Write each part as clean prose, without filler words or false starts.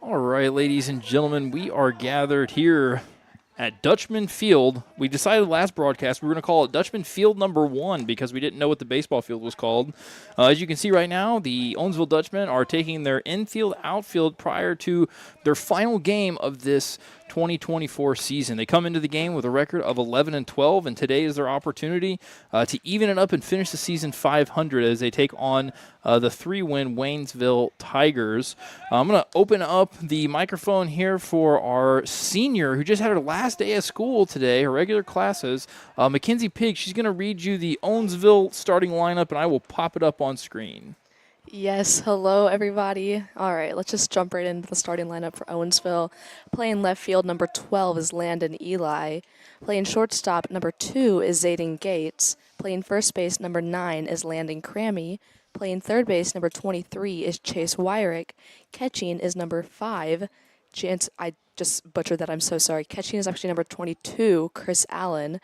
All right, ladies and gentlemen, we are gathered here at Dutchmen Field. We decided last broadcast we were going to call it Dutchmen Field number 1 because we didn't know what the baseball field was called. As you can see right now, the Owensville Dutchmen are taking their infield, outfield prior to their final game of this 2024 season. They come into the game with a record of 11-12, and today is their opportunity to even it up and finish the season 500 as they take on the 3-win Waynesville Tigers. I'm going to open up the microphone here for our senior who just had her last day of school today, her regular classes, Mackenzie Pigg. She's going to read you the Owensville starting lineup, and I will pop it up on screen. Yes, hello everybody. All right, let's just jump right into the starting lineup for Owensville. Playing left field, number 12 is Landon Eli. Playing shortstop, number 2 is Zayden Gates. Playing first base, number 9 is Landon Crammy. Playing third base, number 23 is Chase Wyrick. Catching is number 5. I just butchered that, I'm so sorry. Catching is actually number 22, Chris Allen.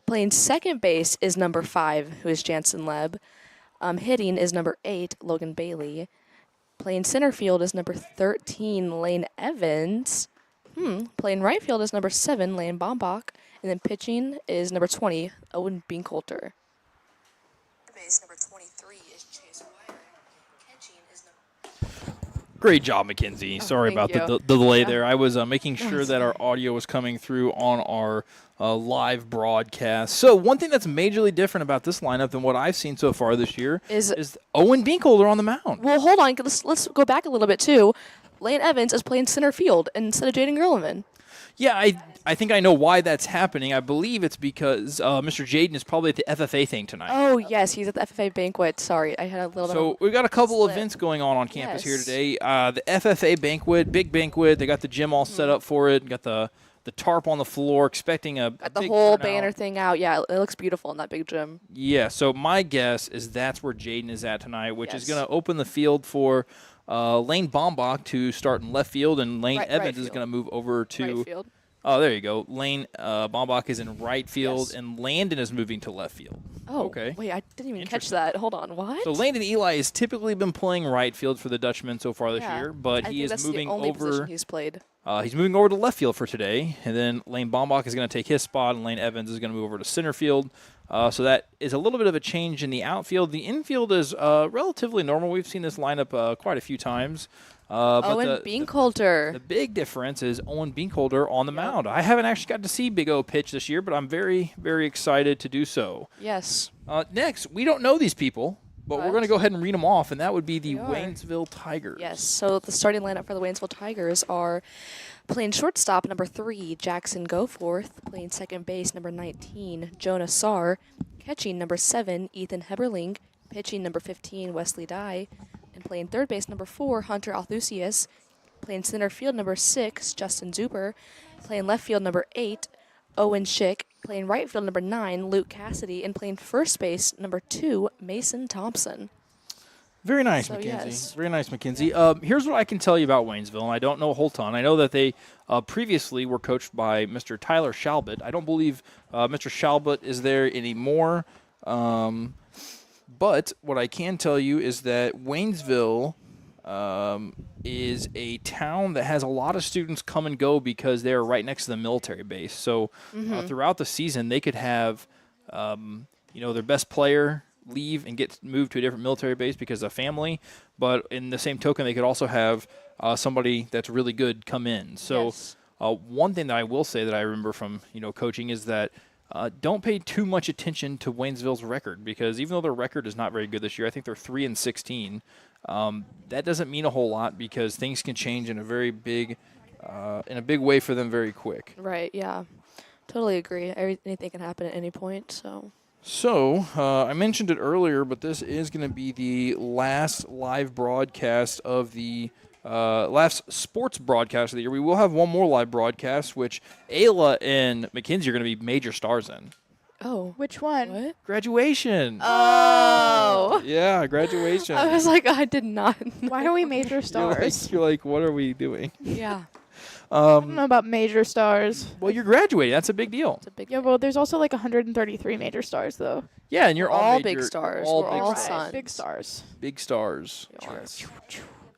Playing second base is number 5, who is Jansen Leb. Hitting is number 8, Logan Bailey. Playing center field is number 13, Lane Evans. Playing right field is number 7, Lane Bombach. And then pitching is number 20, Owen Binkholter. Base number 23 is Chase Wyrick. Catching is Great job, Mackenzie. Sorry about the delay there. I was making sure that our audio was coming through on our live broadcast. So one thing that's majorly different about this lineup than what I've seen so far this year is Owen Binkholder on the mound. Well, hold on. Let's go back a little bit, too. Lane Evans is playing center field instead of Jaden Gurleman. Yeah, I think I know why that's happening. I believe it's because Mr. Jaden is probably at the FFA thing tonight. Oh, yes, he's at the FFA banquet. Sorry, I had a little bit So we've got a couple events going on campus here today. The FFA banquet, big banquet. They got the gym all set up for it. Got the tarp on the floor, expecting a got the big whole turnout. banner thing out. Yeah, it looks beautiful in that big gym. Yeah, so my guess is that's where Jaden is at tonight, which is going to open the field for Lane Bombach to start in left field, and Lane Evans is going to move over to right field. Oh, there you go. Lane Bombach is in right field, and Landon is moving to left field. Oh, okay. Wait, I didn't even catch that. Hold on, what? So Landon Eli has typically been playing right field for the Dutchmen so far this year, but he is moving over. over. He's played. He's moving over to left field for today, and then Lane Bombach is going to take his spot, and Lane Evans is going to move over to center field. So that is a little bit of a change in the outfield. The infield is relatively normal. We've seen this lineup quite a few times. Owen Binkholter. The big difference is Owen Binkholter on the mound. I haven't actually got to see Big O pitch this year, but I'm very, very excited to do so. Yes. Next, we don't know these people, but we're going to go ahead and read them off, and that would be the Waynesville Tigers. Yes, so the starting lineup for the Waynesville Tigers are playing shortstop, number 3, Jackson Goforth. Playing second base, number 19, Jonah Sarr. Catching, number 7, Ethan Heberling. Pitching, number 15, Wesley Dye. And playing third base, number 4, Hunter Althusius. Playing center field, number 6, Justin Zuber. Playing left field, number 8, Owen Schick. Playing right field, number 9, Luke Cassidy. And playing first base, number 2, Mason Thompson. Very nice, Mackenzie. Yes. Very nice, Mackenzie. Here's what I can tell you about Waynesville, and I don't know a whole ton. I know that they previously were coached by Mr. Tyler Shalbut. I don't believe Mr. Shalbut is there anymore. But what I can tell you is that Waynesville is a town that has a lot of students come and go because they're right next to the military base. So throughout the season, they could have their best player leave and get moved to a different military base because of family. But in the same token, they could also have somebody that's really good come in. So one thing that I will say that I remember from coaching is that don't pay too much attention to Waynesville's record because even though their record is not very good this year, I think they're 3-16. That doesn't mean a whole lot because things can change in a very big way for them very quick. Right. Yeah. Totally agree. Anything can happen at any point. So I mentioned it earlier, but this is going to be the last live broadcast of the last sports broadcast of the year. We will have one more live broadcast, which Ayla and Mackenzie are going to be major stars in. Oh. Which one? What? Graduation. Oh. Yeah, graduation. I was like, I did not. Why are we major stars? You're like, what are we doing? Yeah. I don't know about major stars. Well, you're graduating. That's a big deal. It's a big Yeah, well, there's also like 133 major stars, though. Yeah, and you're all major, big stars. All We're big all stars. sons. Big stars. Big stars. We are.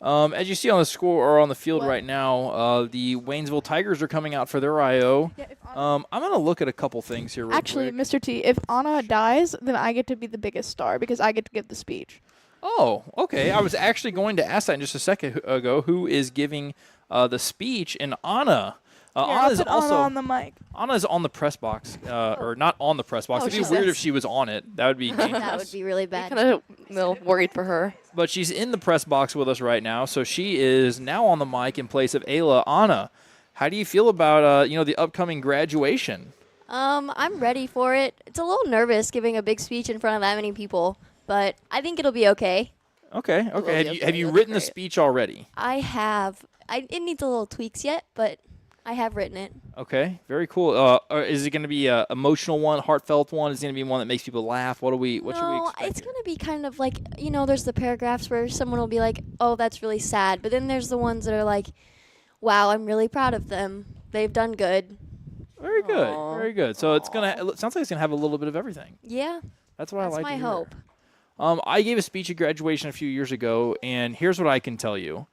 As you see on the score or on the field right now, the Waynesville Tigers are coming out for their IO. Yeah, if Anna, I'm going to look at a couple things here real actually, quick. Mr. T, if Anna dies, then I get to be the biggest star because I get to give the speech. Oh, okay. I was actually going to ask that in just a second ago. Who is giving the speech? And Anna. I'll Anna's put also Anna on the mic. Anna's on the press box, or not on the press box. Oh, It'd be she's weird in. if she was on it. That would be dangerous. That would be really bad. Kind of worried for her. But she's in the press box with us right now, so she is now on the mic in place of Ayla. Anna, how do you feel about the upcoming graduation? I'm ready for it. It's a little nervous giving a big speech in front of that many people, but I think it'll be okay. Okay. will be Have you okay. You'll do written the great. speech already? I have. It needs a little tweaks yet, but I have written it. Okay, very cool. Or is it going to be a emotional one, heartfelt one? Is it going to be one that makes people laugh? What should we No, expect? it's going to be kind of like, there's the paragraphs where someone will be like, oh, that's really sad. But then there's the ones that are like, wow, I'm really proud of them. They've done good. Very good, Aw. very good. So it sounds like it's gonna have a little bit of everything. Yeah, That's what that's I like my to hear. hope. I gave a speech at graduation a few years ago, and here's what I can tell you.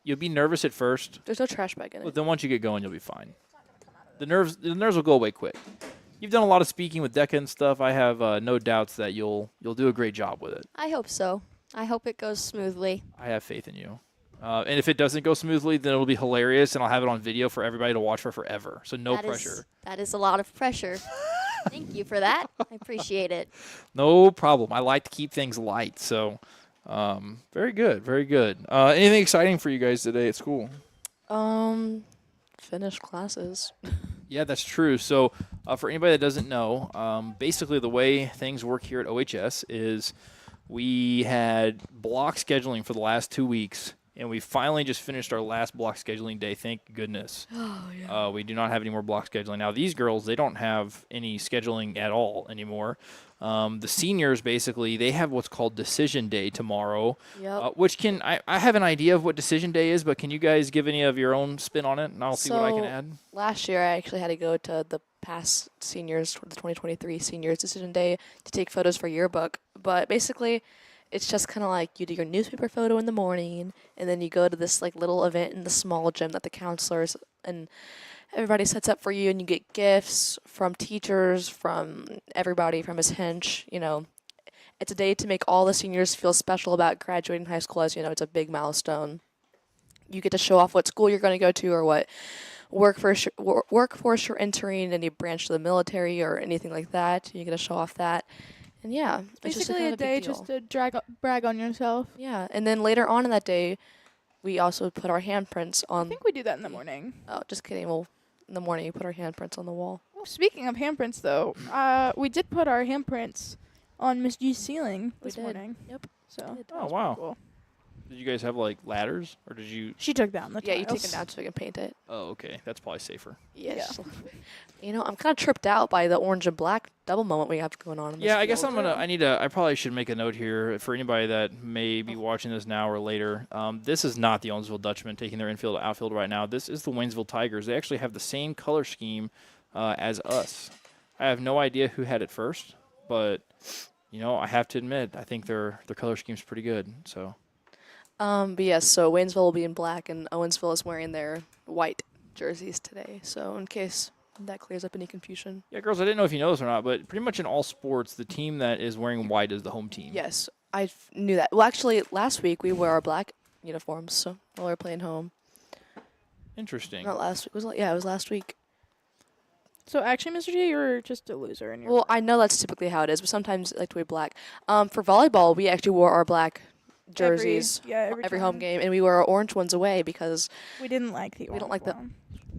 You'll be nervous at first, There's no trash bag in but it. then once you get going, you'll be fine. The nerves will go away quick. You've done a lot of speaking with Decca and stuff. I have no doubts that you'll do a great job with it. I hope so. I hope it goes smoothly. I have faith in you. And if it doesn't go smoothly, then it'll be hilarious, and I'll have it on video for everybody to watch for forever. So no pressure. That is a lot of pressure. Thank you for that. I appreciate it. No problem. I like to keep things light. So very good, very good. Anything exciting for you guys today at school? Finish classes. Yeah, that's true. So for anybody that doesn't know, basically the way things work here at OHS is we had block scheduling for the last 2 weeks, and we finally just finished our last block scheduling day. Thank goodness. Oh yeah. We do not have any more block scheduling. Now, these girls, they don't have any scheduling at all anymore. The seniors, basically, they have what's called Decision Day tomorrow, Yep. which I have an idea of what Decision Day is, but can you guys give any of your own spin on it, and I'll see what I can So, add? Last year, I actually had to go to the past seniors, the 2023 seniors decision day to take photos for yearbook. But basically, it's just kind of like you do your newspaper photo in the morning, and then you go to this like little event in the small gym that the counselors and everybody sets up for you, and you get gifts from teachers, from everybody, from Miss Hinch. It's a day to make all the seniors feel special about graduating high school. As you know, it's a big milestone. You get to show off what school you're going to go to or what workforce you're entering, any branch of the military or anything like that. You get to show off that. And yeah, it's just Basically kind a of big day deal. just to brag on yourself. Yeah, and then later on in that day, we also put our handprints I on. think we do that in the morning. Oh, just kidding. Well, in the morning, you put our handprints on the wall. Oh, speaking of handprints, though, we did put our handprints on Miss G's ceiling We this did. morning. Yep. So We did. that Oh, was wow. pretty cool. Did you guys have, like, ladders, or did you? She took down the Yeah, you take tiles. it down so we can paint it. Oh, okay. That's probably safer. Yes. I'm kind of tripped out by the orange and black double moment we have going on. In this Yeah, I guess field. I probably should make a note here for anybody that may be watching this now or later. This is not the Owensville Dutchmen taking their infield to outfield right now. This is the Waynesville Tigers. They actually have the same color scheme as us. I have no idea who had it first, but I have to admit, I think their color scheme's pretty good. So But yes, so Waynesville will be in black, and Owensville is wearing their white jerseys today. So in case that clears up any confusion. yeah, girls, I didn't know if you know this or not, but pretty much in all sports, the team that is wearing white is the home team. Yes, knew that. Well, actually, last week we wore our black uniforms, so while we were playing home. Interesting. Not last week. It was last week. So actually, Mr. G, you're just a loser in your. Well, I know that's typically how it is, but sometimes I like to wear black. For volleyball, we actually wore our black jerseys every home time. game, and we wore our orange ones away because We didn't like the. We don't orange like the- one.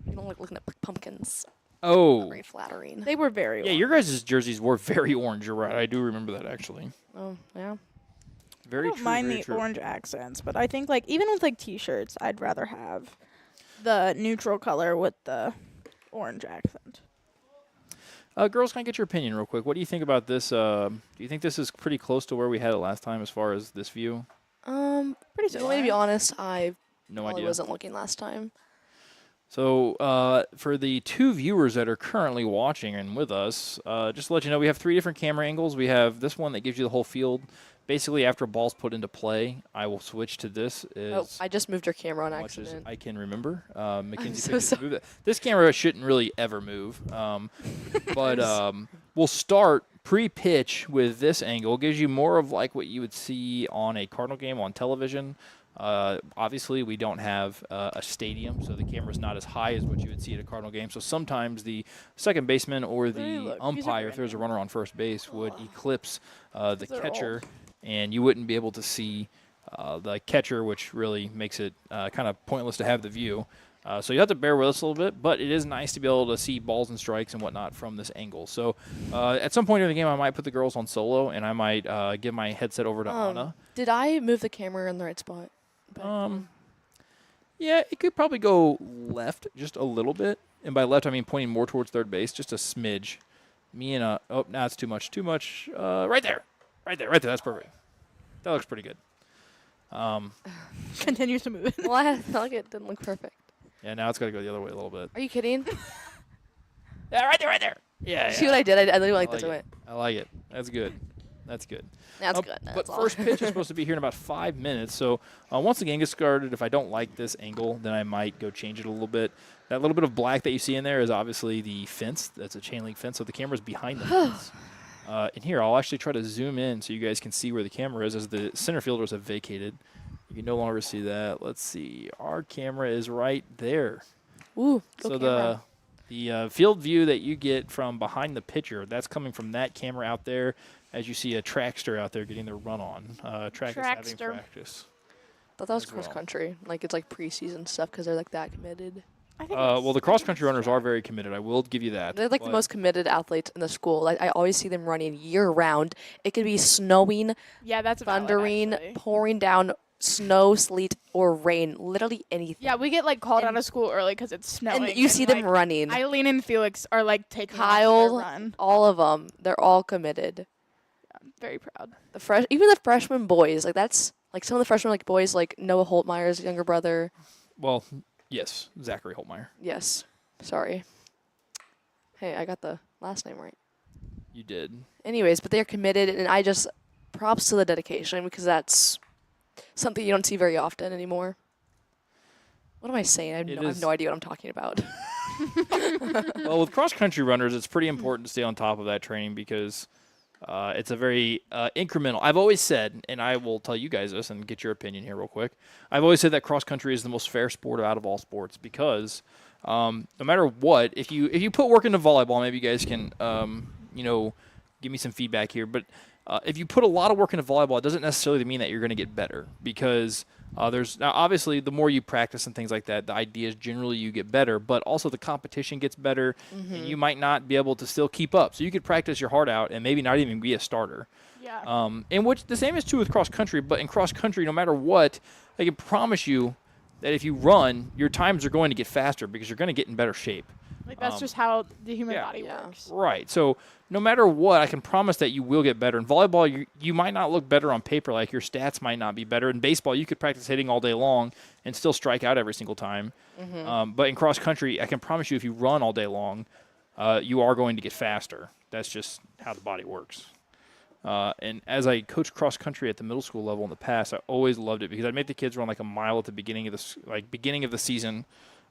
we don't like looking at pumpkins. Oh, Very flattering. They were very. yeah, your guys' jerseys were very orange. You're right. I do remember that actually. Oh, yeah. Very I don't true. mind very the true. orange accents, but I think like even with like t-shirts, I'd rather have the neutral color with the orange accent. Girls, can I get your opinion real quick? What do you think about this? Do you think this is pretty close to where we had it last time as far as this view? Pretty To be honest, I No probably idea. wasn't looking last time. So for the two viewers that are currently watching and with us, just to let you know, we have 3 different camera angles. We have this one that gives you the whole field. basically after a ball's put into play, I will switch to this. Oh, I just moved your camera on As much as accident. I can remember. Mackenzie so picked it to sorry. move it. This camera shouldn't really ever move. But we'll start pre-pitch with this angle. It gives you more of like what you would see on a Cardinal game on television. Obviously, we don't have a stadium, so the camera's not as high as what you would see at a Cardinal game. So sometimes the second baseman or the umpire, if there's a runner on first base, would eclipse the catcher, and you wouldn't be able to see the catcher, which really makes it kind of pointless to have the view. So you have to bear with us a little bit, but it is nice to be able to see balls and strikes and whatnot from this angle. So at some point in the game, I might put the girls on solo, and I might give my headset over to Anna. Did I move the camera in the right spot? Yeah, it could probably go left just a little bit. And by left, I mean pointing more towards third base, just a smidge. Me and oh, now it's too much. Too much. Right there. Right there. That's perfect. That looks pretty good. Continues to move. Well, I felt like it didn't look perfect. Yeah, now it's got to go the other way a little bit. Are you kidding? Yeah, right there. Yeah. See what I did? I literally like this it. way. I like it. That's good. That's good. That's good. But That's all. first pitch is supposed to be here in about 5 minutes. So once the game gets started, if I don't like this angle, then I might go change it a little bit. That little bit of black that you see in there is obviously the fence. That's a chain link fence. So the camera's behind the fence. And here, I'll actually try to zoom in so you guys can see where the camera is as the center fielders have vacated. You can no longer see that. Let's see. Our camera is right there. Ooh, go So camera. the field view that you get from behind the pitcher, that's coming from that camera out there as you see a trackster out there getting their run on. Track is having Trackster. practice. I thought that was as well. cross country. Like it's like preseason stuff because they're like that committed. I think Well, the cross-country runners are very committed. I will give you that. They're like the but- most committed athletes in the school. Like I always see them running year round. It could be snowing, Yeah, that's valid, thundering, actually. pouring down, snow, sleet, or rain. Literally anything. Yeah, we get like called And- out of school early because it's snowing. And you see them like, running. Eileen and Felix are like taking off Kyle, their run. all of them. They're all committed. I'm very proud. Even the freshman boys. Like that's like some of the freshman like boys like Noah Holtmeyer's younger brother. Well, yes, Zachary Holtmeyer. Yes. Sorry. Hey, I got the last name right. You did. Anyways, but they're committed, and I just props to the dedication because that's something you don't see very often anymore. What am I saying? I have no idea what I'm talking about. Well, with cross-country runners, it's pretty important to stay on top of that training because it's a very incremental. I've always said, and I will tell you guys this and get your opinion here real quick. I've always said that cross-country is the most fair sport out of all sports because no matter what, if you put work into volleyball, maybe you guys can give me some feedback here. But if you put a lot of work into volleyball, it doesn't necessarily mean that you're going to get better because there's now obviously the more you practice and things like that, the idea is generally you get better, but also the competition gets better, and you might not be able to still keep up. So you could practice your heart out and maybe not even be a starter. Yeah. And which the same is true with cross country, but in cross country, no matter what, I can promise you that if you run, your times are going to get faster because you're going to get in better shape. Like that's just how the human yeah. body Yeah. works. Right. So no matter what, I can promise that you will get better. In volleyball, you might not look better on paper, like your stats might not be better. In baseball, you could practice hitting all day long and still strike out every single time. But in cross country, I can promise you if you run all day long, you are going to get faster. That's just how the body works. And as I coached cross country at the middle school level in the past, I always loved it because I'd make the kids run like a mile at the beginning of the season,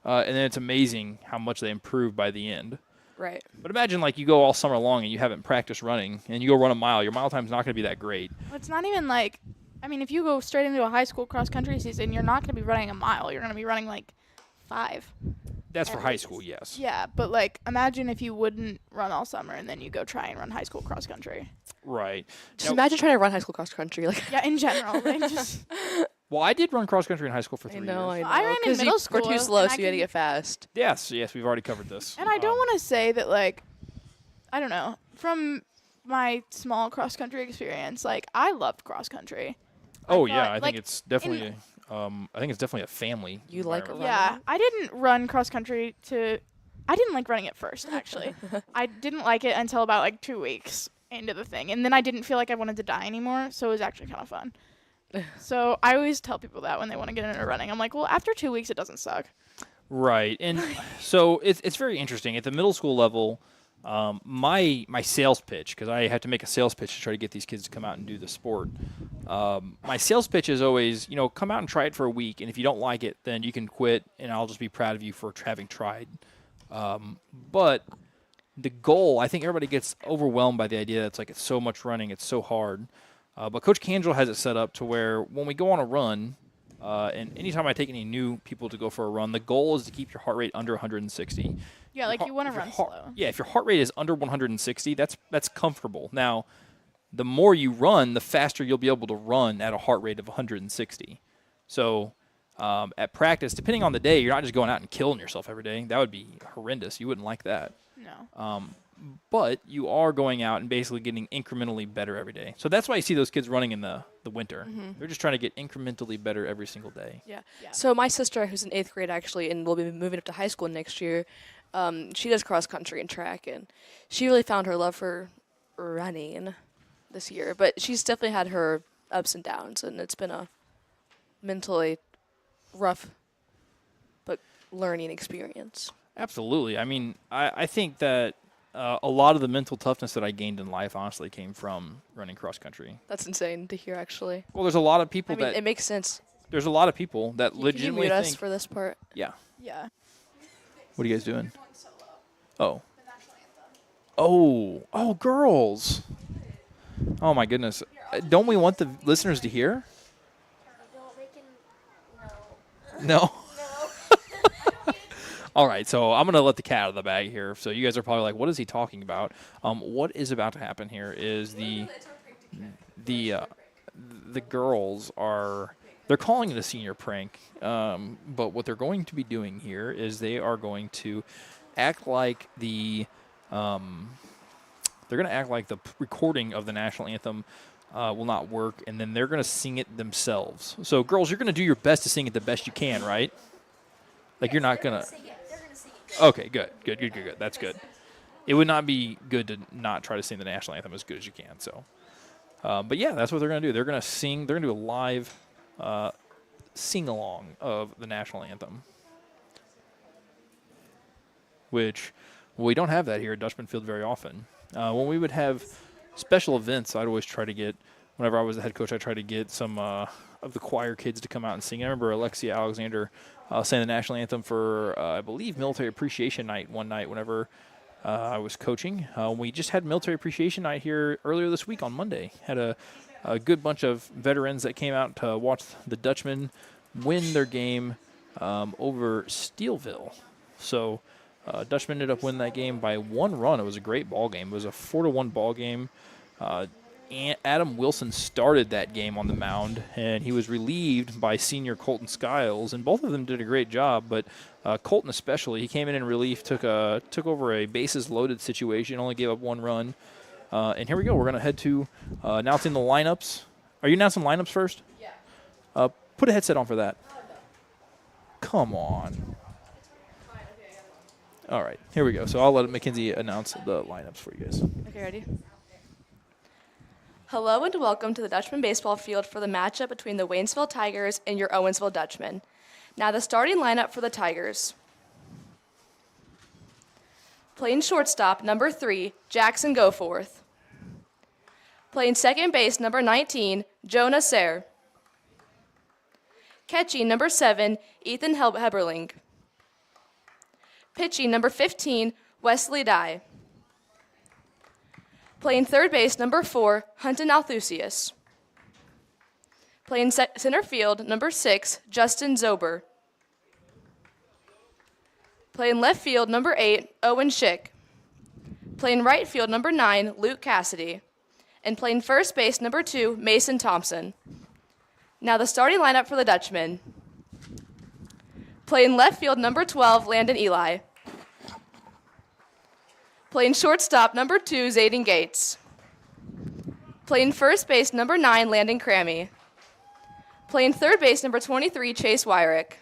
and then it's amazing how much they improve by the end. Right. But imagine like you go all summer long and you haven't practiced running, and you go run a mile. Your mile time's not going to be that great. It's not even like, I mean, if you go straight into a high school cross country season, you're not going to be running a mile. You're going to be running like 5. That's for At high least. school, yes. Yeah, but like, imagine if you wouldn't run all summer and then you go try and run high school cross country. Right. Just Now- imagine trying to run high school cross country. Like Yeah, in general, like just Well, I did run cross country in high school for 3 I know. years. I ran in 'cause middle you school, were too slow, and so I you had to can- get fast. Yes, we've already covered this. And I don't want to say that, like, I don't know, from my small cross country experience, like, I loved cross country. Oh I yeah, thought, I like, think it's definitely. I think it's definitely a family. You like environment. Running? Yeah, I didn't run cross country I didn't like running it first, actually. I didn't like it until about, like, 2 weeks into the thing. And then I didn't feel like I wanted to die anymore, so it was actually kind of fun. So I always tell people that when they want to get into running. I'm like, well, after 2 weeks, it doesn't suck. Right, and so it's very interesting at the middle school level. My sales pitch, because I have to make a sales pitch to try to get these kids to come out and do the sport. My sales pitch is always, come out and try it for a week, and if you don't like it, then you can quit, and I'll just be proud of you for having tried. But the goal, I think everybody gets overwhelmed by the idea that it's so much running, it's so hard. But Coach Candrell has it set up to where when we go on a run, and anytime I take any new people to go for a run, the goal is to keep your heart rate under 160. Yeah, like you want to run slow. Yeah, if your heart rate is under 160, that's comfortable. Now, the more you run, the faster you'll be able to run at a heart rate of 160. So at practice, depending on the day, you're not just going out and killing yourself every day. That would be horrendous. You wouldn't like that. No. But you are going out and basically getting incrementally better every day. So that's why you see those kids running in the winter. Mm-hmm. They're just trying to get incrementally better every single day. Yeah. So my sister, who's in 8th grade actually, and will be moving up to high school next year, she does cross country and track, and she really found her love for running this year. But she's definitely had her ups and downs, and it's been a mentally rough but learning experience. Absolutely. I mean, I think that a lot of the mental toughness that I gained in life honestly came from running cross country. That's insane to hear, actually. Well, there's a lot of people I mean, it makes sense. There's a lot of people that Can you legitimately mute us think. for this part? Yeah. Yeah. What are you guys doing? Oh. Oh, girls. Oh my goodness. Don't we want the listeners to hear? No. All right, so I'm going to let the cat out of the bag here. So you guys are probably like, what is he talking about? What is about to happen here is the girls are, they're calling it a senior prank. But what they're going to be doing here is they are going to act like the recording of the national anthem will not work, and then they're going to sing it themselves. So girls, you're going to do your best to sing it the best you can, right? Like you're not going to. Okay, good. That's good. It would not be good to not try to sing the national anthem as good as you can. So, but yeah, that's what they're going to do. They're going to sing. They're going to do a live sing-along of the national anthem, which we don't have that here at Dutchmen Field very often. When we would have special events, I'd always try to get, whenever I was the head coach, I tried to get some of the choir kids to come out and sing. I remember Alexia Alexander sang the national anthem for, I believe, Military Appreciation Night one night whenever I was coaching. We just had Military Appreciation Night here earlier this week on Monday. Had a good bunch of veterans that came out to watch the Dutchmen win their game over Steelville. So Dutchmen ended up winning that game by 1 run. It was a great ball game. It was a 4-1 ball game. Adam Wilson started that game on the mound, and he was relieved by senior Colton Skiles, and both of them did a great job. But Colton especially, he came in relief, took over a bases-loaded situation, only gave up 1 run. And here we go. We're going to head to announcing the lineups. Are you announcing lineups first? Yeah. Put a headset on for that. Come on. All right, here we go. So I'll let Mackenzie announce the lineups for you guys. Okay, ready? Hello and welcome to the Dutchmen baseball field for the matchup between the Waynesville Tigers and your Owensville Dutchmen. Now the starting lineup for the Tigers. Playing shortstop, number 3, Jackson Goforth. Playing second base, number 19, Jonah Sayre. Catching, number 7, Ethan Heberling. Pitching, number 15, Wesley Dye. Playing third base, number 4, Hunton Althusius. Playing center field, number 6, Justin Zober. Playing left field, number 8, Owen Schick. Playing right field, number 9, Luke Cassidy. And playing first base, number 2, Mason Thompson. Now the starting lineup for the Dutchmen. Playing left field, number 12, Landon Eli. Playing shortstop, number 2, Zayden Gates. Playing first base, number 9, Landon Crammy. Playing third base, number 23, Chase Wyrick.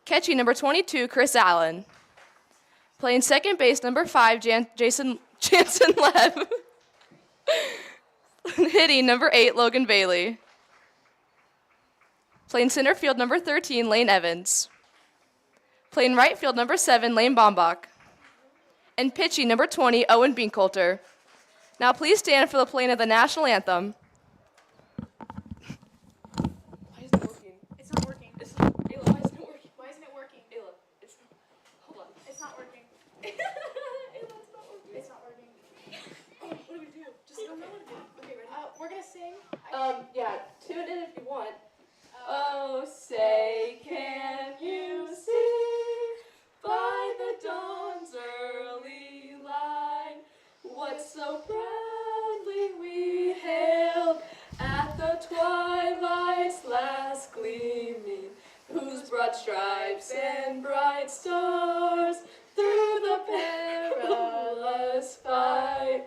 Catching, number 22, Chris Allen. Playing second base, number 5, Jansen Leb. Hitting, number 8, Logan Bailey. Playing center field, number 13, Lane Evans. Playing right field, number 7, Lane Bombach. And pitching number 20, Owen Binkolter. Now please stand for the playing of the national anthem. Why isn't it working? It's not working. Ayla, why isn't it working? Why isn't it working? Ayla, hold on. It's not working. Ayla, it's not working. It's not working. Oh, what do we do? Just don't know what to do. Okay, ready? We're gonna sing. Yeah, tune in if you want. Oh, say, can you see by the dawn's early light what so proudly we hailed at the twilight's last gleaming, whose broad stripes and bright stars through the perilous fight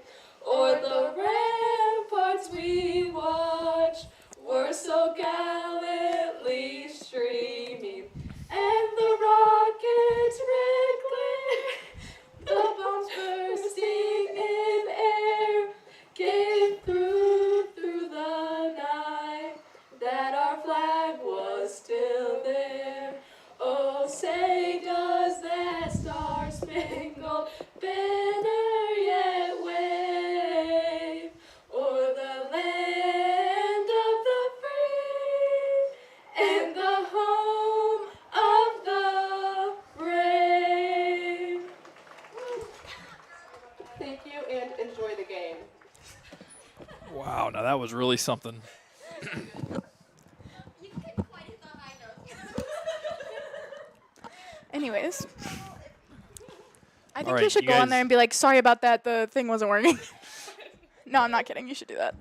o'er the ramparts we watched were so gallantly streaming, and the rocket's red glare, the bombs bursting in air, gave through the night that our flag was still there. Oh, say does that star-spangled banner yet wave o'er the land of the free and the home of the brave? Thank you and enjoy the game. Wow, now that was really something. Anyways. I think All right, you should you go on guys- there and be like, sorry about that, the thing wasn't working. No, I'm not kidding. You should do that.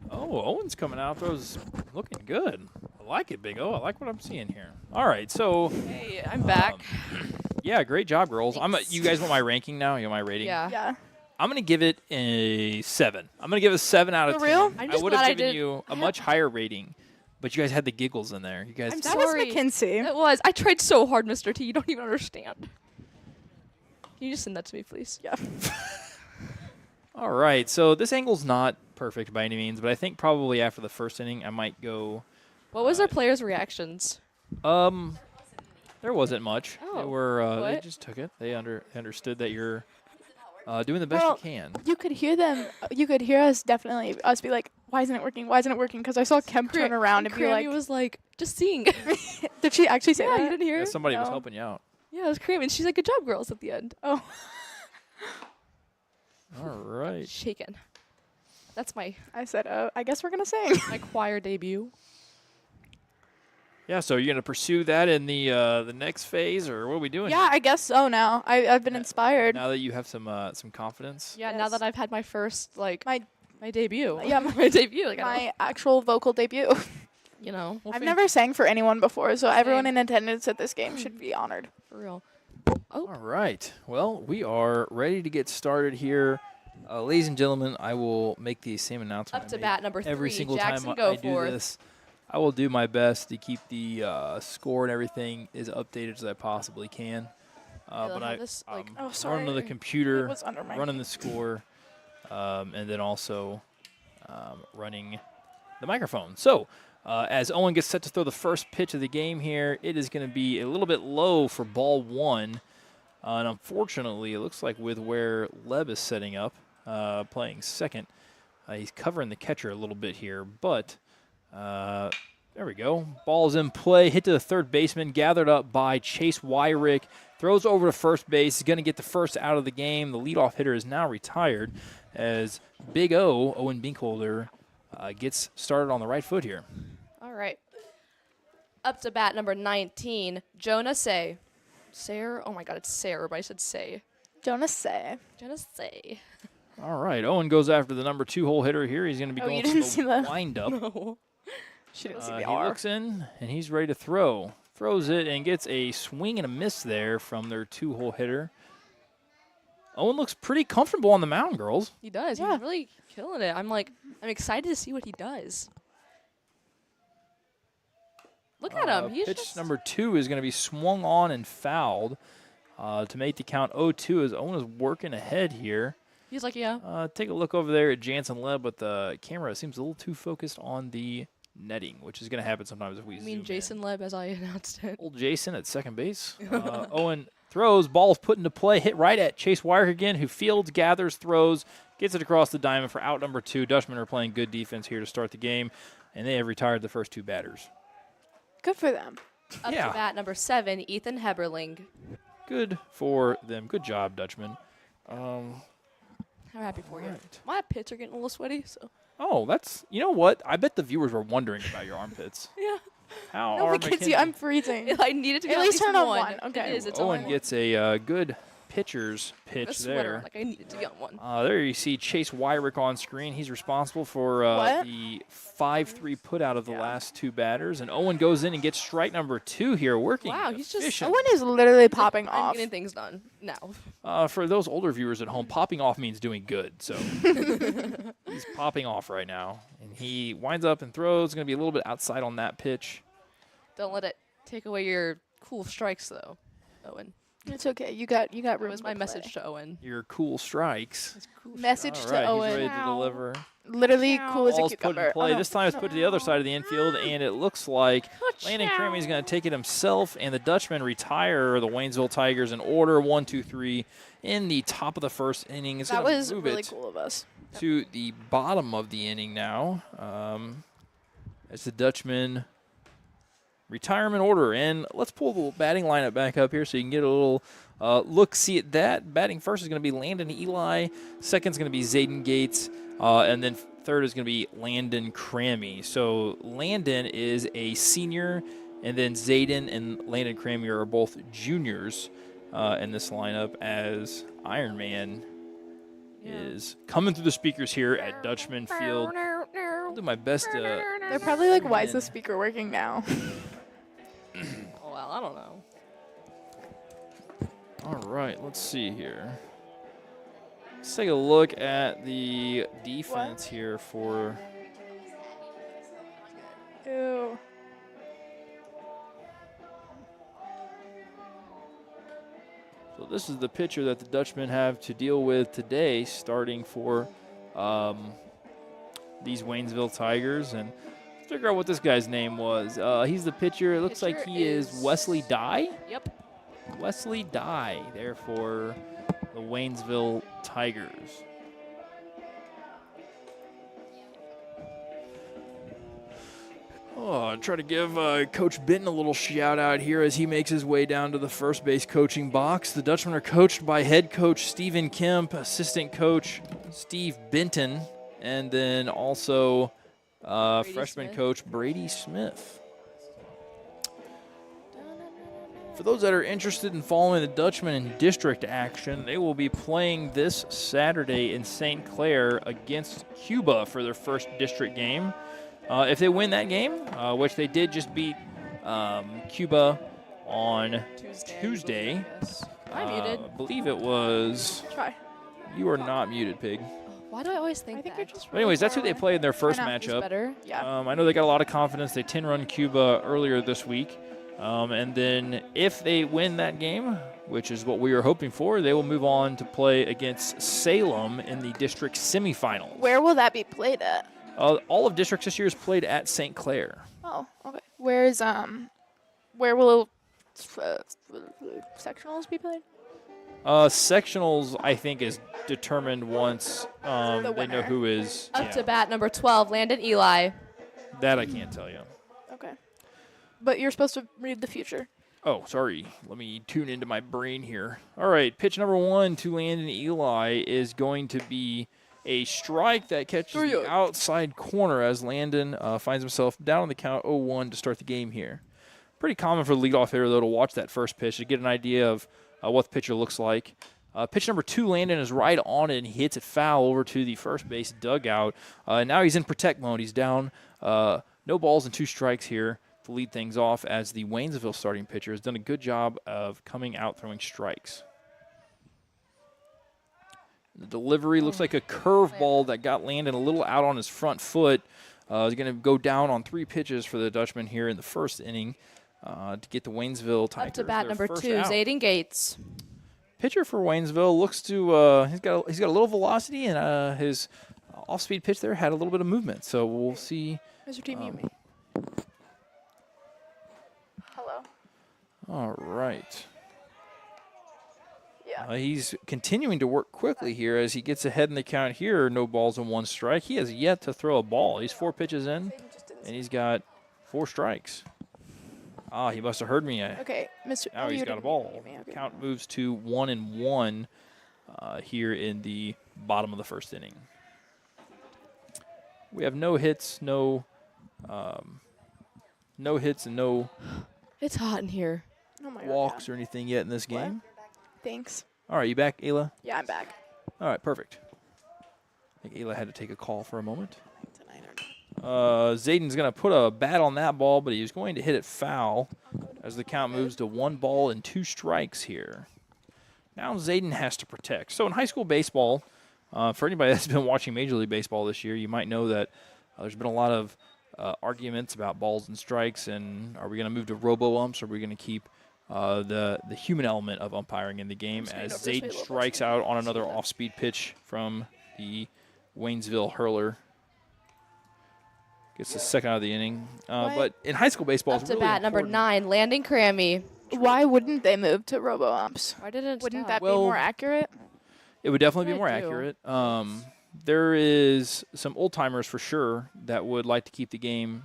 Oh, Owen's coming out. Those looking good. I like it, Big O. I like what I'm seeing here. All right, so Hey, I'm back. yeah, great job, girls. Thanks. You guys want my ranking now? You want my rating? Yeah. Yeah. I'm gonna give it a 7. I'm gonna give it a 7 out of For 10. real? I'm I just would have glad I given did- you a much higher rating, but you guys had the giggles in there. You guys. I'm That was Sorry. McKinsey. It was. I tried so hard, Mr. T. You don't even understand. Can you just send that to me, please? Yeah. All right, so this angle's not perfect by any means, but I think probably after the first inning, I might go. What was our players' reactions? There wasn't much. They Oh, were. They what? just took it. They understood that you're doing the best Well, you can. You could hear them. You could hear us definitely. Us be like, why isn't it working? Why isn't it working? Because I saw Kemp turn around and be Crammy like, was like, just sing. did she actually say yeah, that? you didn't hear? Yeah, somebody was No. helping you out. Yeah, it was Crammy. And she's like, good job, girls, at the end. Oh. All right. Shaken. That's my I said, I guess we're gonna sing. my choir debut. Yeah, so you're gonna pursue that in the next phase, or what are we doing? Yeah, I guess so. Now I've been inspired. Now that you have some confidence. Yeah, now Yes. that I've had my first, like, My my debut. Yeah, my debut. Like, I don't, my actual vocal debut. you know, we'll I've fig- never sang for anyone before, so everyone Same. in attendance at this game should be honored. for real. All right. Well, we are ready to get started here. Ladies and gentlemen, I will make the same announcement Up I to make bat number every 3. single Jackson, time go I do forth. this. I will do my best to keep the score and everything as updated as I possibly can. They'll But have I, this, like- Oh, running sorry. the It computer, was under my running the score, and then also running the microphone. So, as Owen gets set to throw the first pitch of the game here, it is going to be a little bit low for ball 1. And unfortunately, it looks like with where Leb is setting up, playing second, he's covering the catcher a little bit here. But there we go. Ball's in play, hit to the third baseman, gathered up by Chase Wyrick. Throws over to first base. He's going to get the first out of the game. The leadoff hitter is now retired as Big O, Owen Binkholder, gets started on the right foot here. All right. Up to bat number 19, Jonah Say. Sayer? Oh my god, it's Sayer, but I said Say. Jonas say. Jonah Say. All right, Owen goes after the number 2 hole hitter here. He's going to be Oh, going you for didn't the see the- windup. No. She didn't see He the R. looks in, and he's ready to throw. Throws it and gets a swing and a miss there from their 2 hole hitter. Owen looks pretty comfortable on the mound, girls. He does. Yeah. He's really killing it. I'm excited to see what he does. Look at him. He's Pitch just number 2 is going to be swung on and fouled to make the count 0-2 as Owen is working ahead here. He's like, yeah. Take a look over there at Jansen Leb, but the camera seems a little too focused on the netting, which is going to happen sometimes if we You mean zoom Jason in. Leb as I announced it? Old Jason at second base. Owen throws, ball's put into play, hit right at Chase Wyrick again, who fields, gathers, throws, gets it across the diamond for out number 2. Dutchmen are playing good defense here to start the game, and they have retired the first 2 batters. Good for them. Up Yeah. to bat number 7, Ethan Heberling. Good for them. Good job, Dutchmen. I'm happy for you. Right. My pits are getting a little sweaty, so. Oh, that's, you know what? I bet the viewers were wondering about your armpits. Yeah. How No, are we can see. McKenzie- I'm freezing. I needed to be At at least turn on one. one. Okay. It is. It's Owen on gets a good pitcher's pitch a sweater. there. Like I needed to be on one. There you see Chase Wyrick on screen. He's responsible for What? the 5-3 put out of the last 2 batters. And Owen goes in and gets strike number 2 here, working Wow, he's just- efficient. Owen is literally popping I'm off. getting things done now. For those older viewers at home, popping off means doing good. So he's popping off right now. And he winds up and throws. Going to be a little bit outside on that pitch. Don't let it take away your cool strikes, though, Owen. It's okay. You got That room. was to my play. message to Owen. Your cool strikes. Message All to right, Owen. he's ready to deliver. Literally cool as a Ball's put cucumber. in play. Oh, no. This time it's put to the other side of the infield, and it looks like Landon Cramey's going to take it himself, and the Dutchmen retire the Waynesville Tigers in order 1, 2, 3 in the top of the first inning. It's That gonna was move really it cool of us. to the bottom of the inning now. As the Dutchmen retirement order, and let's pull the batting lineup back up here so you can get a little look-see at that. Batting first is going to be Landon Eli. Second is going to be Zayden Gates. And then third is going to be Landon Cramey. So Landon is a senior, and then Zayden and Landon Cramey are both juniors in this lineup, as Iron Man is coming through the speakers here at Dutchman Field. I'll do my best to... They're probably like, why is in. the speaker working now? Oh, well, I don't know. All right, let's see here. Let's take a look at the defense here for... Ew. So this is the pitcher that the Dutchmen have to deal with today, starting for these Waynesville Tigers. And let's figure out what this guy's name was. He's the pitcher. It looks like Pitcher he is is- Wesley Dye. Yep. Wesley Dye, there for the Waynesville Tigers. Oh, try to give Coach Benton a little shout out here as he makes his way down to the first base coaching box. The Dutchmen are coached by head coach Stephen Kemp, assistant coach Steve Benton, and then also freshman Smith. coach Brady Smith. For those that are interested in following the Dutchmen in district action, they will be playing this Saturday in St. Clair against Cuba for their first district game. If they win that game, which they did just beat Cuba on Tuesday. Yes. Am I muted? I believe it was. Try. You are not muted, Pig. Why do I always think I think that? you're just. But anyways, that's who really they far played in their first Why not? matchup. Better. Yeah. I know they got a lot of confidence. They 10-run Cuba earlier this week. And then if they win that game, which is what we are hoping for, they will move on to play against Salem in the district semifinals. Where will that be played at? All of districts this year is played at St. Clair. Oh, okay. Where will sectionals be played? Sectionals, I think, is determined once they know winner. who is. Up yeah, to bat number 12, Landon Eli. that I can't tell you. Okay. But you're supposed to read the future. Oh, sorry. Let me tune into my brain here. All right, pitch number 1 to Landon Eli is going to be a strike that catches the outside corner as Landon finds himself down on the count 0-1 to start the game here. Pretty common for the leadoff hitter, though, to watch that first pitch to get an idea of what the pitcher looks like. Pitch number 2, Landon is right on it, and he hits it foul over to the first base dugout. Now he's in protect mode. He's down. No balls and 2 strikes here to lead things off as the Waynesville starting pitcher has done a good job of coming out throwing strikes. The delivery looks like a curveball that got Landon a little out on his front foot. He's going to go down on 3 pitches for the Dutchman here in the first inning to get the Waynesville Tigers Up to bat their number first 2, out. Zayden Gates. Pitcher for Waynesville looks to he's got a little velocity, and his off-speed pitch there had a little bit of movement. So we'll see. Where's your team? All right. Yeah. He's continuing to work quickly here as he gets ahead in the count here. No balls and 1 strike. He has yet to throw a ball. He's 4 pitches in, and he's got 4 strikes. He must have heard me. Okay, Mr. Now he's got a ball. Count moves to 1-1 here in the bottom of the first inning. We have no hits, no hits, and no It's hot in here. Oh my walks God. or anything yet in this What? game. Thanks. All right, you back, Ayla? Yeah, I'm back. All right, perfect. I think Ayla had to take a call for a moment. Tonight or not. Zayden's going to put a bat on that ball, but he's going to hit it foul as the count moves to 1 ball and 2 strikes here. Now Zayden has to protect. So in high school baseball, for anybody that's been watching Major League Baseball this year, you might know that there's been a lot of arguments about balls and strikes, and are we going to move to robo-umps, or are we going to keep the human element of umpiring in the game as Zayden strikes out on another off-speed pitch from the Waynesville hurler. Gets the second out of the inning. But in high school baseball, Up it's to really bat number important. 9, Landon Crammy. Why wouldn't they move to robo-umps? Why didn't it Wouldn't stop? that be Well, more accurate? It would definitely be I more do. accurate. There is some old timers for sure that would like to keep the game,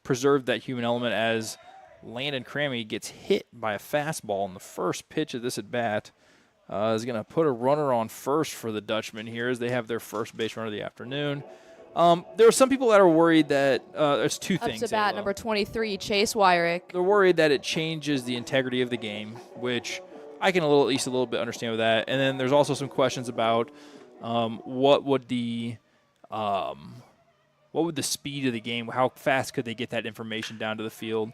preserve that human element as Landon Crammy gets hit by a fastball in the first pitch of this at bat. Is going to put a runner on first for the Dutchmen here as they have their first base runner of the afternoon. There are some people that are worried that there's 2 Up things. to bat Ayla. number 23, Chase Wyrick. They're worried that it changes the integrity of the game, which I can at least a little bit understand with that. And then there's also some questions about what would the speed of the game, how fast could they get that information down to the field,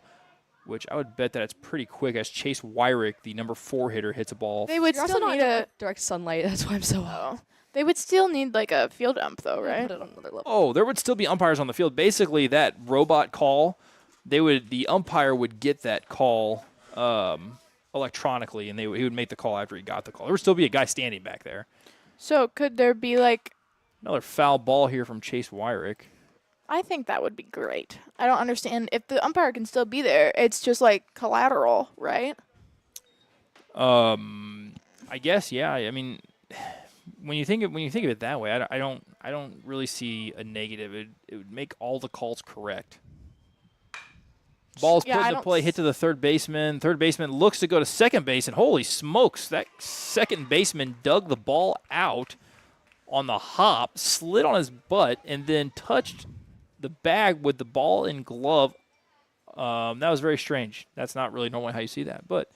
which I would bet that it's pretty quick as Chase Wyrick, the number 4 hitter, hits a ball. They would You're also still not need in a. direct sunlight. That's why I'm so hot. Oh. They would still need like a field ump though, right? Put it on another level. Oh, there would still be umpires on the field. Basically, that robot call, the umpire would get that call electronically, and he would make the call after he got the call. There would still be a guy standing back there. So could there be like? Another foul ball here from Chase Wyrick. I think that would be great. I don't understand if the umpire can still be there. It's just like collateral, right? I guess, yeah. I mean, when you think of it that way, I don't really see a negative. It would make all the calls correct. Ball's Yeah, put I into don't play, hit to the third baseman. Third baseman looks to go to second base, and holy smokes, that second baseman dug the ball out on the hop, slid on his butt, and then touched the bag with the ball in glove. That was very strange. That's not really normally how you see that. But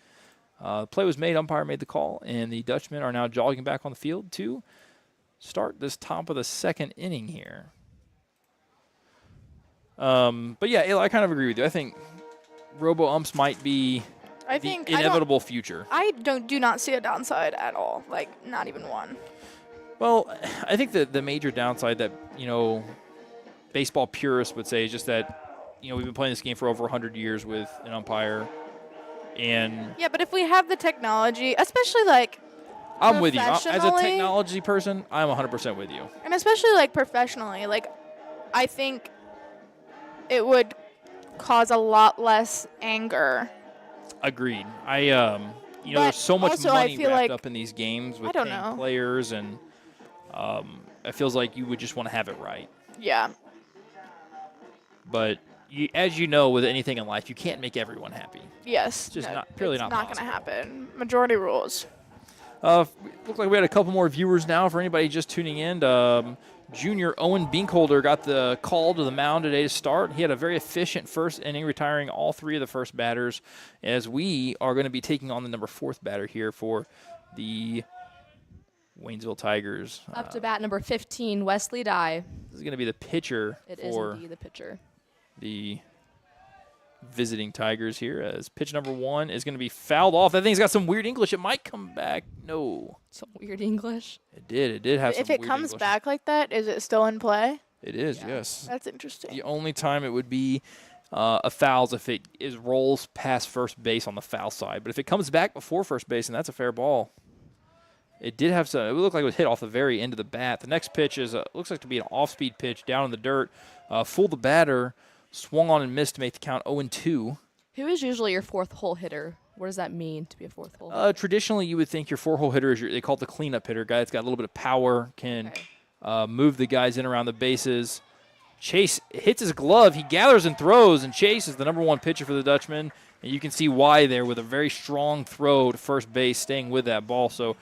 the play was made, umpire made the call, and the Dutchmen are now jogging back on the field to start this top of the second inning here. But yeah, Ayla, I kind of agree with you. I think robo-umps might be I the think inevitable future. I do not see a downside at all. Like not even one. Well, I think the major downside that, baseball purists would say is just that, we've been playing this game for over 100 years with an umpire. And Yeah, but if we have the technology, especially like, I'm with you. As a professionally- technology person, I'm 100% with you. and especially like professionally, like, I think it would cause a lot less anger. Agreed. But there's so much also I money feel wrapped like- up in these games with I don't paying know. players, and it feels like you would just want to have it right. Yeah. But as you know, with anything in life, you can't make everyone happy. Yes. It's just no, purely it's not not possible. gonna happen. Majority rules. Looked like we had a couple more viewers now for anybody just tuning in. Junior Owen Binkholder got the call to the mound today to start. He had a very efficient first inning, retiring all 3 of the first batters, as we are going to be taking on the number 4th batter here for the Waynesville Tigers. Up to bat number 15, Wesley Dye. This is going to be the pitcher It is for indeed the pitcher. the visiting Tigers here, as pitch number 1 is going to be fouled off. That thing's got some weird English. It might come back. No, Some weird English. it did. It did have some If it weird comes English. back like that, is it still in play? It is, Yeah. yes. That's interesting. The only time it would be a foul is if it rolls past first base on the foul side. But if it comes back before first base, then that's a fair ball. It did have some. It looked like it was hit off the very end of the bat. The next pitch looks like to be an off-speed pitch down in the dirt. Fooled the batter, swung on and missed to make the count 0-2. Who is usually your 4th hole hitter What does that mean to be a fourth hole? Traditionally, you would think your 4-hole hitter is they call it the cleanup hitter, guy that's got a little bit of power, can move the guys in around the bases. Chase hits his glove. He gathers and throws, and Chase is the number 1 pitcher for the Dutchmen. And you can see why there with a very strong throw to first base, staying with that ball. So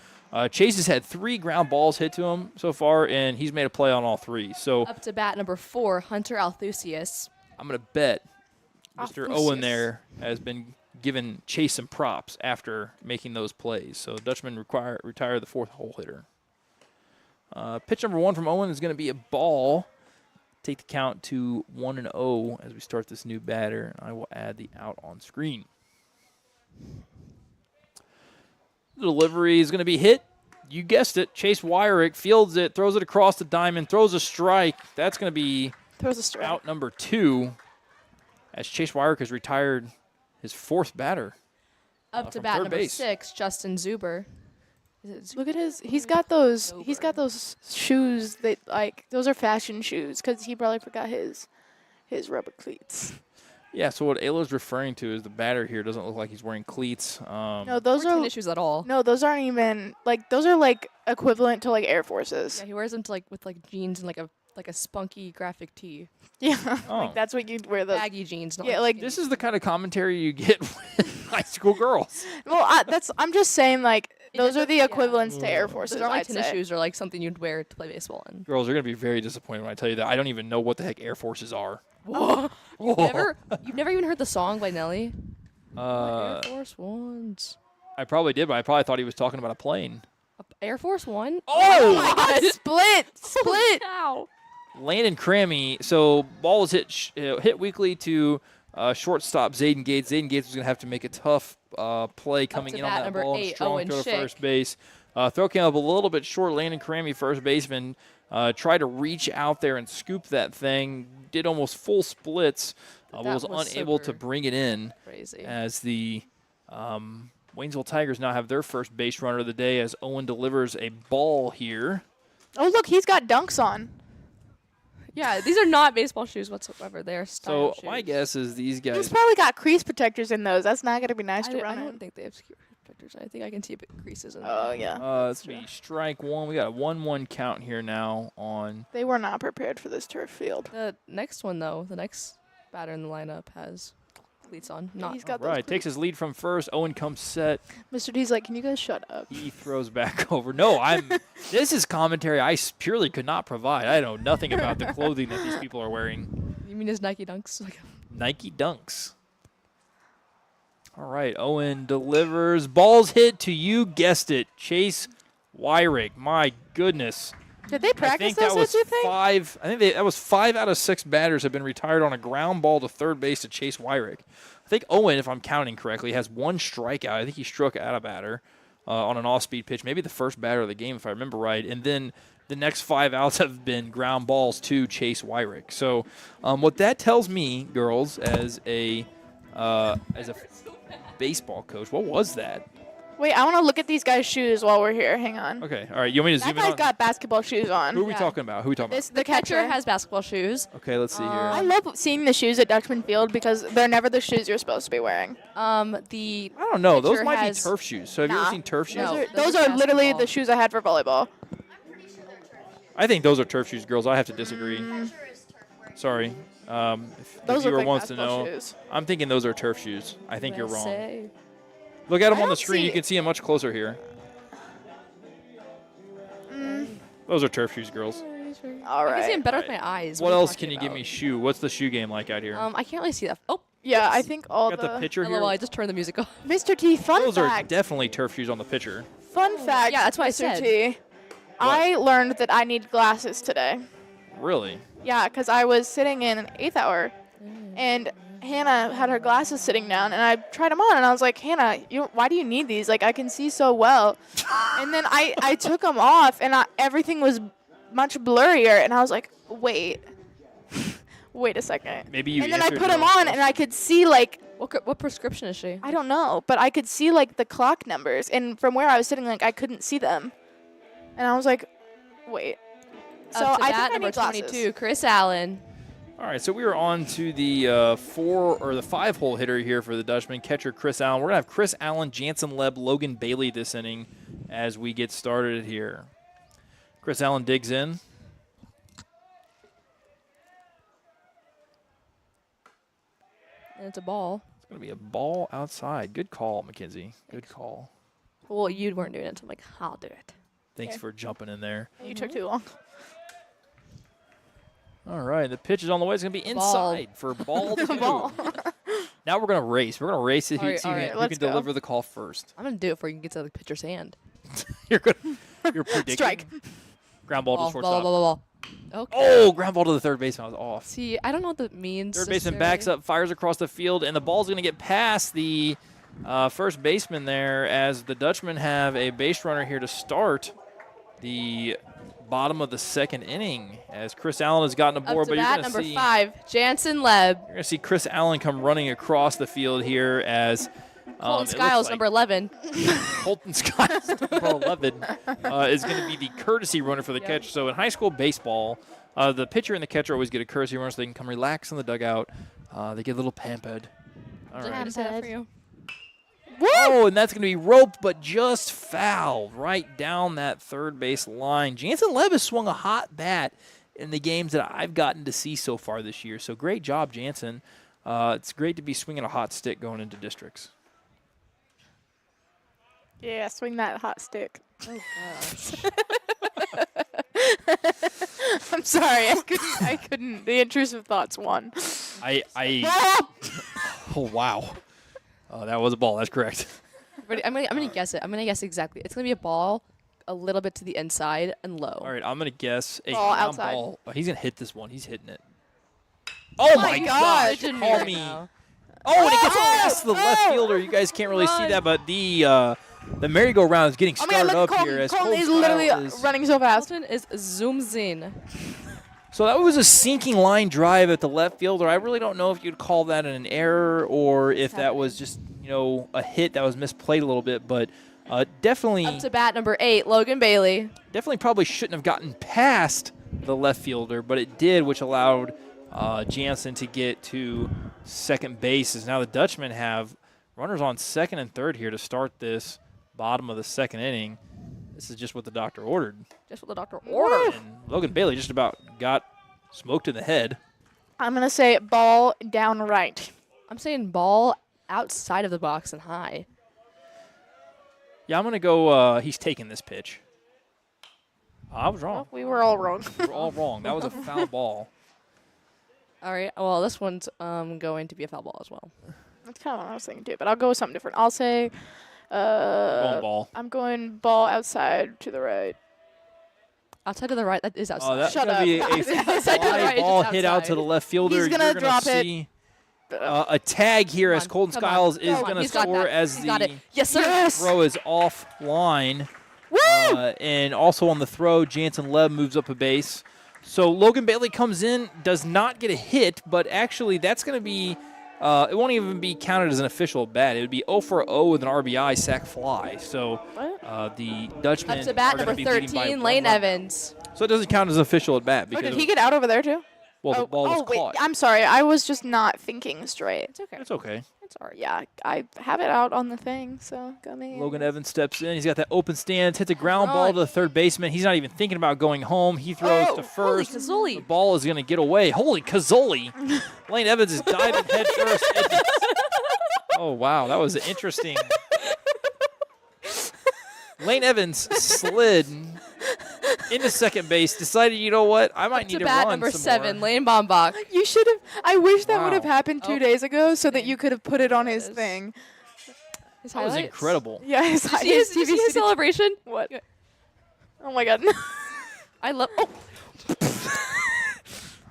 Chase has had 3 ground balls hit to him so far, and he's made a play on all 3. So Up to bat number 4, Hunter Althusius. I'm going to bet Mr. Althusius. Owen there has been giving Chase some props after making those plays. So Dutchmen retire the 4th hole hitter. Pitch number 1 from Owen is going to be a ball. Take the count to 1-0 as we start this new batter. I will add the out on screen. The delivery is going to be hit. You guessed it. Chase Wyrick fields it, throws it across the diamond, throws a strike. That's going to be Throws a strike. out number 2 as Chase Wyrick has retired his 4th batter. Up to from bat third number base. 6, Justin Zuber. Look at his. He's got those. He's got those shoes that those are fashion shoes because he probably forgot his rubber cleats. Yeah, so what Ayla's referring to is the batter here doesn't look like he's wearing cleats. No, those Or are tennis shoes at all. no, those aren't even those are equivalent to Air Forces. Yeah, he wears them to with jeans and a spunky graphic tee. Yeah, Oh. that's what you'd wear those. Baggy jeans. Not Yeah, skinny. This is the kind of commentary you get with high school girls. Well, I'm just saying those are the yeah. equivalents to Air Forces. Those aren't I'd tennis say. shoes or something you'd wear to play baseball in. Girls are going to be very disappointed when I tell you that. I don't even know what the heck Air Forces are. You've never even heard the song by Nelly? Uh, Air Force Ones. I probably did, but I probably thought he was talking about a plane. Air Force One? Oh! my God, split. Ow. Landon Crammy. So ball was hit weakly to shortstop Zayden Gates. Zayden Gates was going to have to make a tough play coming to in on bat that number ball. 8, Strong Owen throw to Schick. first base. Throw came up a little bit short. Landon Crammy, first baseman, tried to reach out there and scoop that thing. Did almost full splits. But That was was unable to super bring it in. Crazy. As the Waynesville Tigers now have their first base runner of the day as Owen delivers a ball here. Oh look, he's got dunks on. Yeah, these are not baseball shoes whatsoever. They're style So shoes. my guess is these He's guys. probably got crease protectors in those. That's not gonna be nice to I run in. don't think they have security protectors. I think I can see a bit creases in Oh there. yeah. Let's be strike 1. We got a 1-1 count here now on. They were not prepared for this turf field. The next one, though, the next batter in the lineup has cleats on. Not He's got Right, those takes his lead from first. Owen comes set. Mr. D's like, can you guys shut up? He throws back over. No, this is commentary I purely could not provide. I know nothing about the clothing that these people are wearing. You mean his Nike Dunks? Nike Dunks. All right, Owen delivers. Ball's hit to, you guessed it, Chase Wyrick. My goodness. Did they I practice think that those? was Did you think? 5. I think that was 5 out of 6 batters have been retired on a ground ball to third base to Chase Wyrick. I think Owen, if I'm counting correctly, has 1 strikeout. I think he struck out a batter on an off-speed pitch, maybe the first batter of the game, if I remember right. And then the next 5 outs have been ground balls to Chase Wyrick. So what that tells me, girls, as a baseball coach, what was that? Wait, I want to look at these guys' shoes while we're here. Hang on. Okay, all right. You want me to That zoom in guy's on? got basketball shoes on. Who are we Yeah. talking about? Who are we talking about? This the The catcher catcher has basketball shoes. Okay, let's see here. I love seeing the shoes at Dutchman Field because they're never the shoes you're supposed to be wearing. The I don't know. Those pitcher might be has- turf shoes. So have you ever Nah. seen turf shoes? No. Those those are are literally basketball. the shoes I had for volleyball. I think those are turf shoes, girls. I have to disagree. Sorry. If the Those viewer look like wants to basketball know, shoes. I'm thinking those are turf shoes. I think you're wrong. USA. Look at them I on the don't screen. You see- can see them much closer here. Those are turf shoes, girls. All I can see him right. better with my eyes. What are you else talking can you give about? me shoe? What's the shoe game like out here? I can't really see that. Oh, Yeah, I think all Got the the pitcher LOL, I here. just turned the music off. Mr. T. Fun Those are fact. definitely turf shoes on the pitcher. Fun fact. Yeah, that's what I Mr. said. T. I learned that I need glasses today. Really? Yeah, because I was sitting in an 8th hour, and Hannah had her glasses sitting down, and I tried them on, and I was like, Hannah, why do you need these? Like, I can see so well. And then I took them off, and everything was much blurrier, and I was like, wait a second. Maybe you And then I answered put your them own on, question. and I could see, like, What prescription is she? I don't know, but I could see, like, the clock numbers, and from where I was sitting, like, I couldn't see them. And I was like, wait. So Up to I bat, think I number need glasses. 22, Chris Allen. All right, so we are on to the 5-hole hitter here for the Dutchmen, catcher Chris Allen. We're going to have Chris Allen, Jansen Leb, Logan Bailey this inning as we get started here. Chris Allen digs in. And it's a ball. It's going to be a ball outside. Good call, Mackenzie. Good call. Well, you weren't doing it, so I'm like, I'll do it. Thanks Okay. for jumping in there. You took too long. All right, the pitch is on the way. It's going to be Ball. inside for ball 2. Ball. Now we're going to race. We're going to race it. All right, See all who right, who let's can go. deliver the call first. I'm going to do it before you can get to the pitcher's hand. You're predicting. Strike. Ground ball to Ball, shortstop. ball. Okay. Oh, ground ball to the third baseman. I was off. See, I don't know what that means. Third baseman backs up, fires across the field, and the ball's going to get past the first baseman there as the Dutchmen have a base runner here to start the bottom of the second inning as Chris Allen has gotten aboard. Up to But bat, you're number going to see 5, Jansen Leb. you're going to see Chris Allen come running across the field here as Colton it Skiles, looks like number 11. Colton Skiles, number 11, is going to be the courtesy runner for the catch. So in high school baseball, the pitcher and the catcher always get a courtesy runner so they can come relax in the dugout. They get a little pampered. All Did I right. just say that for you? Oh, and that's going to be roped, but just fouled right down that third base line. Jansen Leb has swung a hot bat in the games that I've gotten to see so far this year. So great job, Jansen. It's great to be swinging a hot stick going into districts. Yeah, swing that hot stick. Oh, gosh. I'm sorry, I couldn't. The intrusive thoughts won. Oh, wow. Oh, that was a ball. That's correct. Ready? I'm gonna guess it. I'm gonna guess exactly. It's gonna be a ball, a little bit to the inside and low. All right, I'm going to guess a Ball ground outside. ball. Oh, he's going to hit this one. He's hitting it. Oh, my gosh. Pigeon Call right me. now. Oh, and it gets past the left fielder. You guys can't really see that, but the merry-go-round is getting Oh my God, started look, up here as Colton is Colton literally Skiles is. running so fast. Colton is zooms in. So that was a sinking line drive at the left fielder. I really don't know if you'd call that an error or if that was just, a hit that was misplayed a little bit, but definitely Up to bat, number 8, Logan Bailey. probably shouldn't have gotten past the left fielder, but it did, which allowed Jansen to get to second base. As now the Dutchmen have runners on second and third here to start this bottom of the second inning. This is just what the doctor ordered. Just what the doctor ordered. And Logan Bailey just about got smoked in the head. I'm going to say ball down right. I'm saying ball outside of the box and high. Yeah, I'm going to go he's taking this pitch. I was wrong. We were all wrong. We were all wrong. That was a foul ball. All right. Well, this one's going to be a foul ball as well. That's kind of what I was thinking too, but I'll go with something different. I'll say Going ball. I'm going ball outside to the right. Outside to the right, that is outside. Oh, that's Shut going to be a Outside to the fly right, just ball hit out outside. to the left fielder. He's gonna You're gonna drop it. see a tag here Come as on, Colton come on, Skiles come is on. going to He's got score that. as He's got it. the Yes, sir. Yes. throw is offline. Woo! And also on the throw, Jansen Leb moves up a base. So Logan Bailey comes in, does not get a hit, but actually that's going to be, it won't even be counted as an official at bat. It would be 0 for 0 with an RBI sac fly. So the Dutchmen Up to bat, are gonna number be leading by 13, one Lane run. Evans. So it doesn't count as official at bat Oh, because did he get out over there too? the ball was wait, caught. I'm sorry. I was just not thinking straight. It's okay. It's okay. It's all right. Yeah, I have it out on the thing, so go me. Logan Evans steps in. He's got that open stance, hits a ground ball on. to the third baseman. He's not even thinking about going home. He throws to Holy first. Kazooli. The ball is going to get away. Holy Kazooli. Lane Evans is diving head first. Oh, wow. That was interesting. Lane Evans slid into second base, decided, you know what, I might Up need to to bat, run number some 7, more. Lane Bombach. You should have. I wish that would have Wow. happened 2 Oh. days ago, so that you could have put it on his Yes. thing. His That was highlights. incredible. Yeah, his, Did you see his celebration? What? Yeah. Oh my God. I love. Oh,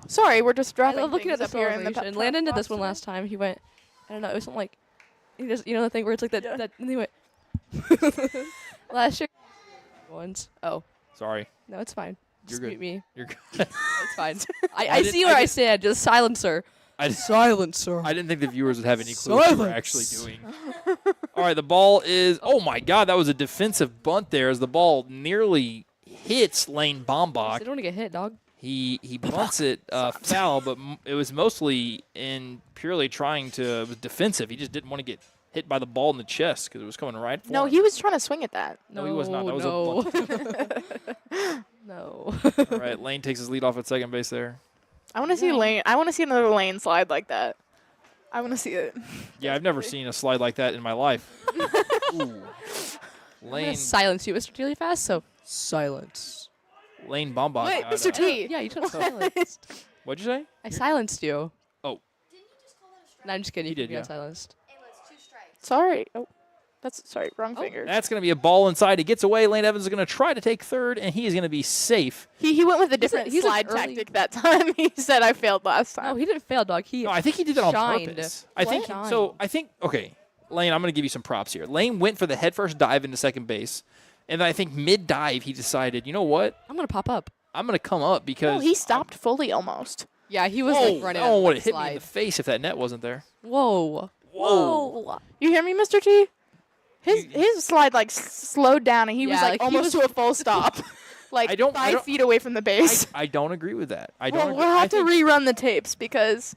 Sorry, we're just I dropping love looking things at the up here in the celebration. pep Landon did box this one today. last time. He went. I don't know. It was something like. He just, the thing where it's like that. Yeah. That and he went. Last year. Once. Oh Sorry. no, it's fine. You're Just good. mute me. You're good. It's fine. I I didn't- see where I I didn't- stand. Just silencer. I Silencer. didn't think the viewers would have any clue what you were actually Silence. doing. All right, the ball is, oh my God, that was a defensive bunt there as the ball nearly hits Lane They Bombach. don't want to get hit, dog. He bunts it foul, but it was mostly in purely trying to, it was defensive. He just didn't want to get hit by the ball in the chest because it was coming right for No, him. he was trying to swing at that. No, he was not. That was no. No. All right, Lane takes his lead off at second base there. I want to see Lane. I want to see another Lane slide like that. I want to see it. Yeah, I've never seen a slide like that in my life. Ooh. I'm Lane gonna silence you, Mr. Really Fast. So silence. Lane Bombach. Wait, got, Mr. T. Yeah, you just silenced. What'd you say? I silenced you. Oh. No, I'm just kidding. You did, got yeah. silenced. Sorry. Oh, sorry. Wrong finger. That's going to be a ball inside. He gets away. Lane Evans is going to try to take third, and he is going to be safe. He went with a different he's like slide early. tactic that time. He said I failed last time. No, he didn't fail, dog. He No, I think he did that on shined. purpose. I think What? so. I think okay, Lane. I'm going to give you some props here. Lane went for the headfirst dive into second base, and then I think mid dive he decided, you know what? I'm gonna pop up. I'm going to come up because No, he stopped fully almost. Yeah, he was Oh, like running. oh, would it hit me slide. in the face if that net wasn't there? Whoa. Whoa. You hear me, Mr. T? His slide like slowed down and he was Yeah, like like, he almost was- to a full stop. Like I don't- 5 feet away from the base. I don't agree with that. I Well, don't. we'll have to rerun the tapes because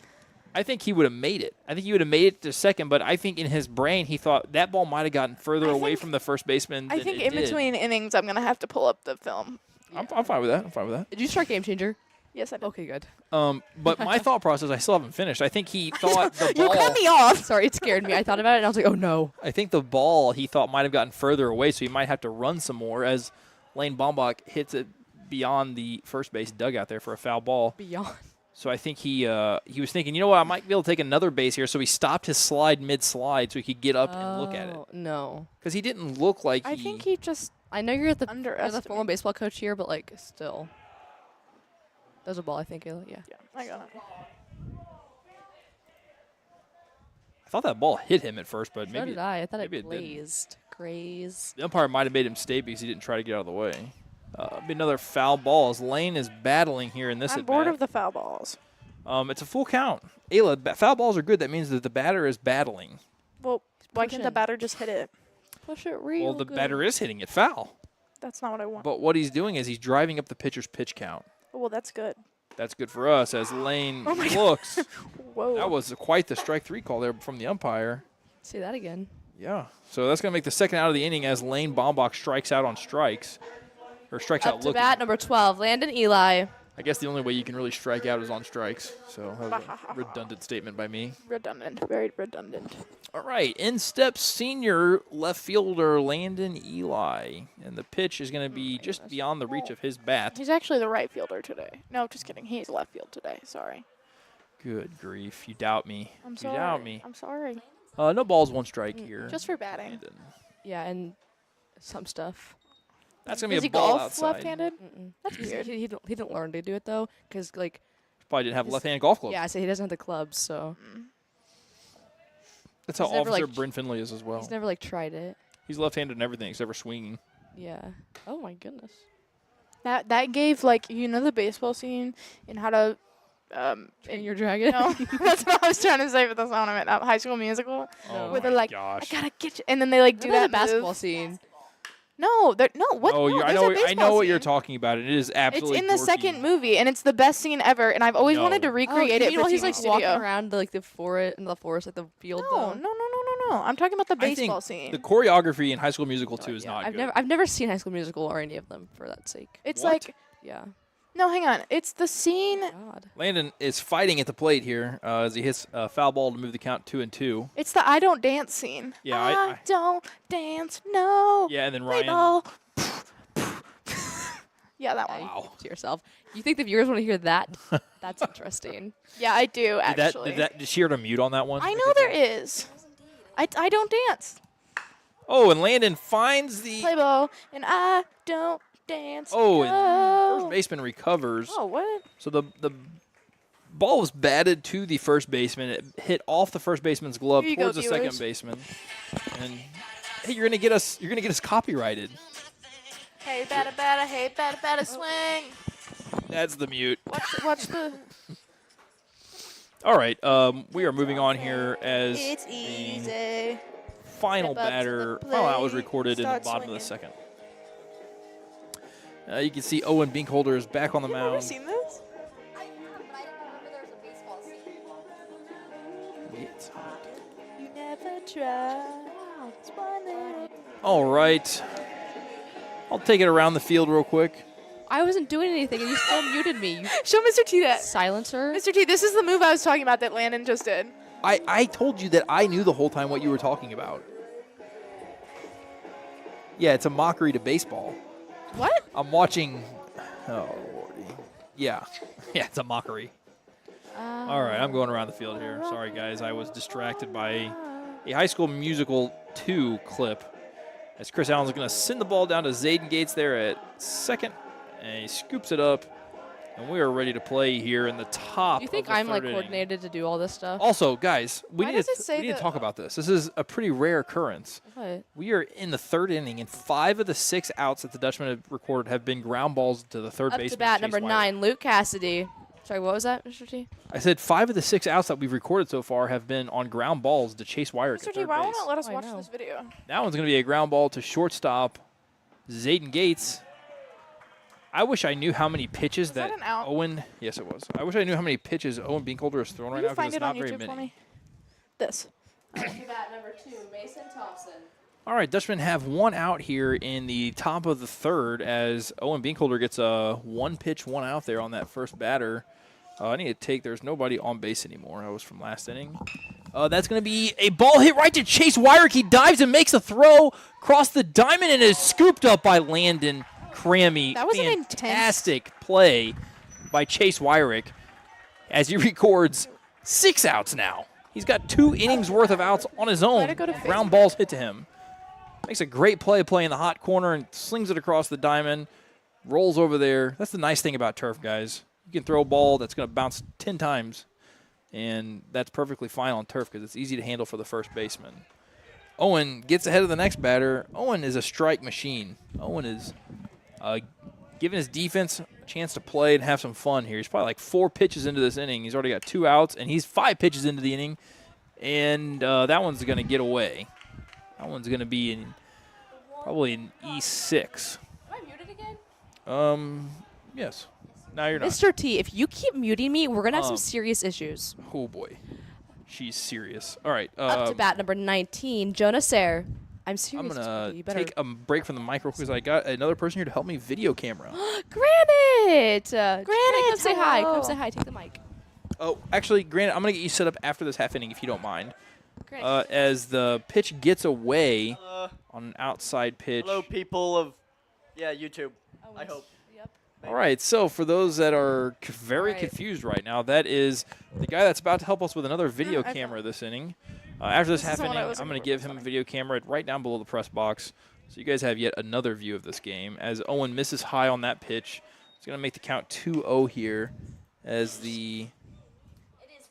I think he would have made it. I think he would have made it to second, but I think in his brain he thought that ball might have gotten further away from the first baseman. I than think it in did. between innings I'm gonna have to pull up the film. I'm fine with that. I'm fine with that. Did you start Game Changer? Yes, I did. Okay, good. But my thought process, I still haven't finished. I think he thought the You ball. cut me off. Sorry, it scared me. I thought about it and I was like, oh no. I think the ball he thought might have gotten further away, so he might have to run some more as Lane Bombach hits it beyond the first base dugout there for a foul ball. Beyond. So I think he was thinking, you know what, I might be able to take another base here. So he stopped his slide mid-slide so he could get up and look at it. No. Because he didn't look like I think he just I know you're the underestimated. former baseball coach here, but like still. That was a ball, I think. Yeah. Yeah, I got it. I thought that ball hit him at first, but So maybe did I. I thought it maybe it didn't. glazed. Grazed. The umpire might have made him stay because he didn't try to get out of the way. Be another foul ball as Lane is battling here in this I'm at bored bat. of the foul balls. It's a full count. Ayla, foul balls are good. That means that the batter is battling. Well, why Push can't the in. batter just hit it? Push it real Well, the good. batter is hitting it foul. That's not what I want. But what he's doing is he's driving up the pitcher's pitch count. Oh, well, that's good. That's good for us as Lane Oh my God. looks. Whoa. That was quite the strike three call there from the umpire. See that again. Yeah. So that's going to make the second out of the inning as Lane Bombach strikes out on strikes. Or strikes out Up to looking. bat, number 12, Landon Eli. I guess the only way you can really strike out is on strikes. So that was a redundant statement by me. redundant. Very redundant. All right. In steps senior left fielder Landon Eli. And the pitch is going to be just beyond the reach of his bat. He's actually the right fielder today. No, just kidding. He's left field today. Sorry. Good grief. You doubt me. I'm You sorry. doubt me. I'm sorry. No balls, one strike here. Just for batting. Landon. Yeah, and some stuff. That's going to Does be he a ball golf outside. left-handed? That's weird. He didn't learn to do it though, because like Probably didn't have His- left-hand golf clubs. yeah, so he doesn't have the clubs, so That's how he's never, Officer like, Bryn Finley is as well. he's never like tried it. He's left-handed in everything except for swinging. Yeah. Oh my goodness. That gave like the baseball scene in how to Train your dragon. no, that's what I was trying to say, but that's not what I meant. High School Musical, Oh where my they're like, gosh. I gotta get you, and then they like do What about that the basketball move. scene? No, no, what? Oh, no, I there's know. a I know baseball what you're scene. talking about. It is It's absolutely. in the dorky. second movie, and it's the best scene ever. And I've always wanted to No. recreate it you for know, he's TV like studio. walking around like the forest, like the field. No, though. no, no, no, no, no. I'm talking about the I think baseball scene. the choreography in High School Musical 2 is Yeah, not I've good. never seen High School Musical or any of them for that sake. It's What? like Yeah. no, hang on. It's the scene. God. Landon is fighting at the plate here as he hits a foul ball to move the count 2-2. It's the I don't dance scene. Yeah, I don't dance. No. Yeah, and then Play Ryan. ball. Yeah, that Yeah, one. you Wow. keep it to yourself. You think the viewers want to hear that? That's interesting. Yeah, I do Did actually. did she hear to mute on that one? I know there is. I don't dance. Oh, and Landon finds the. Play ball, and I don't dance. Oh, and no. first baseman recovers. Oh, what? So the ball was batted to the first baseman. It hit off the first baseman's glove Here you go, towards the second viewers. baseman. And hey, you're gonna get us copyrighted. Hey, batter, hey, batter, swing. That's the mute. Watch the. All right, we are moving on here as It's the easy. final Step up to batter. the Final out was plate, recorded in the start bottom of the swinging. second. You can see Owen Binkholder is back on the You've never mound. seen this? It's hot. You never try. All right. I'll take it around the field real quick. I wasn't doing anything, and you still muted me. You Show Mr. T that. silencer. Mr. T, this is the move I was talking about that Landon just did. I told you that I knew the whole time what you were talking about. Yeah, it's a mockery to baseball. What? I'm watching. Oh, Lordy. Yeah. Yeah, it's a mockery. All right, I'm going around the field here. Sorry, guys. I was distracted by a High School Musical 2 clip as Chris Allen's going to send the ball down to Zayden Gates there at second, and he scoops it up, and we are ready to play here in the top. Do you think of the I'm like third inning. coordinated to do all this stuff? Also, guys, we Why need does it to say that- talk about this. This is a pretty rare occurrence. What? We are in the third inning, and 5 of the 6 outs that the Dutchmen have recorded have been ground balls to the third Up baseman. to bat, Chase number White. 9, Luke Cassidy. Sorry, what was that, Mr. T? I said 5 of the 6 outs that we've recorded so far have been on ground balls to Chase Wyrick Mr. at T, third why base. won't it let us I watch know. this video? That one's going to be a ground ball to shortstop Zayden Gates. I wish I knew how many pitches that an out? Owen. Yes, it was. I wish I knew how many pitches Owen Binkholder is throwing Can right you now find because it's it not on very YouTube many. for me? This. Up to bat, number 2, Mason Thompson. All right, Dutchmen have 1 out here in the top of the third as Owen Binkholder gets a 1 pitch, 1 out there on that first batter. I need to take. There's nobody on base anymore. That was from last inning. That's going to be a ball hit right to Chase Wyrick. He dives and makes a throw across the diamond and is scooped up by Landon Crammy. That was an intense- fantastic play by Chase Wyrick as he records 6 outs now. He's got 2 innings worth of outs on his own. Let it go to Ground balls hit to him. Makes a great play playing the hot corner and slings it across the diamond. Rolls over there. That's the nice thing about turf, guys. You can throw a ball that's going to bounce 10 times, and that's perfectly fine on turf because it's easy to handle for the first baseman. Owen gets ahead of the next batter. Owen is a strike machine. Owen is giving his defense a chance to play and have some fun here. He's probably like 4 pitches into this inning. He's already got 2 outs, and he's 5 pitches into the inning, and that one's going to get away. That one's going to be in probably an E6. Am I muted again? Yes. No, you're not. Mr. T, if you keep muting me, we're going to have some serious issues. Oh, boy. She's serious. All right. Up to bat, number 19, Jonah Sayre. I'm serious. I'm going Mr. T, to you better. take a break from the micro because I got another person here to help me video camera. Granite! Come say hi. hello. Come say hi. Take the mic. Oh, actually, Granted, I'm going to get you set up after this half inning if you don't mind. Granite. As the pitch gets away on an outside pitch. Hello, people of, YouTube. I hope. Yep. All right, so for those that are very All right. confused right now, that is the guy that's about to help us with another video I camera this inning. After this This is half the one inning, I I'm was going to looking give for. him a video camera right down below the press box, so you guys have yet another view of this game. As Owen misses high on that pitch, it's going to make the count 2-0 here, as the It's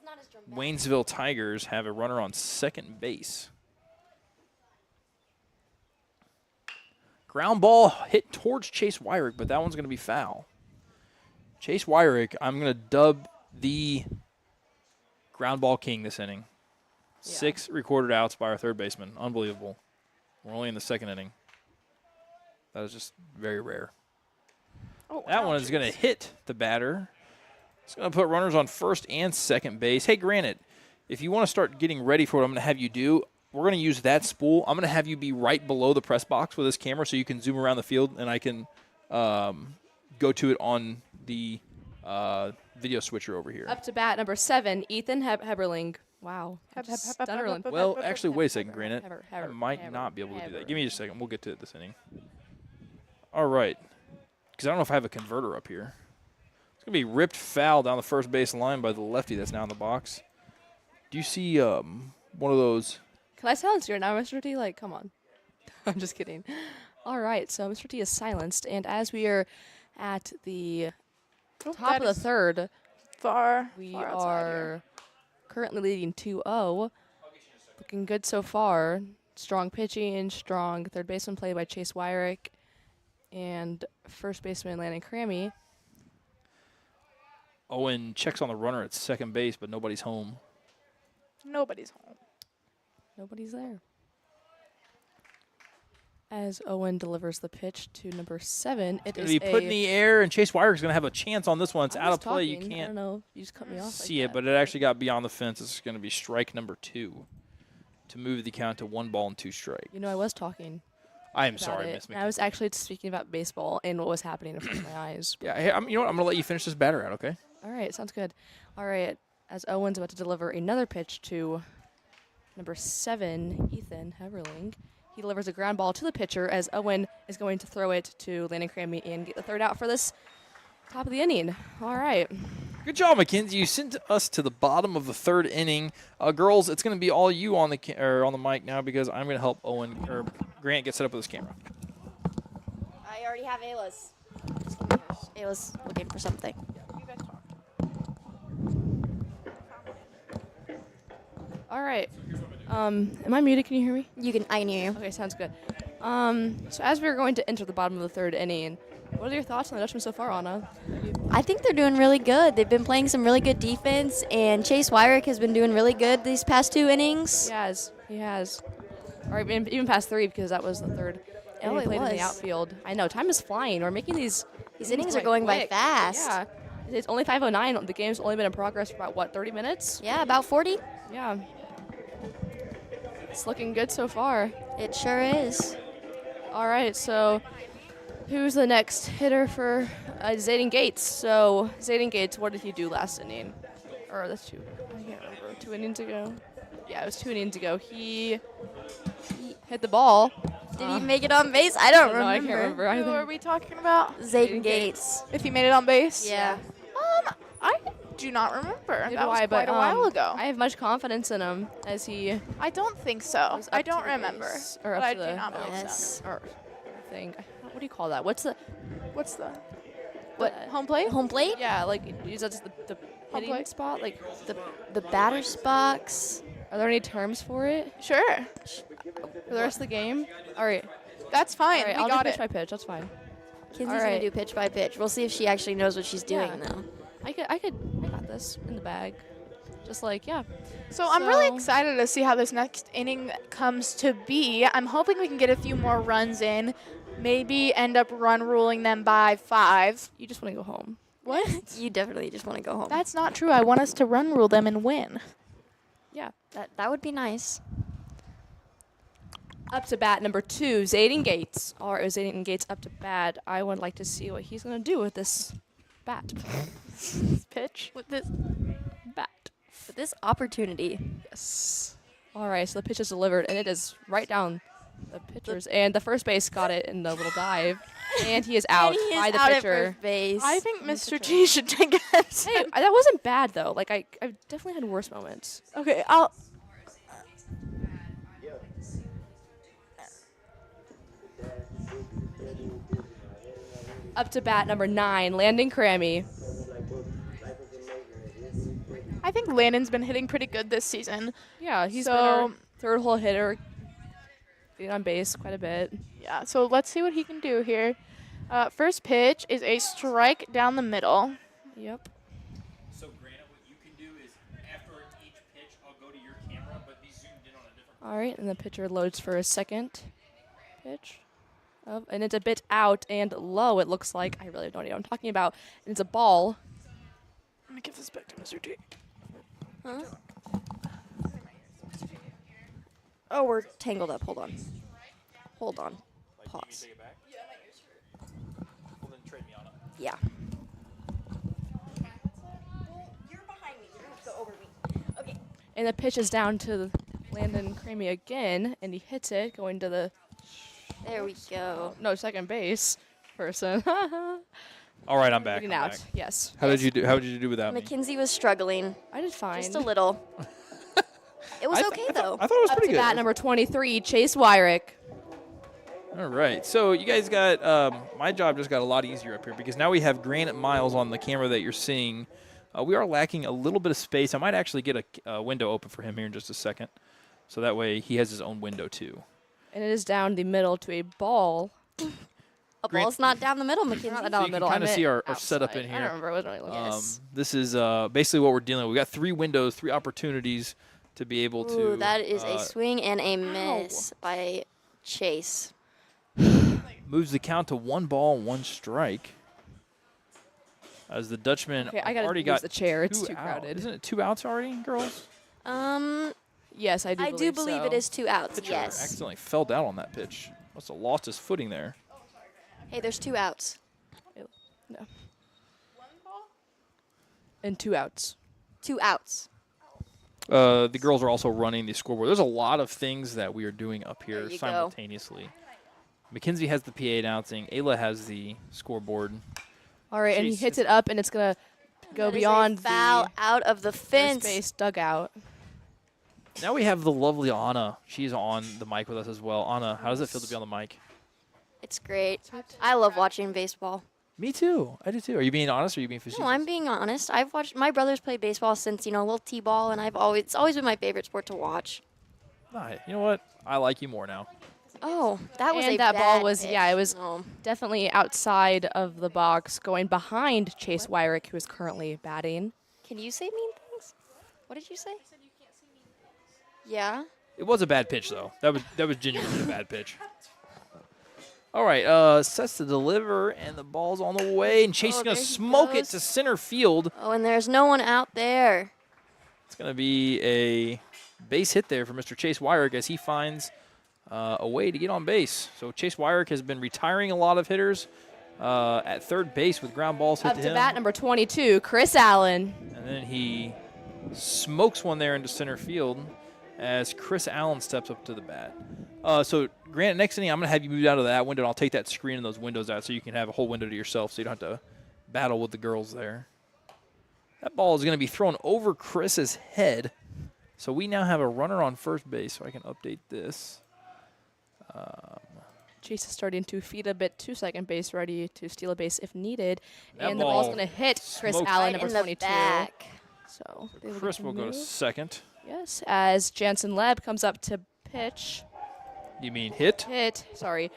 not as dramatic. Waynesville Tigers have a runner on second base. Ground ball hit towards Chase Wyrick, but that one's going to be foul. Chase Wyrick, I'm going to dub the ground ball king this inning. 6 recorded outs by our third baseman. Unbelievable. We're only in the second inning. That is just very rare. Oh, That one is going to hit the batter. It's going to put runners on first and second base. Hey, Granite, if you want to start getting ready for what I'm going to have you do, we're going to use that spool. I'm going to have you be right below the press box with this camera so you can zoom around the field, and I can go to it on the video switcher over here. Up to bat, number 7, Ethan Heberling. Wow. Stutterling. Well, actually, wait a second, Granite. Heber- I Heber- might Heber- not be able to do Heber. that. Give me just a second. We'll get to it this inning. All right. Because I don't know if I have a converter up here. It's going to be ripped foul down the first base line by the lefty that's now in the box. Do you see one of those? Can I silence you now, Mr. T? Like, come on. I'm just kidding. All right, so Mr. T is silenced, and as we are at the top of the third, far. we far outside here. are currently leading 2-0. Looking good so far. Strong pitching, strong third baseman play by Chase Wyrick, and first baseman Landon Crammy. Owen checks on the runner at second base, but nobody's home. Nobody's home. Nobody's there. As Owen delivers the pitch to number 7, It's going to be put in the air, and Chase Wyrick's going to have a chance on this one. It's I out was of play. talking. You I don't can't know. You just cut me off. see like it, but it actually got beyond the fence. This is going to be strike number 2 to move the count to 1 ball and 2 strikes. You know, I was talking. I am about sorry, it, Miss and I was actually speaking about baseball and what was happening in front of my eyes. Yeah, hey, you know what? I'm going to let you finish this batter out, okay? All right, sounds good. All right, as Owen's about to deliver another pitch to number 7, Ethan Heverling. He delivers a ground ball to the pitcher as Owen is going to throw it to Landon Crammy and get the third out for this top of the inning. All right. Good job, Mackenzie. You sent us to the bottom of the 3rd inning. Girls, it's going to be all you on the on the mic now because I'm going to help Grant get set up with his camera. I already have Ayla's. Ayla's looking for something. You guys talk. All right. Am I muted? Can you hear me? I can hear you. Okay, sounds good. So as we're going to enter the bottom of the 3rd inning, what are your thoughts on the Dutchmen so far, Anna? I think they're doing really good. They've been playing some really good defense, and Chase Wyrick has been doing really good these past 2 innings. He has. Or even past 3 because that was the 3rd. Oh, And he it played in the was. outfield. I know, time is flying. We're making these innings are going by quick. fast. Yeah. It's only 5:09. The game's only been in progress for about, 30 minutes? Yeah, about 40. Yeah. It's looking good so far. It sure is. All right, so who's the next hitter for Zayden Gates? So Zayden Gates, what did he do last inning? Or that's 2. I can't remember. 2 innings ago? Yeah, it was 2 innings ago. He hit the ball. Did he make it on base? I don't No, remember. I can't remember Who either. are we talking about? Zayden Gates. If he made it on base? Yeah. I do not remember. Neither That do was I, quite but, a while ago. I have much confidence in him as he I don't think so. goes I up to don't the remember. base, or But up I to do the not believe so. Yes. or thing. What do you call that? What's the What's the what home plate? Home plate? Yeah, like use that as the hitting plate? spot. Like, The batter's box. are there any terms for it Sure. for the rest of the game? All right, That's fine. all right. We I'll got do it. pitch by pitch. That's fine. Kenzie's All gonna right. do pitch by pitch. We'll see if she actually knows what she's doing Yeah. though. I got this in the bag. Just like, yeah. So I'm really So- excited to see how this next inning comes to be. I'm hoping we can get a few more runs in, maybe end up run ruling them by 5. You just want to go home. What? You definitely just want to go home. That's not true. I want us to run rule them and win. Yeah. That would be nice. Up to bat number 2, Zayden Gates. All right, Zayden Gates up to bat. I would like to see what he's gonna do with this bat. Pitch. With this Bat. with this opportunity. Yes. All right, so the pitch is delivered, and it is right down the pitcher's. And the first base got it in the little dive, and he is out And he is by the out at pitcher. first base. I think Mr. G should take a head. Hey, that wasn't bad though. Like I definitely had worse moments. Okay, I'll. Up to bat number 9, Landon Crammy. I think Landon's been hitting pretty good this season. Yeah, he's So- been our third hole hitter. Being on base quite a bit. Yeah, so let's see what he can do here. First pitch is a strike down the middle. Yep. So, Grant, what you can do is after each pitch, I'll go to your camera, but be zoomed in on a different. All right, and the pitcher loads for his second pitch. Oh, and it's a bit out and low, it looks like. I really don't know what I'm talking about. And it's a ball. Let me give this back to Mr. T. Huh? Oh, we're tangled up. Hold on. Hold on. Pause. it back? Well, then trade me on it. Yeah. You're behind me. You have to go over me. Okay. And the pitch is down to Landon Crammy again, and he hits it, going to the There we go. second base person. All right, I'm back. Getting I'm out. back. Yes. How did you do? How did you do without me? Mackenzie was struggling I did fine. just a little. It was okay though. I thought it was Up pretty to good. bat number 23, Chase Wyrick. All right, so you guys got my job just got a lot easier up here because now we have Granite Miles on the camera that you're seeing. We are lacking a little bit of space. I might actually get a window open for him here in just a second, so that way he has his own window too. And it is down the middle to a ball. A ball's not down the middle, Mackenzie. Not So down you the can middle. kinda I see meant our setup outside. in I here. don't remember. I wasn't really looking. Yes. This is basically what we're dealing with. We got 3 windows, 3 opportunities to be able to. Ooh, that is a swing and a Ow. miss by Chase. moves the count to 1-1 as the Dutchmen Okay, I gotta already use got the chair. It's 2 too out. crowded. Isn't it 2 outs already, girls? Yes, I do. I do believe so. it is 2 outs. Pitcher Yes. accidentally fell down on that pitch. Must have lost his footing there. Hey, there's 2 outs. No. And 2 outs. 2 outs. The girls are also running the scoreboard. There's a lot of things that we are doing up here There you go. simultaneously. Mackenzie has the PA announcing. Ayla has the scoreboard. All right, and he Chase hits is- it up, and it's gonna go That is a beyond foul the out of the first fence. base dugout. Now we have the lovely Anna. She's on the mic with us as well. Anna, how does it feel to be on the mic? It's great. I love watching baseball. Me too. I do too. Are you being honest or are you being facetious? No, I'm being honest. I've watched my brothers played baseball since, little T-ball, and it's always been my favorite sport to watch. Nah, you know what? I like you more now. Oh, that was And a that ball bad was- pitch. yeah, it was- Oh. Definitely outside of the box, going behind Chase Wyrick, who is currently batting. Can you say mean things? What did you say? I said you can't say mean things. Yeah. It was a bad pitch though. That was genuinely a bad pitch. All right, sets to deliver, and the ball's on the way, and Chase is Oh, going to there he smoke it goes. to center field. Oh, and there's no one out there. It's going to be a base hit there for Mr. Chase Wyrick as he finds a way to get on base. So Chase Wyrick has been retiring a lot of hitters at third base with ground balls hit Up to to him. bat number 22, Chris Allen. And then he smokes one there into center field as Chris Allen steps up to the bat. So, Grant, next inning, I'm going to have you move out of that window, and I'll take that screen and those windows out so you can have a whole window to yourself so you don't have to battle with the girls there. That ball is going to be thrown over Chris's head. So we now have a runner on first base, so I can update this. Chase is starting to feed a bit to second base, ready to steal a base if needed. That And the ball's ball going to hit Chris smoked Allen, Right number in the 22. back. So they will Chris get will go to move. second. Yes, as Jansen Leb comes up to pitch. You mean hit? Hit, sorry.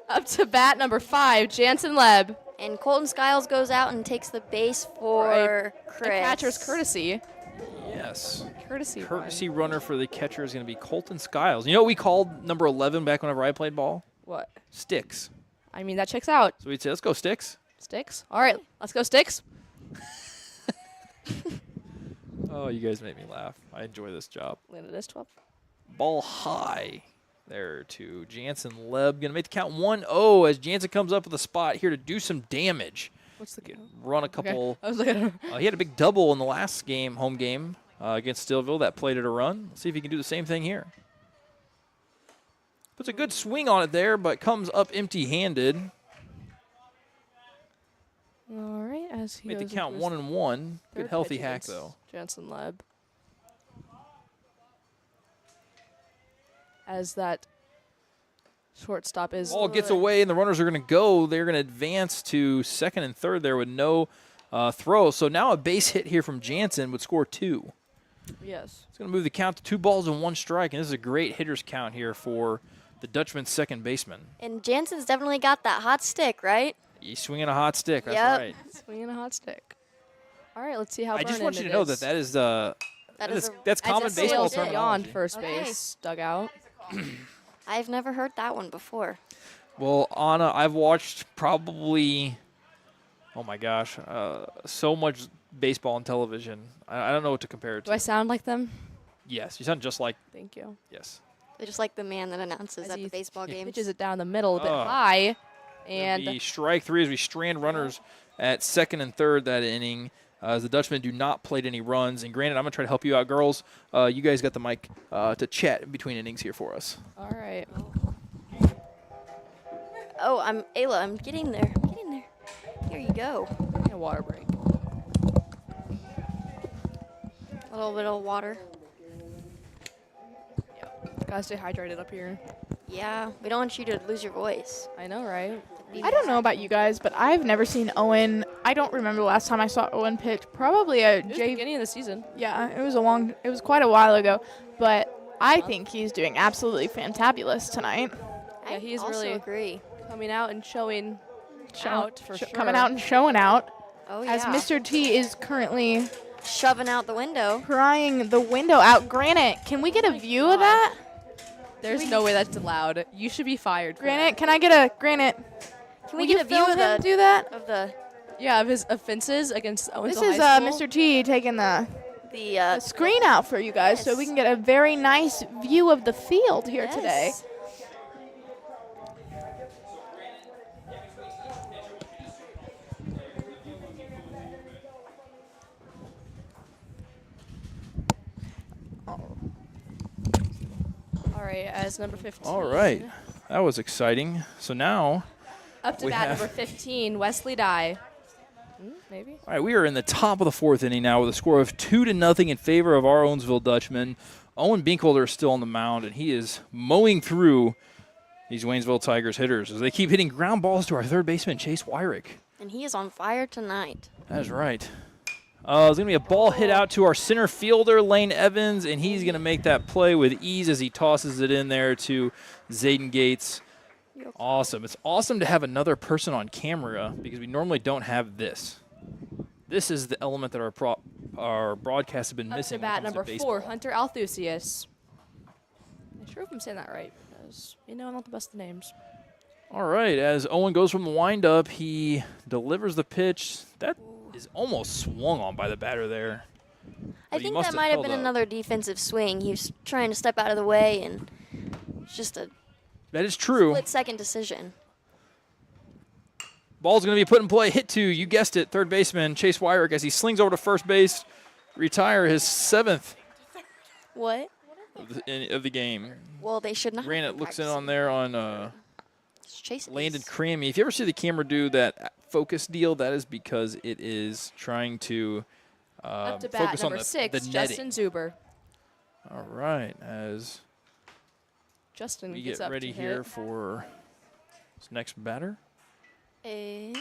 Up to bat number 5, Jansen Leb. And Colton Skiles goes out and takes the base for The Chris. catcher's courtesy. Yes. Courtesy. Courtesy runner for the catcher is going to be Colton Skiles. You know what we called number 11 back whenever I played ball? What? Sticks. I mean, that checks out. So we'd say, let's go Sticks. Sticks. All right, let's go Sticks. Oh, you guys make me laugh. I enjoy this job. Landed this 12. Ball high there to Jansen Leb. Going to make the count 1-0 as Jansen comes up with a spot here to do some damage. What's the Run a couple. I was looking at He had a big double in the last game, home game against Stillville. That played it a run. Let's see if he can do the same thing here. Puts a good swing on it there, but comes up empty-handed. All right, as he Make the goes count into his 1-1. Good third healthy pitch hack, against though. Jansen Leb. As that shortstop is. Ball gets away, and the runners are going to go. They're going to advance to second and third there with no throw. So now a base hit here from Jansen would score 2. Yes. It's going to move the count to 2-1, and this is a great hitter's count here for the Dutchman second baseman. And Jansen's definitely got that hot stick, right? He's swinging a hot stick. That's Yep. right. Swinging a hot stick. All right, let's see how. I just burnin' want you to it know is. that is that's I common just baseball Sails sailed it. beyond terminology. first Okay. base dugout. I've never heard that one before. Well, Anna, I've watched probably, oh my gosh, so much baseball on television. I don't know what to compare it Do I to. sound like them? Yes, you sound just like, Thank you. yes. They're just like the man that announces As at he the baseball games. Pitches it down the middle a bit Oh. high, And and strike 3 as we strand runners at second and third that inning. As the Dutchmen do not plate any runs. And granted, I'm going to try to help you out, girls. You guys got the mic to chat between innings here for us. all right. Oh, I'm getting there. I'm getting there. Here you go. A water break. A little bit of water. Gotta stay hydrated up here. Yeah, we don't want you to lose your voice. I know, right? I don't know about you guys, but I've never seen Owen. I don't remember the last time I saw Owen pitch. Probably a It was the J. beginning of the season. Yeah, it was quite a while ago, but I think he's doing absolutely fantabulous tonight. Yeah, he's also really- agree. Coming out and showing out for sure. Coming out and showing out. Oh As yeah. Mr. T is currently Shoving out the window. prying the window out. Granite, can we get a view of that? There's no way that's allowed. You should be fired. for Granite, that. can I get a Granite? Can we Will get you a view film of him the do that? of the Yeah, of his offenses against Owensville This is High School. Mr. T taking the the screen out for you guys so we can get a very nice view of the field here today. yes. All right, as number 15. All right. That was exciting. So now, Up to We bat have- number 15, Wesley Dye. Maybe. all right, we are in the top of the fourth inning now with a score of 2-0 in favor of our Owensville Dutchmen. Owen Binkholder is still on the mound, and he is mowing through these Waynesville Tigers hitters as they keep hitting ground balls to our third baseman, Chase Wyrick. And he is on fire tonight. That is right. There's going to be a ball hit out to our center fielder, Lane Evans, and he's going to make that play with ease as he tosses it in there to Zayden Gates. Awesome. It's awesome to have another person on camera because we normally don't have this. This is the element that our broadcasts have been Up missing to when it bat comes number to 4, baseball. Hunter Althusius. I'm not sure if I'm saying that right because, I'm not the best of names. All right, as Owen goes from the windup, he delivers the pitch. That is almost swung on by the batter there. I But he think must that might have held been up. another defensive swing. He was trying to step out of the way, and it's just a That is true. split-second decision. Ball's going to be put in play. Hit to, you guessed it, third baseman Chase Wyrick as he slings over to first base, retire his 7th What? of the game. Well, they should not. Granite looks in on there on Just chasing Landon these. Crammy. If you ever see the camera do that focus deal, that is because it is trying to Up to bat focus on number the 6, netting. Justin Zuber. All right, as Justin we gets get up ready to here hit. for this next batter. Eh,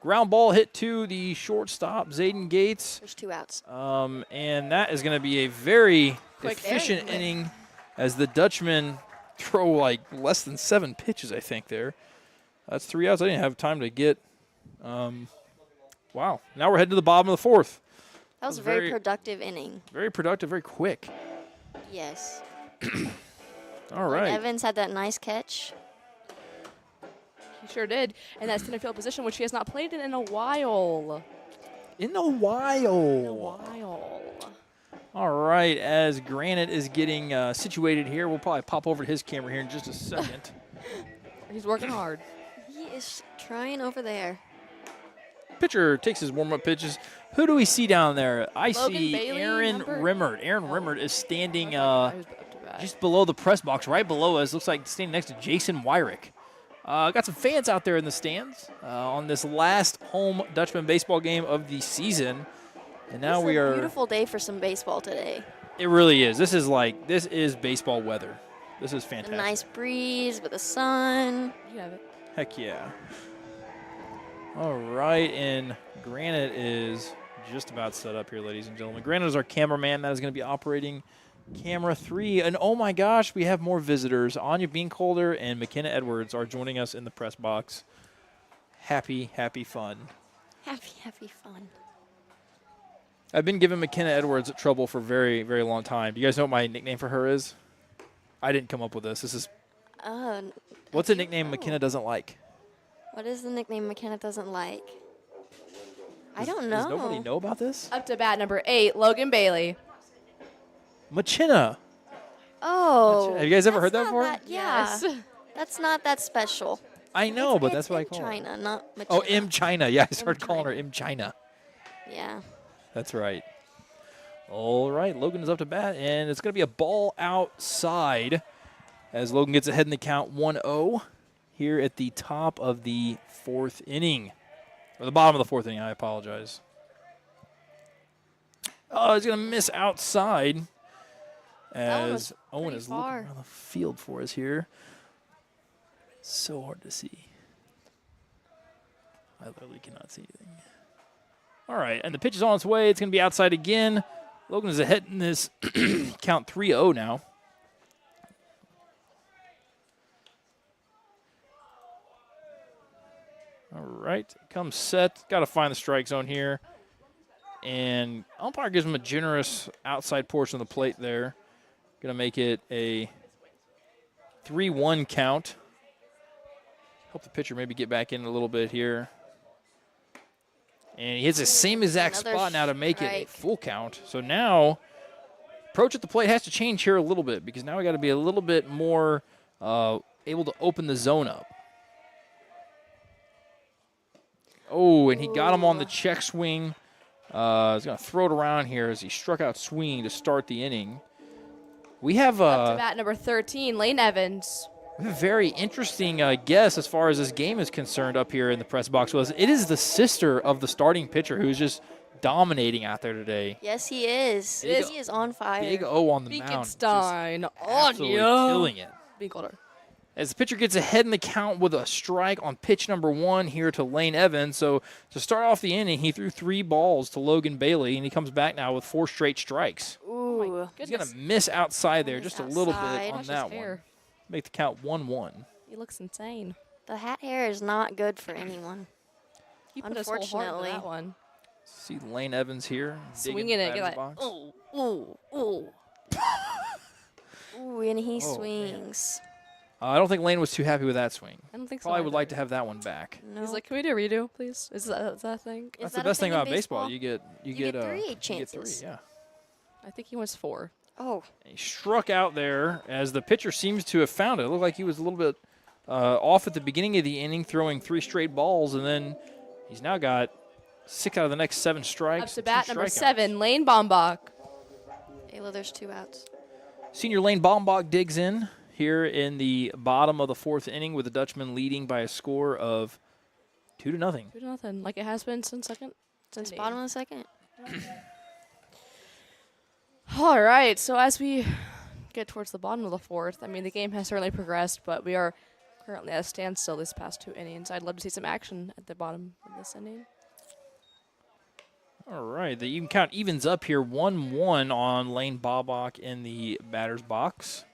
Ground ball hit to the shortstop, Zayden Gates. there's 2 outs. And that is going to be a very Quick efficient inning. inning as the Dutchmen throw like less than 7 pitches, I think, there. That's 3 outs. I didn't have time to get. Wow. Now we're heading to the bottom of the fourth. That was a very- very productive inning. Very productive, very quick. Yes. All right. Evans had that nice catch. He sure did. And that center field position, which he has not played in a while. In a while. While. All right. As Granite is getting situated here, we'll probably pop over to his camera here in just a second. He's working hard. He is trying over there. Pitcher takes his warm-up pitches. Who do we see down there? I Logan see Bailey, Aaron number- Rimmert. Aaron Oh. Rimmert is standing He was up to bat. just below the press box, right below us. Looks like standing next to Jason Wyrick. Got some fans out there in the stands on this last home Dutchman baseball game of the season. And now It's we a are. beautiful day for some baseball today. It really is. This is baseball weather. This is A fantastic. nice breeze with the sun. You have it. Heck yeah. All right, and Granite is just about set up here, ladies and gentlemen. Granite is our cameraman that is going to be operating camera 3. And oh my gosh, we have more visitors. Anya Binkholder and McKenna Edwards are joining us in the press box. Happy, happy fun. Happy fun. I've been giving McKenna Edwards trouble for a very, very long time. Do you guys know what my nickname for her is? I didn't come up with this. This is what's a nickname McKenna doesn't like? What is the nickname McKenna doesn't like? I Does- don't know. Does nobody know about this? Up to bat number 8, Logan Bailey. McKenna. Oh. Have you guys ever heard that's that not before? Yeah. Yes. That's not that special. I know, It's- but it's that's what I in call her. China, not McKenna. Oh, M China. Yeah, I started calling her China. M China. Yeah. That's right. All right, Logan is up to bat, and it's going to be a ball outside as Logan gets ahead in the count 1-0 here at the top of the fourth inning. Or the bottom of the fourth inning, I apologize. Oh, he's going to miss outside That one as was Owen pretty is looking far. around the field for us here. So hard to see. I literally cannot see anything. All right, and the pitch is on its way. It's going to be outside again. Logan is ahead in this count 3-0 now. All right, comes set. Got to find the strike zone here. And umpire gives him a generous outside portion of the plate there. Going to make it a 3-1 count. Hope the pitcher maybe get back in a little bit here. And he hits the same exact Another spot now to make it a strike. full count. So now, approach at the plate has to change here a little bit because now we got to be a little bit more able to open the zone up. Oh, and he got him on the check swing. He's going to throw it around here as he struck out swinging to start the inning. We have Up to bat number 13, Lane Evans. a very interesting guess as far as this game is concerned up here in the press box. It is the sister of the starting pitcher who's just dominating out there today. Yes, he is. Big- He is on fire. Big O on the mound. just Beakenstein on absolutely you. killing it. Being colder. As the pitcher gets ahead in the count with a strike on pitch number 1 here to Lane Evans. So to start off the inning, he threw 3 balls to Logan Bailey, and he comes back now with 4 straight strikes. Ooh. He's going to miss outside there just a little bit outside. on Watch that his one. hair. Make the count 1-1. He looks insane. The hat hair is not good for anyone. He put his whole heart into Unfortunately. that one. See Lane Evans here. digging Swinging the it. You're batter's like, box. ooh, ooh. Ooh, and he Oh, swings. I don't think Lane was too happy with that swing. I don't think so. Probably would either. like to have that one back. No. He's like, can we do a redo, please? Is that a thing? Is That's that the a best thing in about baseball. You get 3 you get 3 chances. yeah. I think he wants 4. Oh, He struck out there as the pitcher seems to have found it. It looked like he was a little bit off at the beginning of the inning, throwing 3 straight balls, and then he's now got 6 out of the next 7 strikes. Up to and bat 2 number strikeouts. 7, Lane Bombach. Ayla, there's 2 outs. Senior Lane Baumbach digs in here in the bottom of the 4th inning with the Dutchmen leading by a score of 2-0. 2-0, like it has been since Since bottom of the second. All right, so as we get towards the bottom of the 4th, I mean, the game has certainly progressed, but we are currently at a standstill this past 2 innings. I'd love to see some action at the bottom of this inning. All right, the even count evens up here 1-1 on Lane Baumbach in the batter's box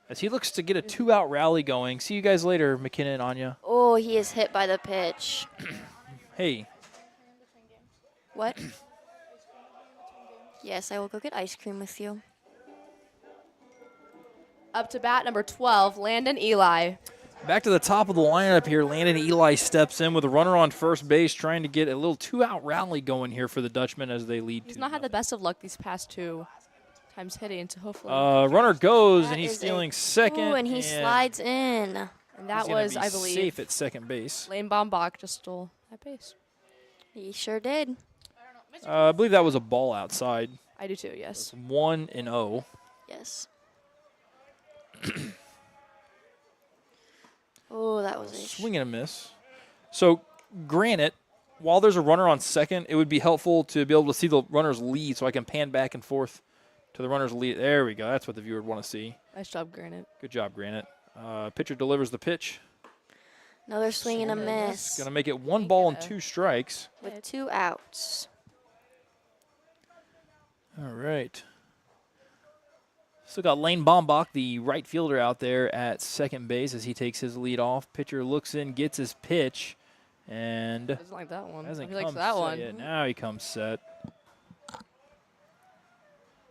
as he looks to get a 2-out rally going. See you guys later, McKenna and Anya. Oh, he is hit by the pitch. Hey, What? Yes, I will go get ice cream with you. Up to bat number 12, Landon Eli. back to the top of the lineup here. Landon Eli steps in with a runner on first base, trying to get a little 2-out rally going here for the Dutchmen as they lead. He's not had the best of luck these past 2 times hitting, so hopefully. Runner goes, That and he's is a- stealing second. Ooh, and he slides in. and that he's gonna was, be I believe, safe at second base. Lane Bombach just stole that base. He sure did. I believe that was a ball outside. I do too, yes. 1-0. Yes. Oh, that was a Swing and a miss. So, granted, while there's a runner on second, it would be helpful to be able to see the runner's lead so I can pan back and forth to the runner's lead. There we go. That's what the viewer would want to see. Nice job, Granite. Good job, Granite. Pitcher delivers the pitch. another swing and a miss Going to make it 1 ball and 2 strikes. with 2 outs. All right. Still got Lane Bombach, the right fielder, out there at second base as he takes his lead off. Pitcher looks in, gets his pitch, and Doesn't like that one. hasn't He come likes that set one. yet. Now he comes set.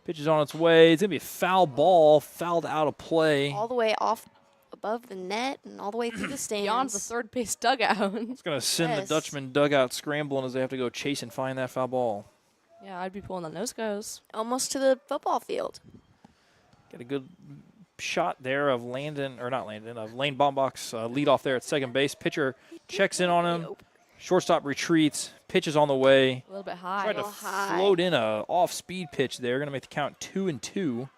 Pitch is on its way. It's going to be a foul ball, fouled out of play. All the way off above the net and all the way through the stands. Beyond the third base dugout. It's going to send Yes. the Dutchman dugout scrambling as they have to go chase and find that foul ball. Yeah, I'd be pulling on those goes. Almost to the football field. Got a good shot there of Lane Bombach's lead off there at second base. Pitcher checks in on him. Shortstop retreats. Pitch is on the way. A little bit high. Tried to little high. float in a off-speed pitch there. Going to make the count 2-2.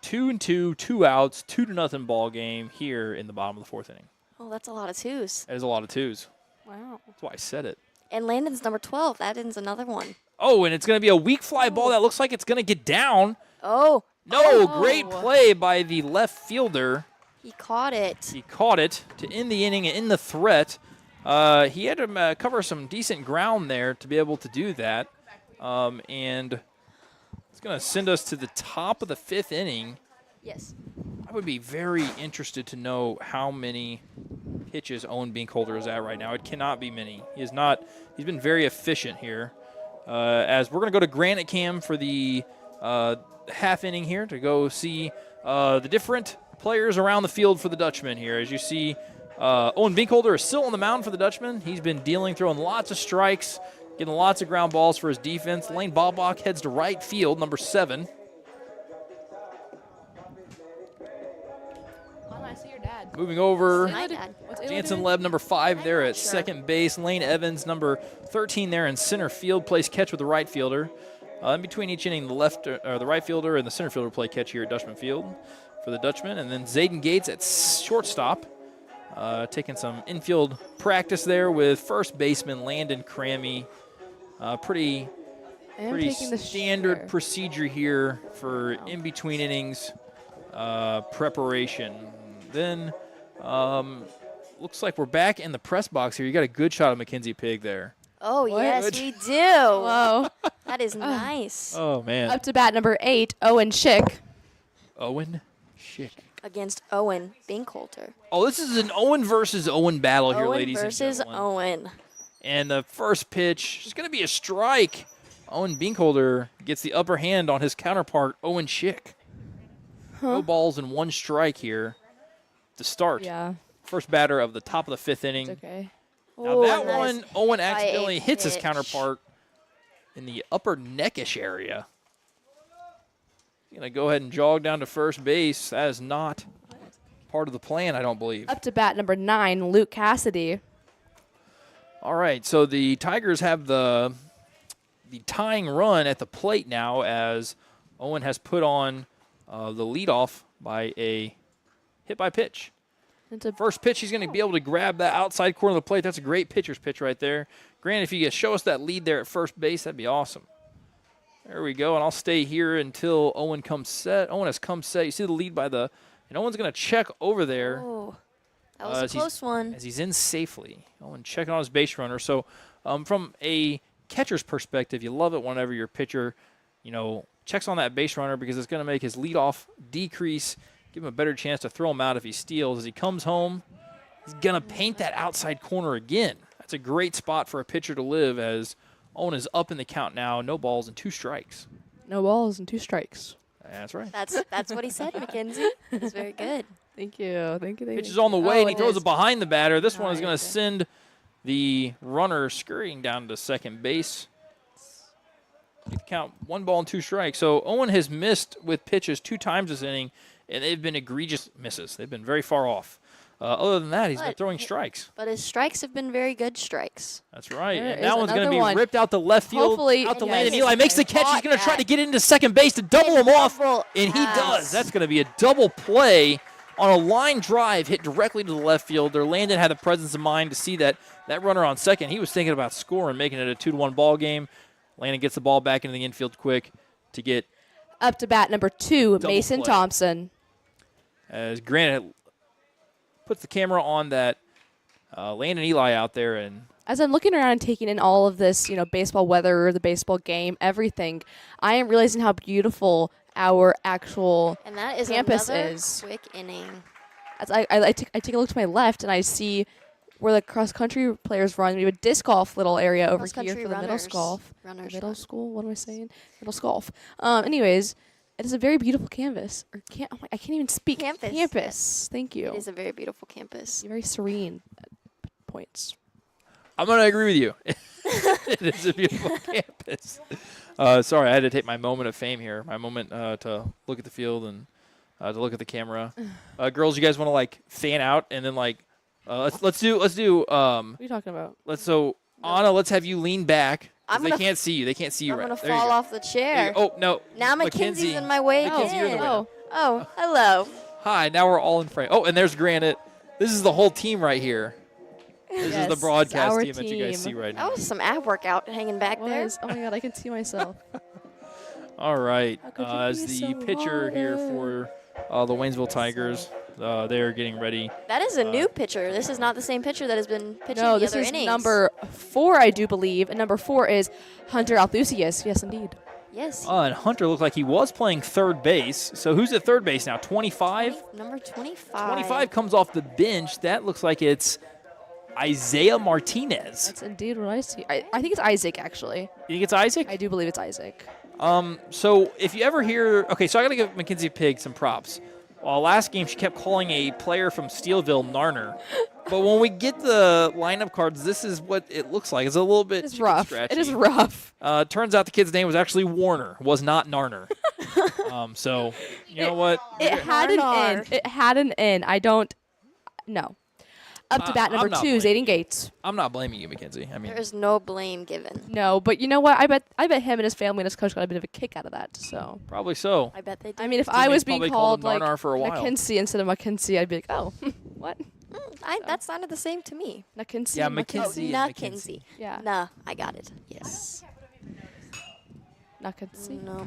2-2, 2 outs, 2-0 ball game here in the bottom of the 4th inning. Oh, that's a lot of 2s. That is a lot of 2s. Wow. That's why I said it. And Landon's number 12. That ends another one. Oh, and it's going to be a weak fly ball that looks like it's going to get down. Oh, No, Oh. great play by the left fielder. he caught it. He caught it to end the inning and end the threat. He had to cover some decent ground there to be able to do that. And it's going to send us to the top of the 5th inning. Yes. I would be very interested to know how many pitches Owen Binkholder is at right now. It cannot be many. He's been very efficient here. As we're going to go to Granite Cam for the half inning here to go see the different players around the field for the Dutchmen here. As you see, Owen Binkholder is still on the mound for the Dutchmen. He's been throwing lots of strikes, getting lots of ground balls for his defense. Lane Bobach heads to right field, number 7. I see your dad. Moving over, My dad. What's Ayla Jansen doing? Leb, number 5 there at Sure. second base. Lane Evans, number 13 there in center field, plays catch with the right fielder. In between each inning, the right fielder and the center fielder play catch here at Dutchman Field for the Dutchmen. And then Zayden Gates at shortstop, taking some infield practice there with first baseman Landon Crammy. Pretty standard procedure here for in-between innings preparation. Then looks like we're back in the press box here. You got a good shot of Mackenzie Pig there. Oh, What? yes, we do. Whoa. That is nice. Oh, man. Up to bat number 8, Owen Schick. Owen Schick. Against Owen Binkholder. Oh, this is an Owen versus Owen battle here, Owen ladies versus and gentlemen. Owen. And the first pitch is going to be a strike. Owen Binkholder gets the upper hand on his counterpart, Owen Schick. No balls and 1 strike here to start. Yeah, First batter of the top of the 5th inning. it's okay. Now Ooh, that nice one, Owen by a accidentally hits his pitch. counterpart in the upper neckish area. He's going to go ahead and jog down to first base. That is not part of the plan, I don't believe. Up to bat number 9, Luke Cassidy. All right, so the Tigers have the tying run at the plate now as Owen has put on the leadoff by a hit by pitch. It's a First pitch, he's going to be able to grab that outside corner of the plate. That's a great pitcher's pitch right there. Grant, if you could show us that lead there at first base, that'd be awesome. There we go, and I'll stay here until Owen comes set. Owen has come set. You see the lead by the – and Owen's going to check over there. Oh, that as was a close one. As he's in safely. Owen checking on his base runner. So from a catcher's perspective, you love it whenever your pitcher, checks on that base runner because it's going to make his leadoff decrease, give him a better chance to throw him out if he steals. As he comes home, he's going to paint that outside corner again. That's a great spot for a pitcher to live as Owen is up in the count now. No balls and 2 strikes. no balls and 2 strikes. That's right. That's what he said, Mackenzie. It's very good. Thank you. Thank you. Pitch is on the way, and he it throws is. it behind the batter. This one is going to Nice. send the runner scurrying down to second base. You count 1 ball and 2 strikes. So Owen has missed with pitches 2 times this inning, and they've been egregious misses. They've been very far off. Other than that, he's been But throwing strikes. But his strikes have been very good strikes. That's right. There And is that one's going to another be one. ripped out to left field, Hopefully- out to And Landon yes, Eli. Makes the catch. He's caught going to try that. to get into second base to double him off, Double and he does. pass. That's going to be a double play on a line drive hit directly to the left fielder. Landon had the presence of mind to see that runner on second. He was thinking about scoring, making it a 2-1 ball game. Landon gets the ball back into the infield quick to get Up to bat number 2, Double Mason play. Thompson. as Grant puts the camera on that Landon Eli out there, and As I'm looking around and taking in all of this, baseball weather, the baseball game, everything, I am realizing how beautiful our actual And that is campus another is. quick inning. As I take a look to my left and I see where the cross country players run. We have a disc golf little area over here Cross-country for the middle runners. golf. Runners Middle run. school? What am I saying? Middle golf. Anyways, it is a very beautiful canvas. I can't even speak. Campus, Campus. Thank you. It is a very beautiful campus. Very serene at points. I'm going to agree with you. It is a beautiful campus. Sorry, I had to take my moment of fame here, my moment to look at the field and to look at the camera. Girls, you guys want to fan out and then let's do What are you talking about? Anna, let's have you lean back. 'Cause I'm they gonna can't see you. They can't see you I'm right. gonna There you fall go. off the There chair. you go. Oh no. Now Mackenzie's in my way Mackenzie, you're the again. winner. Oh, hello. Hi. Now we're all in frame. Oh, and there's Granite. This is the whole team right here. This is Yes, the it's broadcast our team that you guys see team. right That now. was some ab workout hanging back What there. is- oh my god, I can see myself. All right. How could you As be the so pitcher here hard? for the Waynesville Tigers, they're getting ready. That is a new pitcher. This is not the same pitcher that has been pitching No, the this other is innings. number 4, I do believe, and number 4 is Hunter Althusius. Yes, indeed. Yes. And Hunter looked like he was playing third base. So who's at third base now? 25? Number 25. 25 comes off the bench. That looks like it's Isaiah Martinez. That's indeed what I see. I think it's Isaac, actually. You think it's Isaac? I do believe it's Isaac. So if you ever hear, okay, so I got to give Mackenzie Pig some props. Well, last game she kept calling a player from Steelville Narner. But when we get the lineup cards, this is what it looks like. It's a little bit It's rough. scratchy. It is rough. Turns out the kid's name was actually Warner, was not Narner. So, you know what? It had an Narnar. in. It had an in. I don't. No. Up to bat I'm number not 2, blaming Zayden Gates. I'm not blaming you, Mackenzie. I mean, There is no blame given. No, but you know what? I bet him and his family and his coach got a bit of a kick out of that. So. probably so. I bet they did. I mean, if Teammates I was being probably called called him like Narnar for a while. McKinsey instead of McKinsey, I'd be like, oh, what? That sounded the same to me. McKinsey. Yeah, McKinsey. McKinsey. Nah, and Kinsey. Yeah. Nah, I got it. Yes. McKinsey. No.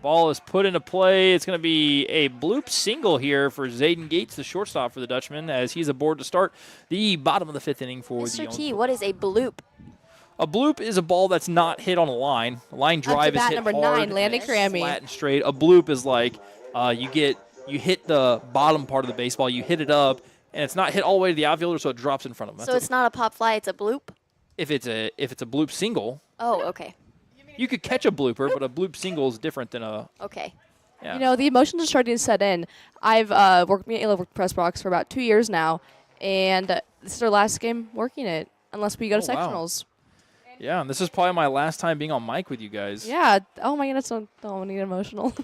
Ball is put into play. It's going to be a bloop single here for Zayden Gates, the shortstop for the Dutchman, as he's aboard to start the bottom of the 5th inning for Mr. the T, what is a bloop? A bloop is a ball that's not hit on a line. A line drive is bat hit number hard 9, Landon and Crammy. flat and straight. A bloop is like you hit the bottom part of the baseball, you hit it up, and it's not hit all the way to the outfielder, so it drops in front of him. So it's not a pop fly, it's a bloop? If it's a bloop single, Oh, okay. you could catch a blooper, but a bloop single is different than a. Okay. Yeah. You know, the emotions are starting to set in. I've worked me at Ayla press box for about 2 years now, and this is our last game working it, unless we go to Oh, wow. sectionals. Yeah, and this is probably my last time being on mic with you guys. Yeah. Oh my goodness, don't get emotional.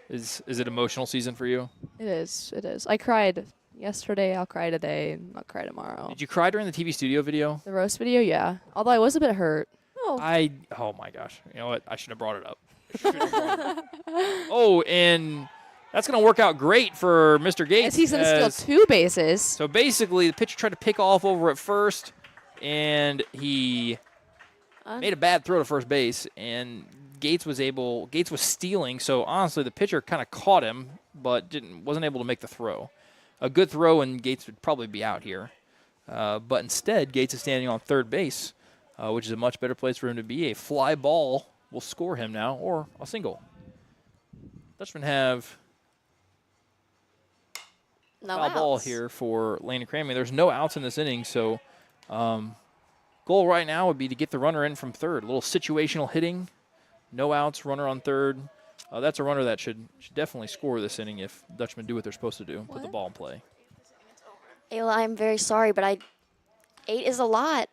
Is it emotional season for you? It is. It is. I cried yesterday. I'll cry today, and I'll cry tomorrow. Did you cry during the TV studio video? The roast video, yeah. Although I was a bit hurt. Oh, Oh my gosh. You know what? I should have brought it up. Oh, and that's going to work out great for Mr. Gates. As he's going to steal 2 bases. So basically, the pitcher tried to pick off over at first, and he made a bad throw to first base, and Gates was stealing. So honestly, the pitcher kind of caught him, but wasn't able to make the throw. A good throw, and Gates would probably be out here. But instead, Gates is standing on third base, which is a much better place for him to be. A fly ball will score him now, or a single. Dutchmen have no foul ball outs. here for Landon Crammy. There's no outs in this inning, so goal right now would be to get the runner in from third. A little situational hitting, no outs, runner on third. That's a runner that should definitely score this inning if Dutchmen do what they're supposed to do, put the ball in play. Ayla, I'm very sorry, but 8 is a lot.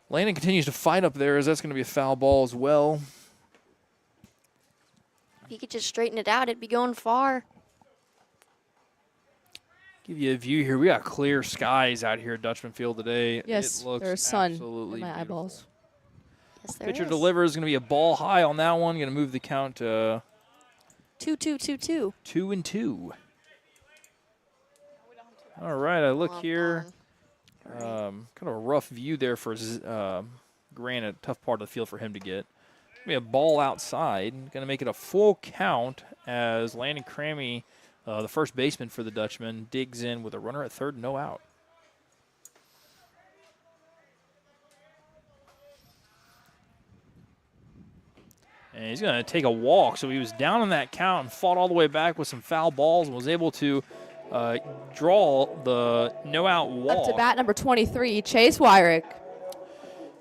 Landon continues to fight up there as that's going to be a foul ball as well. If you could just straighten it out, it'd be going far. Give you a view here. We got clear skies out here at Dutchman Field today. Yes, it looks there's sun absolutely in my beautiful. eyeballs. Yes, there Pitcher is. delivers, going to be a ball high on that one. Going to move the count to 2-2-2-2. 2-2. All right, I look Womp here. womp. Kind of a rough view there for Grant, a tough part of the field for him to get. Be a ball outside. Going to make it a full count as Landon Crammy, the first baseman for the Dutchman, digs in with a runner at third, no out. And he's going to take a walk. So he was down in that count and fought all the way back with some foul balls and was able to draw the no-out walk. Up to bat number 23, Chase Wyrick.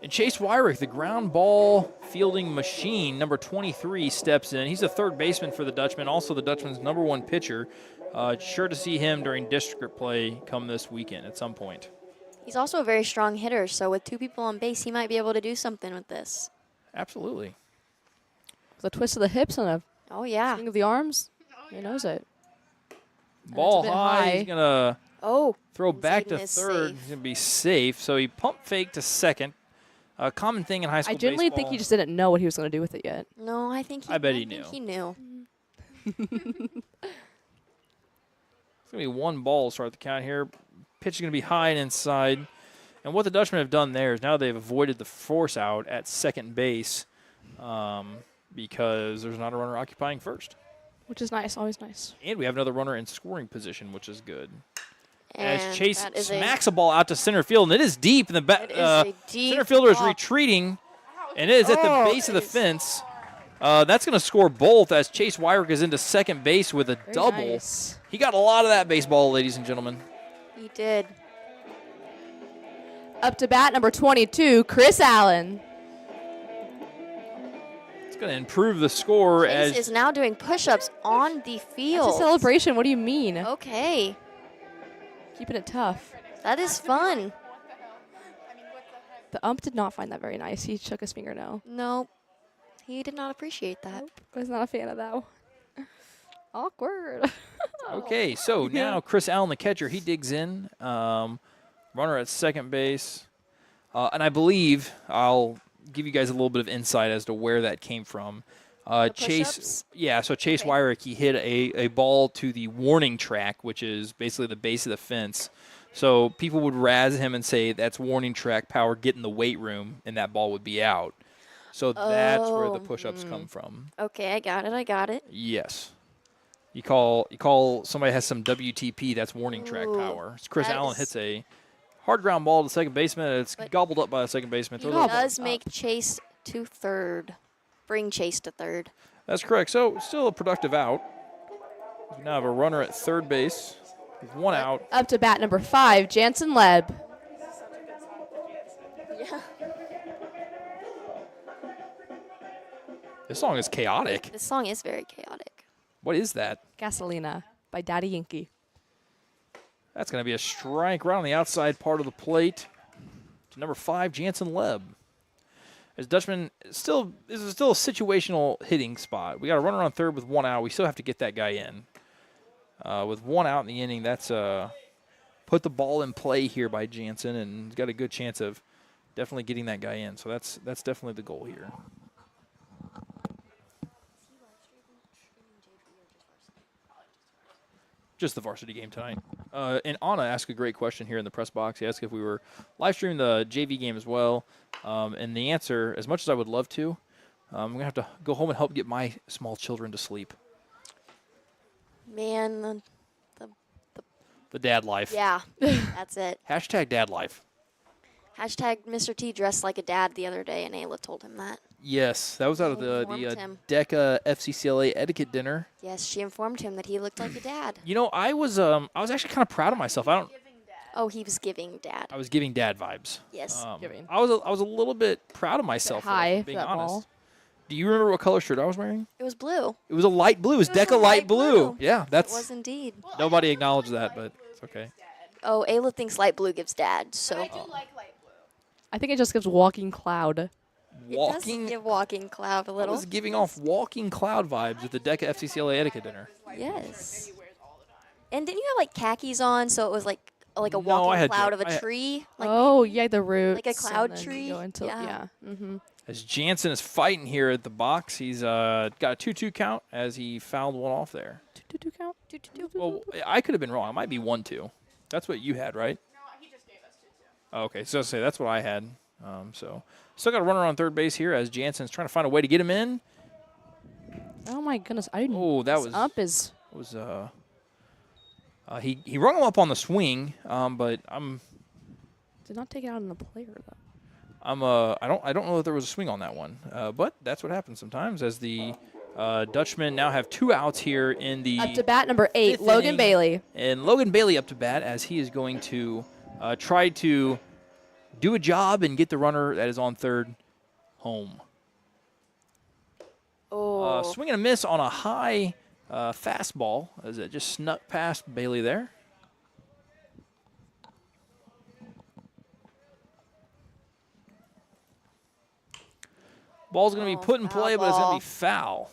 And Chase Wyrick, the ground ball fielding machine, number 23, steps in. He's the third baseman for the Dutchman, also the Dutchman's number 1 pitcher. Sure to see him during district play come this weekend at some point. He's also a very strong hitter, so with 2 people on base, he might be able to do something with this. Absolutely. With a twist of the hips and a Oh, yeah. swing of the arms. He knows it. Ball bit high. high. He's going to Oh, throw back to Zayden is third. safe. He's going to be safe. So he pump fake to second. A common thing in high school I genuinely baseball. think he just didn't know what he was going to do with it yet. no, I think he I bet he think knew. he knew. It's going to be 1 ball to start the count here. Pitch is going to be high and inside. And what the Dutchmen have done there is now they've avoided the force out at second base because there's not a runner occupying first. Which is nice, always nice. And we have another runner in scoring position, which is good. And As Chase that is smacks a ball out to center field, and it is deep. And the That is a deep center fielder is ball. retreating, and it is at the Oh, base of the it is. fence. That's going to score both as Chase Wyrick is into second base with a Very double. nice. He got a lot of that baseball, ladies and gentlemen. He did. Up to bat number 22, Chris Allen. going to improve the score Chase as is now doing push-ups on the It's field. a celebration. What do you mean? Okay, Keeping it tough. that is fun. The ump did not find that very nice. He shook his finger no. No, he did not appreciate that. Nope. I was not a fan of that one. Awkward. Okay, so now Chris Allen, the catcher, he digs in. Runner at second base. And I believe I'll give you guys a little bit of insight as to where that came from. Chase, push-ups? yeah, so Chase Okay. Wyrick, he hit a ball to the warning track, which is basically the base of the fence. So people would razz him and say that's warning track power, get in the weight room, and that ball would be out. So that's where the Oh, push-ups come from. Okay, I got it. Yes. You call somebody has some WTP, that's warning track Ooh, power. So Chris that Allen is- hits a hard ground ball to second baseman. It's But- gobbled up by the second baseman. He Throws it over. does make Chase to third. Bring Chase to third. That's correct. So still a productive out. We now have a runner at third base with one out. Up to bat number 5, Jansen Leb. Yeah. This song is chaotic. This song is very chaotic. What is that? Gasolina by Daddy Yankee. That's going to be a strike right on the outside part of the plate to number 5, Jansen Leb. As Dutchman this is still a situational hitting spot. We got a runner on third with one out. We still have to get that guy in. With one out in the inning, that's put the ball in play here by Jansen, and he's got a good chance of definitely getting that guy in. So that's definitely the goal here. Just the varsity game tonight. And Anna asked a great question here in the press box. He asked if we were live streaming the JV game as well. And the answer, as much as I would love to, I'm going to have to go home and help get my small children to sleep. Man, The dad life. yeah, that's it. Hashtag dad life. Hashtag Mr. T dressed like a dad the other day, and Ayla told him that. Yes, that was out of the Informed him. DECA FCCLA etiquette dinner. Yes, she informed him that he looked like a dad. You know, I was actually kind of proud of myself. Oh, he was giving dad. I was giving dad vibes. Yes. Giving. I was a little bit proud of myself. for high, being that honest. ball. Do you remember what color shirt I was wearing? It was blue. It was a light blue. It was It was DECA a light light blue. blue. Yeah, It that's was indeed. nobody acknowledged that, but it's okay. Oh, Ayla thinks light blue gives dad, so. I do like light blue. I think it just gives walking cloud. It Walking. does give walking cloud a I little. was giving off walking cloud vibes at the DECA FCCLA etiquette dinner. Yes. And didn't you have like khakis on, so it was like a No, walking I had cloud dra- of a I had- tree? Like Oh, yeah, the roots. like a cloud and then tree? you go into, Yeah. Mm-hmm. As Jansen is fighting here at the box, he's got a 2-2 count as he fouled one off there. 2-2 count. Well, I could have been wrong. It might be 1-2. That's what you had, right? No, he just gave us 2-2. Oh, okay, so say that's what I had. So still got a runner on third base here as Jansen's trying to find a way to get him in. Oh my goodness! I didn't. Oh, that this was up is. He rung him up on the swing, but Did not take it out on the player though. I don't know that there was a swing on that one, but that's what happens sometimes. As the Dutchmen now have 2 outs here in the Up to bat number 8, fifth Logan inning. Bailey. And Logan Bailey up to bat as he is going to try to do a job and get the runner that is on third home. oh, Swing and a miss on a high fastball as it just snuck past Bailey there. Ball's going to Oh, be put in foul play, but it's going to ball. be foul.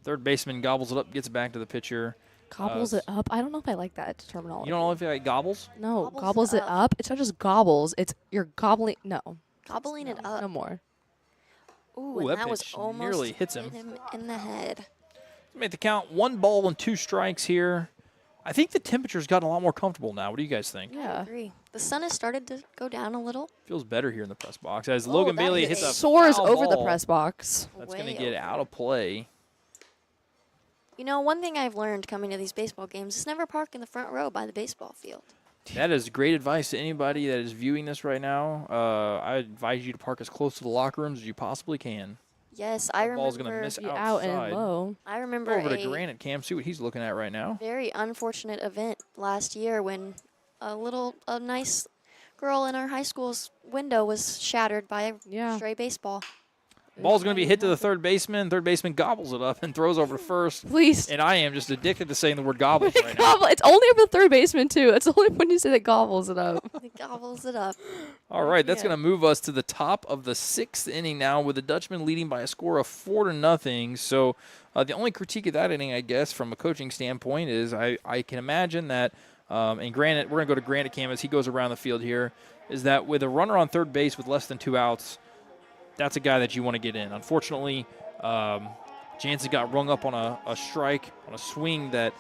Third baseman gobbles it up, gets it back to the pitcher. Gobbles it up. I don't know if I like that terminology. You don't know if he like gobbles? No, Gobbles gobbles it it up. It's not just gobbles. It's you're gobbling. No, gobbling it no, up. no more. Ooh, Ooh, and that that was pitch almost nearly hits him. hit him in the head. Make the count 1 ball and 2 strikes here. I think the temperature's gotten a lot more comfortable now. What do you guys think? I Yeah. agree. The sun has started to go down a little. Feels better here in the press box as Oh, Logan that Bailey is hits a a Soars foul over the ball. press box. That's going Way to get over. out of play. You know, one thing I've learned coming to these baseball games is never park in the front row by the baseball field. That is great advice to anybody that is viewing this right now. I advise you to park as close to the locker rooms as you possibly can. Yes, I That ball's gonna remember. miss Be out outside. and low. I remember Go over to a Granite Cam, see what he's looking at right now. very unfortunate event last year when a nice girl in our high school's window was shattered by a Yeah. stray baseball. Ball's going to be hit to the third baseman. Third baseman gobbles it up and throws over to first. Please. And I am just addicted to saying the word gobbles right now. Gobble. It's only over the third baseman, too. It's only when you say that gobbles it up. It gobbles it up. All right, that's Yeah. going to move us to the top of the 6th inning now with the Dutchmen leading by a score of 4-0. So the only critique of that inning, I guess, from a coaching standpoint is I can imagine that, and granted, we're going to go to Granite Cam as he goes around the field here, is that with a runner on third base with less than 2 outs, that's a guy that you want to get in. Unfortunately, Jansen got rung up on a strike, on a swing that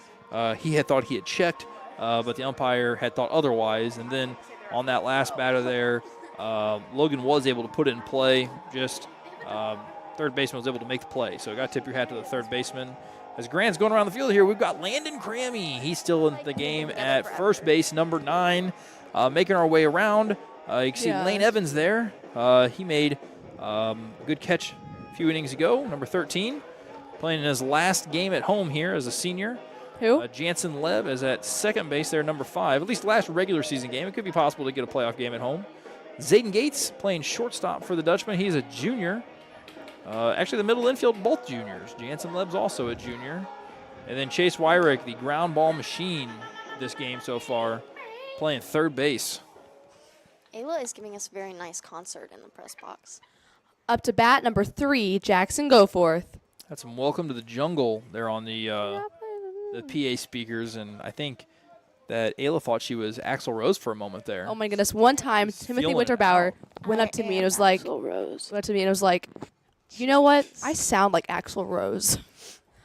he had thought he had checked, but the umpire had thought otherwise. And then on that last batter there, Logan was able to put it in play. Just third baseman was able to make the play. So got to tip your hat to the third baseman. As Grant's going around the field here, we've got Landon Crammy. He's still in the game at first base, number 9, making our way around. You can see Lane Evans there. He made a good catch a few innings ago, number 13, playing in his last game at home here as a senior. Who? Jansen Leb is at second base there, number 5. At least last regular season game. It could be possible to get a playoff game at home. Zayden Gates playing shortstop for the Dutchman. He's a junior. Actually, the middle infield, both juniors. Jansen Leb's also a junior. And then Chase Wyrick, the ground ball machine this game so far, playing third base. Ayla is giving us a very nice concert in the press box. Up to bat, number 3, Jackson Goforth. That's some welcome to the jungle there on the PA speakers, and I think that Ayla thought she was Axl Rose for a moment there. Oh my goodness! One time, He's Timothy feeling it Winterbauer out. went up to me and was like, "You know what? I sound like Axl Rose."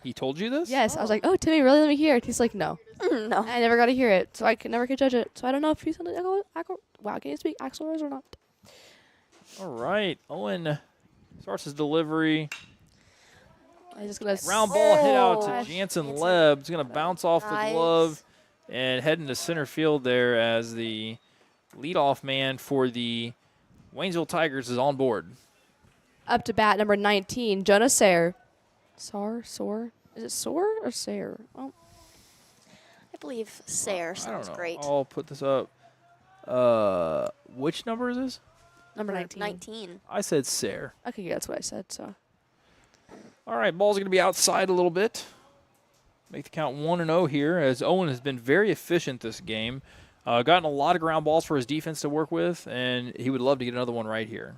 He told you this? Yes, I was like, "Oh, Timmy, really? Let me hear it." He's like, "No, No. I never got to hear it, so I never could judge it. So I don't know if he sounded like Axl. Wow, can you speak Axl Rose or not?" All right, Owen starts his delivery. I just gonna Round ball hit out to Oh. Jansen Leb. It's going to bounce off the Nice. glove and head into center field there as the leadoff man for the Waynesville Tigers is on board. Up to bat, number 19, Jonah Sayre. Soar? Is it Soar or Sayre? Oh, I believe Sayre I don't sounds know. great. I'll put this up. Which number is this? number 19. 19. I said Sayre. Okay, yeah, that's what I said. So All right, ball's going to be outside a little bit. Make the count 1-0 here as Owen has been very efficient this game. Gotten a lot of ground balls for his defense to work with, and he would love to get another one right here.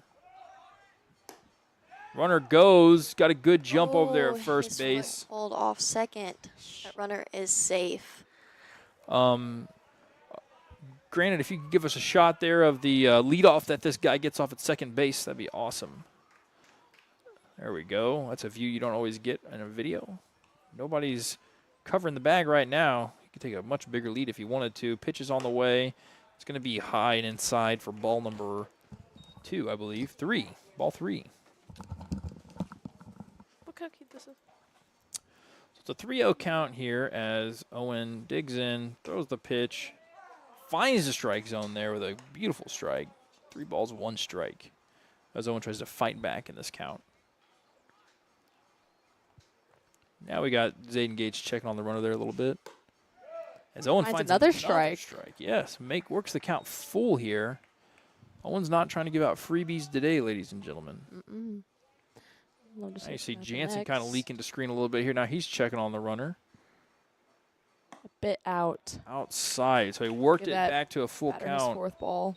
Runner goes, got a good jump over there at first his base. foot pulled off second. That runner is safe. Granted, if you could give us a shot there of the leadoff that this guy gets off at second base, that'd be awesome. There we go. That's a view you don't always get in a video. Nobody's covering the bag right now. You could take a much bigger lead if you wanted to. Pitch is on the way. It's going to be high and inside for ball number 2, I believe. 3. Ball 3. Look how cute this is. So it's a 3-0 count here as Owen digs in, throws the pitch, finds the strike zone there with a beautiful strike. 3 balls, 1 strike. As Owen tries to fight back in this count. Now we got Zayden Gates checking on the runner there a little bit. As Owen finds another strike. Yes, works the count full here. Owen's not trying to give out freebies today, ladies and gentlemen. love to Now you see that Jansen kind of next. leaking to screen a little bit here. Now he's checking on the runner. A bit out. Outside, so he worked Give it that back to a full Batter his count. 4th ball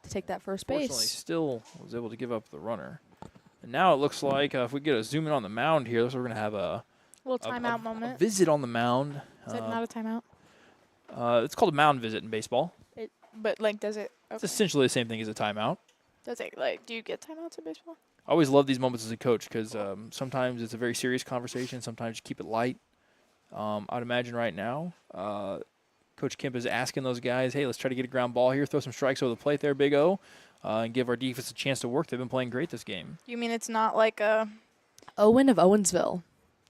to take that first Fortunately, base. still was able to give up the runner. And now it looks like if we get a zoom in on the mound here, so we're going to have a Little timeout moment. visit on the mound. Is it not a timeout? It's called a mound visit in baseball. But like, does it? It's essentially the same thing as a timeout. Does it like? Do you get timeouts in baseball? I always love these moments as a coach because sometimes it's a very serious conversation. Sometimes you keep it light. I'd imagine right now, Coach Kemp is asking those guys, hey, let's try to get a ground ball here, throw some strikes over the plate there, Big O, and give our defense a chance to work. They've been playing great this game. You mean it's not like a? Owen of Owensville.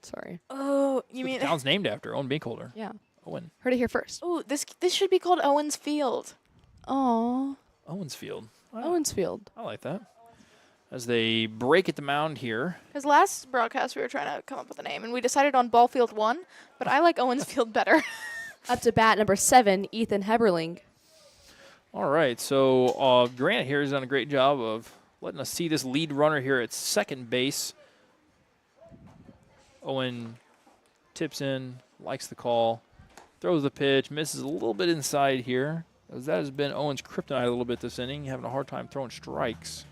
Sorry. Oh, That's you what mean? the town's named after, Owen Binkholder. Yeah. Owen. Heard it here first. Oh, this should be called Owens Field. Aw. Owensfield. Owensfield. I like that. As they break at the mound here. Because last broadcast we were trying to come up with a name, and we decided on Ball Field 1, but I like Owens Field better. Up to bat, number 7, Ethan Heberling. All right, so Grant here has done a great job of letting us see this lead runner here at second base. Owen tips in, likes the call, throws the pitch, misses a little bit inside here. As that has been Owen's kryptonite a little bit this inning, having a hard time throwing strikes.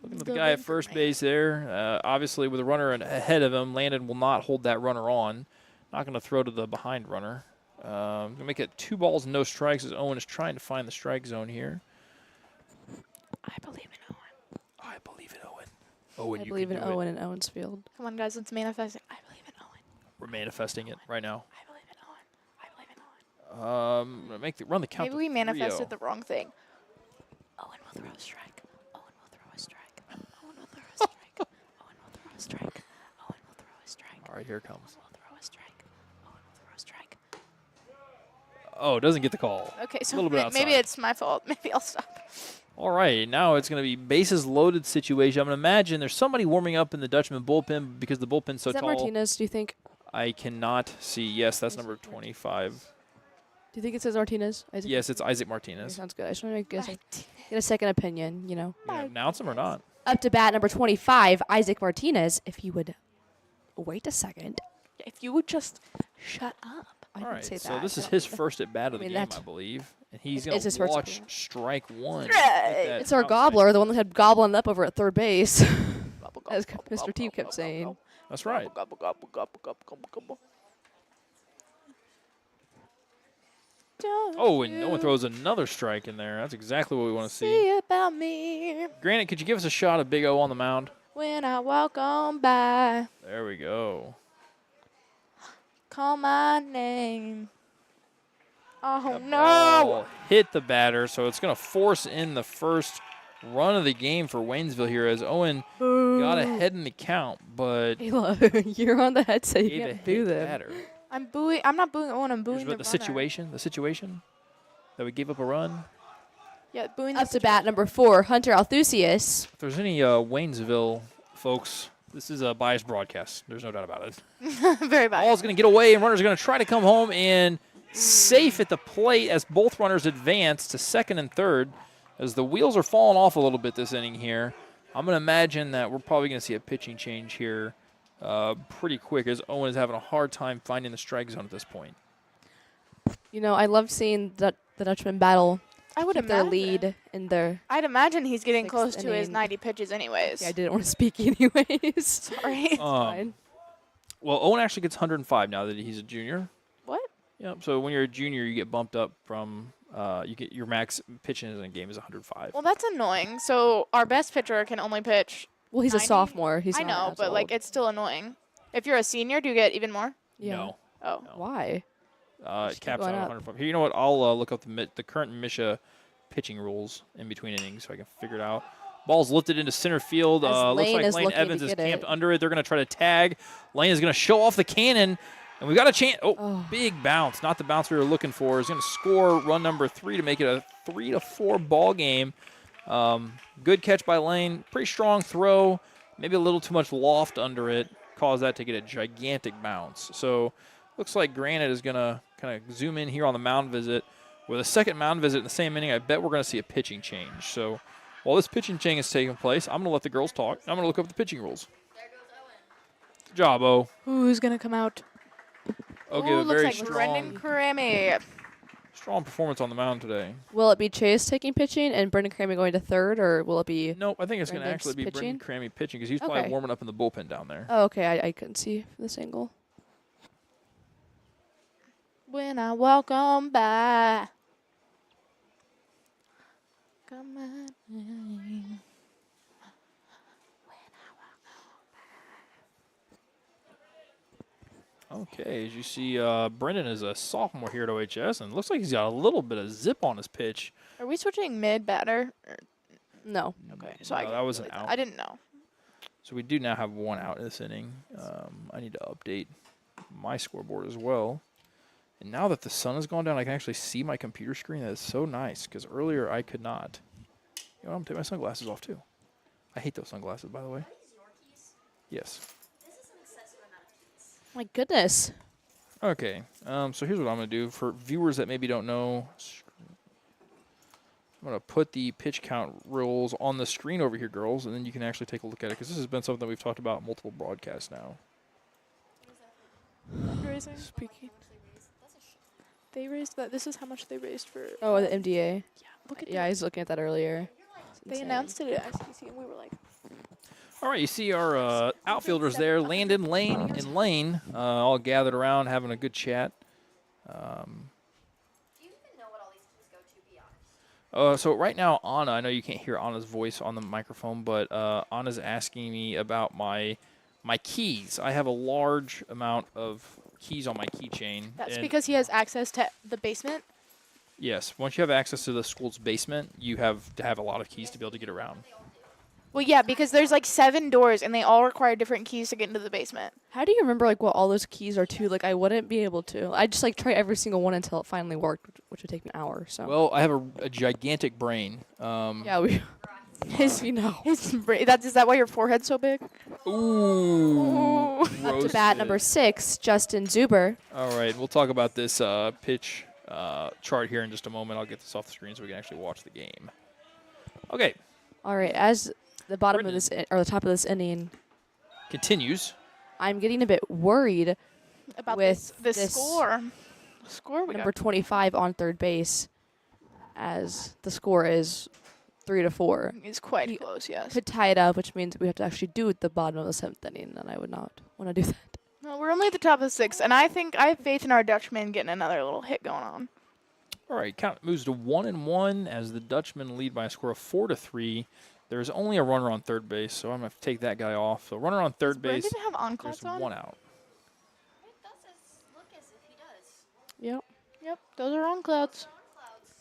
Looking at the guy at first base there. Obviously, with a runner ahead of him, Landon will not hold that runner on. Not going to throw to the behind runner. Going to make it 2 balls and no strikes as Owen is trying to find the strike zone here. I believe in Owen. I believe in Owen. Owen, I you believe can in do it. Owen and Owens Field. Come on, guys, let's manifest it. I believe in Owen. We're manifesting it right now. I believe in Owen. I believe in Owen. Run the count. Maybe we to manifested 3-0. the wrong thing. Owen will throw a strike. Owen will throw a strike. Owen will throw a strike. Owen will throw a strike. Owen will throw a strike. All right, here it comes. Owen will throw a strike. Owen will throw a strike. Oh, doesn't get the call. Okay, A so little bit maybe outside. it's my fault. Maybe I'll stop. All right, now it's going to be bases loaded situation. I'm going to imagine there's somebody warming up in the Dutchman bullpen because the bullpen's so Is that tall. Martinez, do you think? I cannot see. Yes, that's number 25. Do you think it says Martinez? Isaac? Yes, it's Isaac Okay, Martinez. sounds good. I just want to get a second opinion, you know. You gonna announce him or not? Up to bat number 25, Isaac Martinez. If you would wait a second. If you would just shut up. I All didn't right, say so that. this is his first at bat of the mean, game, that's- I believe, and he's It's his going to first watch at bat. strike one. Strike. Get that It's our outside. gobbler, the one that had gobbling up over at third base. Gobble, As gobble, Mr. gobble, T gobble, kept gobble, saying. gobble, That's right. Gobble, gobble, gobble, gobble, gobble, gobble. Oh, and no one throws another strike in there. That's exactly what we want to see. See about me Granted, could you give us a shot of Big O on the mound? when I walk on by. There we go. Call my name. Oh That no! ball hit the batter, so it's going to force in the first run of the game for Waynesville here as Owen got ahead in the count, but Ayla, you're on the headset. You gave a can't hit do that. batter. I'm booing. I'm not booing Owen. I'm booing Here's the what the runner. situation that we gave up a run. Yeah, booing Up the to bat number 4, Hunter Althusius. If there's any Waynesville folks, this is a biased broadcast. There's no doubt about it. Very bad. Ball's going to get away, and runners are going to try to come home and safe at the plate as both runners advance to second and third. As the wheels are falling off a little bit this inning here, I'm going to imagine that we're probably going to see a pitching change here pretty quick as Owen is having a hard time finding the strike zone at this point. You know, I love seeing the Dutchmen battle. I would Keep their imagine. lead in their. I'd imagine he's getting Sixth close to his inning. 90 pitches, anyways. Yeah, I didn't want to speak anyways. Sorry. Fine. Well, Owen actually gets 105 now that he's a junior. What? Yep. So when you're a junior, you get bumped up from you get your max pitching in a game is 105. Well, that's annoying. So our best pitcher can only pitch. Well, he's a 90? sophomore. He's I not know, as but like old. it's still annoying. If you're a senior, do you get even more? Yeah. No. Oh. No. Why? It keep caps going out up. 105. Here, you know what? I'll look up the current Misha pitching rules in between innings so I can figure it out. Ball's lifted into center field. As Looks Lane like is Lane looking to Evans is get camped it. under it. They're going to try to tag. Lane is going to show off the cannon. And we've got a chance. Oh, big bounce. Not the bounce we were looking for. He's going to score run number 3 to make it a 3-4 ball game. Good catch by Lane. Pretty strong throw. Maybe a little too much loft under it. Caused that to get a gigantic bounce. So looks like Granite is going to kind of zoom in here on the mound visit. With a second mound visit in the same inning, I bet we're going to see a pitching change. So while this pitching change is taking place, I'm going to let the girls talk. I'm going to look up the pitching rules. Good job, O. Who's gonna come out? O Ooh, gave a looks very like Brendan Crammy. strong performance on the mound today. Will it be Chase taking pitching and Brendan Kramer going to third, or will it be? Nope, I think it's going to Brendan's actually be Brendan pitching? Crammy pitching because he's probably Okay. warming up in the bullpen down there. Oh, okay. I couldn't see this angle. When I walk on by. Come on. Okay, as you see, Brendan is a sophomore here at OHS, and looks like he's got a little bit of zip on his pitch. Are we switching mid batter? No. Okay, so No, that was an I out. didn't know. So we do now have one out in this inning. I need to update my scoreboard as well. And now that the sun has gone down, I can actually see my computer screen. That is so nice, because earlier I could not. You know, I'm going to take my sunglasses off, too. I hate those sunglasses, by the way. Yes. My goodness. Okay, so here's what I'm going to do. For viewers that maybe don't know, I'm going to put the pitch count rules on the screen over here, girls, and then you can actually take a look at it because this has been something that we've talked about multiple broadcasts now. Raising. Speaking. They raised that. This is how much they raised for. Oh, the MDA. Yeah. Look at Yeah, I was looking at that earlier. It's They insane. announced it at SBC, and we were like, All right, you see our outfielders there, Landon, Lane, and Lane, all gathered around having a good chat. Do you even know what all these keys go to, be honest? So right now, Anna, I know you can't hear Anna's voice on the microphone, but Anna's asking me about my keys. I have a large amount of keys on my keychain. that's and because he has access to the basement. yes, once you have access to the school's basement, you have to have a lot of keys to be able to get around. Well, yeah, because there's like 7 doors, and they all require different keys to get into the basement. How do you remember like what all those keys are to? Like I wouldn't be able to. I just like try every single one until it finally worked, which would take me an hour. So Well, I have a gigantic brain. yeah, we His, we know. his is that why your forehead's so big? Ooh. Up to bat roasted. number 6, Justin Zuber. All right, we'll talk about this pitch chart here in just a moment. I'll get this off the screen so we can actually watch the game. Okay, All right, as the bottom of this or the top of this inning, continues. I'm getting a bit worried. About With this this score. Score we Number got. 25 on third base, as the score is 3-4. It's quite He close, yes. Could tie it up, which means we have to actually do the bottom of the 7th inning, and I would not want to do that. No, we're only at the top of the 6th, and I think I have faith in our Dutchmen getting another little hit going on. All right, count moves to 1-1 as the Dutchmen lead by a score of 4-3. There's only a runner on third base, so I'm going to take that guy off. So runner on third base. Brendan have on There's clouds on? one out. It does look as if he does. Yep. Yep, those are on clouds.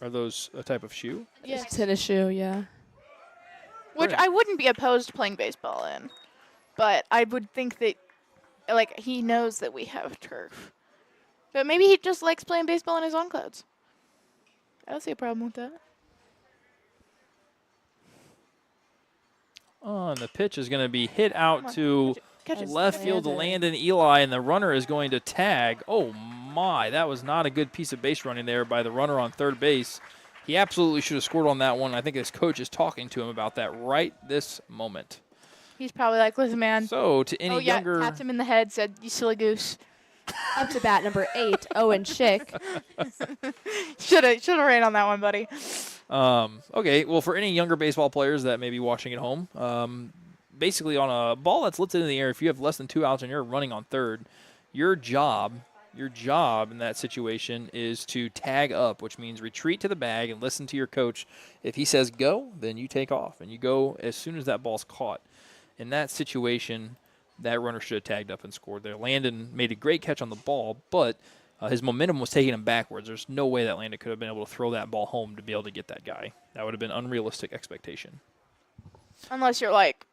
Are those a type of shoe? Yes. Tennis shoe, yeah. Which I wouldn't be opposed to playing baseball in, but I would think that, like, he knows that we have turf. But maybe he just likes playing baseball in his on clouds. I don't see a problem with that. And the pitch is going to be hit out on, to Catch it. left field to Landon. Landon Eli, and the runner is going to tag. Oh, my. That was not a good piece of base running there by the runner on third base. He absolutely should have scored on that one. I think his coach is talking to him about that right this moment. He's probably like, listen, man. So, to any Oh, yeah, younger... tapped him in the head, said, you silly goose. Up to bat number 8, Owen Schick. Should have ran on that one, buddy. Okay, well, for any younger baseball players that may be watching at home, basically on a ball that's lifted in the air, if you have less than 2 outs and you're running on third, your job in that situation is to tag up, which means retreat to the bag and listen to your coach. If he says go, then you take off, and you go as soon as that ball's caught. In that situation, that runner should have tagged up and scored there. Landon made a great catch on the ball, but his momentum was taking him backwards. There's no way that Landon could have been able to throw that ball home to be able to get that guy. That would have been unrealistic expectation. Unless you're, like,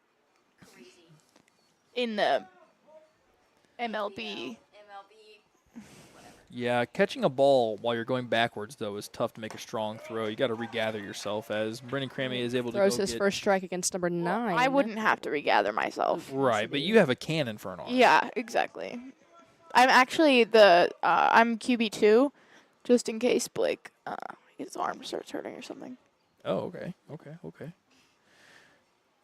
in the MLB. Yeah, catching a ball while you're going backwards, though, is tough to make a strong throw. You got to regather yourself, as Brendan Crammy is able to Throws go his get. first strike against number 9. I wouldn't have to regather myself. Right, but you have a cannon for an arm. Yeah, exactly. I'm actually I'm QB2, just in case Blake his arm starts hurting or something. Oh, okay.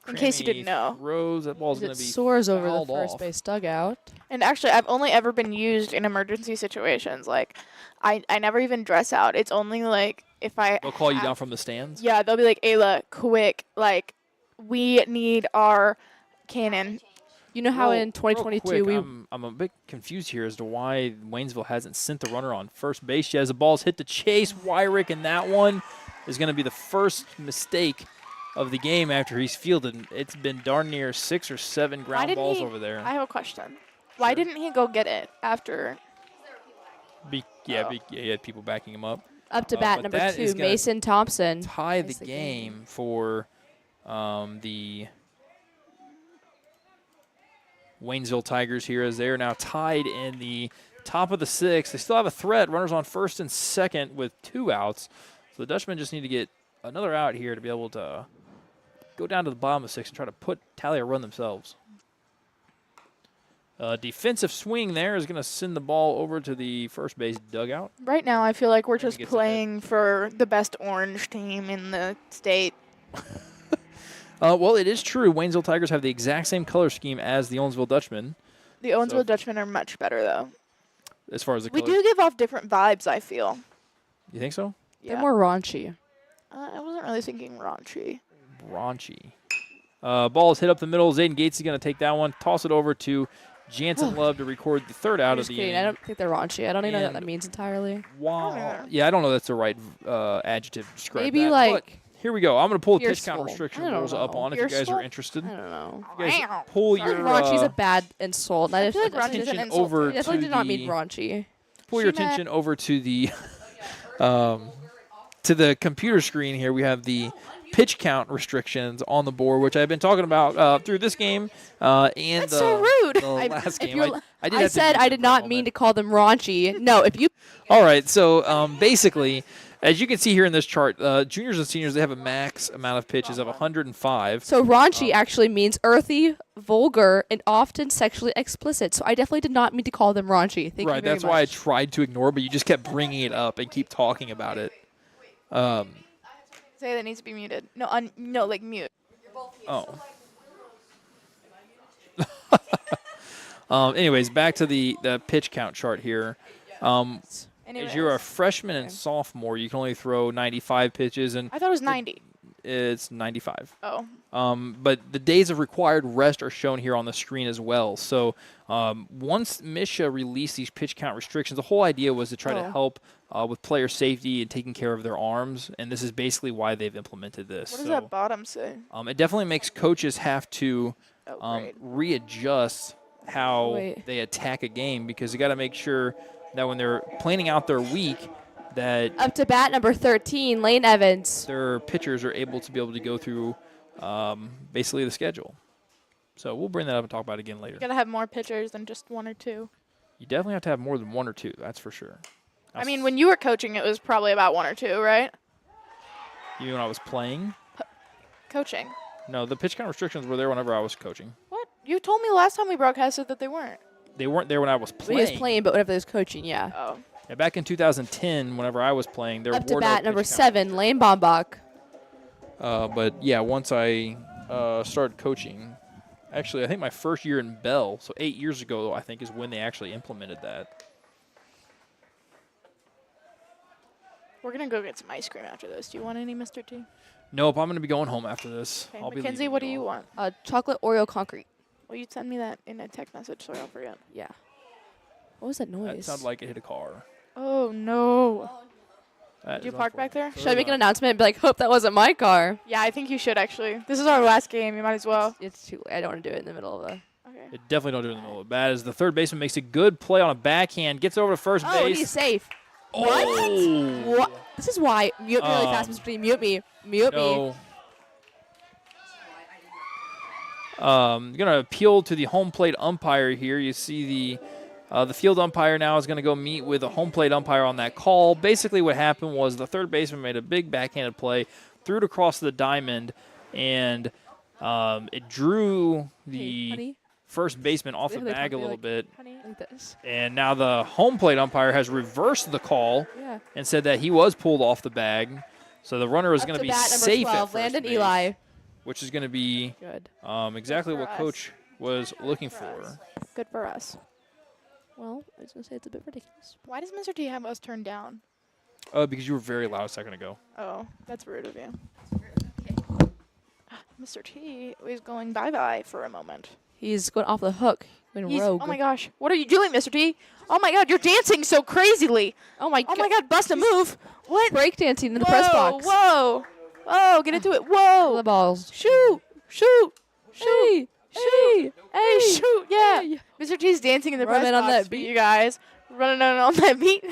In case you didn't know. Throws, that ball's As going it to be soars over the fouled first off. base dugout. And actually, I've only ever been used in emergency situations. Like, I never even dress out. It's only like if I. They'll call you have- down from the stands? Yeah, they'll be like, Ayla, quick! Like, we need our cannon. You know how in 2022 we I'm a bit confused here as to why Waynesville hasn't sent the runner on first base yet. As the ball's hit to Chase Wyrick, and that one is going to be the first mistake of the game after he's fielded. It's been darn near 6 or 7 Why ground didn't balls he? over there. I have a question. Why didn't he go get it after? He had people backing him up. up to but bat number that is 2, gonna Mason Thompson. Tie the Ties the game for the Waynesville Tigers here, as they're now tied in the top of the 6th. They still have a threat. Runners on first and second with 2 outs. So the Dutchmen just need to get another out here to be able to go down to the bottom of the 6th and try to tally a run themselves. Defensive swing there is going to send the ball over to the first base dugout. Right now, I feel like we're just gets it playing for the best orange team in the state. Well, it is true. Waynesville Tigers have the exact same color scheme as the Owensville Dutchmen The Owensville Dutchmen are much better, though. as far as the We color. do give off different vibes, I feel. You think so? They're more raunchy. I wasn't really thinking raunchy. Raunchy. Ball is hit up the middle. Zayden Gates is going to take that one, toss it over to Jansen Love to record the third out of the I inning. don't think they're raunchy. I don't even know what And that means entirely. Wow. Yeah, I don't know that's the right adjective to describe Maybe that, like but here we go. I'm going to pull the pitch count fierceful. restriction I don't rules up know. on if you guys Fierceful? are interested. I don't know. You guys pull your Raunchy's a bad insult. I feel like raunchy is an attention insult. over I definitely to did not mean the raunchy. pull your She meant- attention over to the to the computer screen here. We have the pitch count restrictions on the board, which I've been talking about through this game and That's the, so rude. the last game. I did I have to said do I some did not development. mean to call them raunchy. No, if you All right, so basically, as you can see here in this chart, juniors and seniors, they have a max amount of pitches of 105. so raunchy actually means earthy, vulgar, and often sexually explicit. So I definitely did not mean to call them raunchy. Thank you Right, very that's why I much. tried to ignore, but you just kept bringing it up and keep talking about it. Say that needs to be muted. No, no, like mute. Oh. Anyways, back to the pitch count chart here. As you're a freshman and sophomore, you can only throw 95 pitches, and I thought it was 90. it's 95. Oh. But the days of required rest are shown here on the screen as well. So once Misha released these pitch count restrictions, the whole idea was to try to help with player safety and taking care of their arms, and this is basically why they've implemented this. What does that bottom say? It definitely makes coaches have to Oh, great. readjust how they attack a game, because you got to make sure that when they're planning out their week, that Up to bat number 13, Lane Evans. their pitchers are able to go through basically the schedule. So we'll bring that up and talk about it again later. You gotta have more pitchers than just one or two. You definitely have to have more than one or two, that's for sure. I mean, when you were coaching, it was probably about one or two, right? You mean when I was playing? Coaching. No, the pitch count restrictions were there whenever I was coaching. What? You told me last time we broadcasted that they weren't. They weren't there when I was He playing. was playing, but whenever he was coaching, yeah. Oh. Yeah, back in 2010, whenever I was playing, there Up to were no bat pitch number count 7, Lane Bombach. But yeah, once I started coaching, actually, I think my first year in Bell, so 8 years ago, I think, is when they actually implemented that. We're gonna go get some ice cream after this. Do you want any, Mr. T? Nope, I'm going to be going home after this. Okay, I'll be Mackenzie, leaving what do all. you want? Chocolate Oreo concrete. Will you send me that in a text message so I don't forget? Yeah. What was that That noise? sounded like it hit a car. Oh no. That Did you is park back there? Should I make an announcement and be like, hope that wasn't my car? Yeah, I think you should actually. This is our last game. You might as well. It's too late. I don't want to do it in the middle of the... Okay. It definitely don't do it in the middle of the bat. As the third baseman makes a good play on a backhand, gets over to first Oh, base. he's safe. Oh! What? This is why. Mute me really fast, Mr. T. Mute me. Mute me. No. Going to appeal to the home plate umpire here. You see the field umpire now is going to go meet with the home plate umpire on that call. Basically what happened was the third baseman made a big backhanded play, threw it across the diamond, and it drew the Honey, first baseman off the They bag a talk little like- bit. Honey. like this. And now the home plate umpire has reversed the call Yeah. and said that he was pulled off the bag. So the runner is Up going to be bat number safe 12, at first Landon base, Eli. which is going to be Good. exactly for what us. Coach was looking for for. us. Good for us. Well, I was going to say it's a bit ridiculous. Why does Mr. T have us turned down? Because you were very loud a second ago. Oh, that's rude of you. Mr. T is going bye-bye for a moment. He's going off the hook. Going rogue. Oh my gosh. What are you doing, Mr. T? Oh my god, you're dancing so crazily. Oh my Oh my god, bust a move. What? Breakdancing in the Whoa, press box. Whoa. Whoa, get into it. The Whoa. balls. Shoot. Shoot. Hey, hey, Hey, shoot. Yeah. hey. Mr. T's dancing in the Running press on box that for beat. you guys. Running on that beat.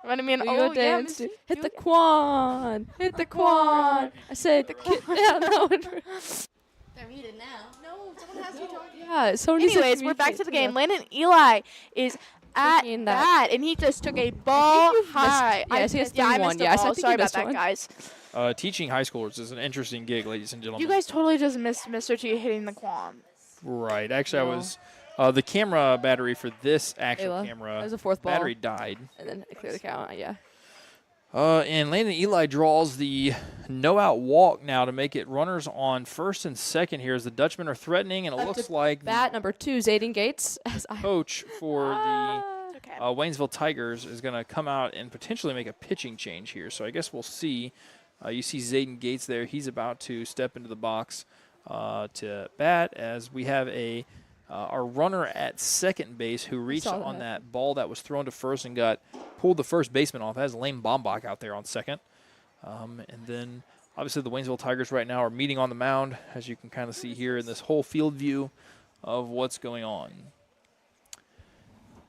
Running me in. We Oh, go yeah, dance. Mr. Hit the quan. Hit the quan. I said, get down. No. They're muted now. No, someone has to be talking. Yeah, somebody said Anyways, we're back to the communicate. game. Landon Eli is at Taking that. bat, and he just took a ball you've missed- high. yeah, I see it's I 3-1. missed a Yeah, so I ball. think Sorry you about missed that, one. guys. Teaching high schoolers is an interesting gig, ladies and gentlemen. You guys totally just missed Mr. T hitting the quam. Right. Actually, No. I was The camera battery for this actual Ayla. camera That was a fourth ball. battery died. And then clear the count. Yeah. And Landon Eli draws the no-out walk now to make it runners on first and second here as the Dutchmen are threatening, and it Up looks to like Bat number 2, Zayden Gates. As I coach for the It's okay. Waynesville Tigers is going to come out and potentially make a pitching change here. So I guess we'll see. You see Zayden Gates there. He's about to step into the box to bat as we have our runner at second base who reached saw on that. that ball that was thrown to first and got pulled the first baseman off. That has Lane Bombach out there on second. And then obviously the Waynesville Tigers right now are meeting on the mound, as you can kind of see here in this whole field view of what's going on.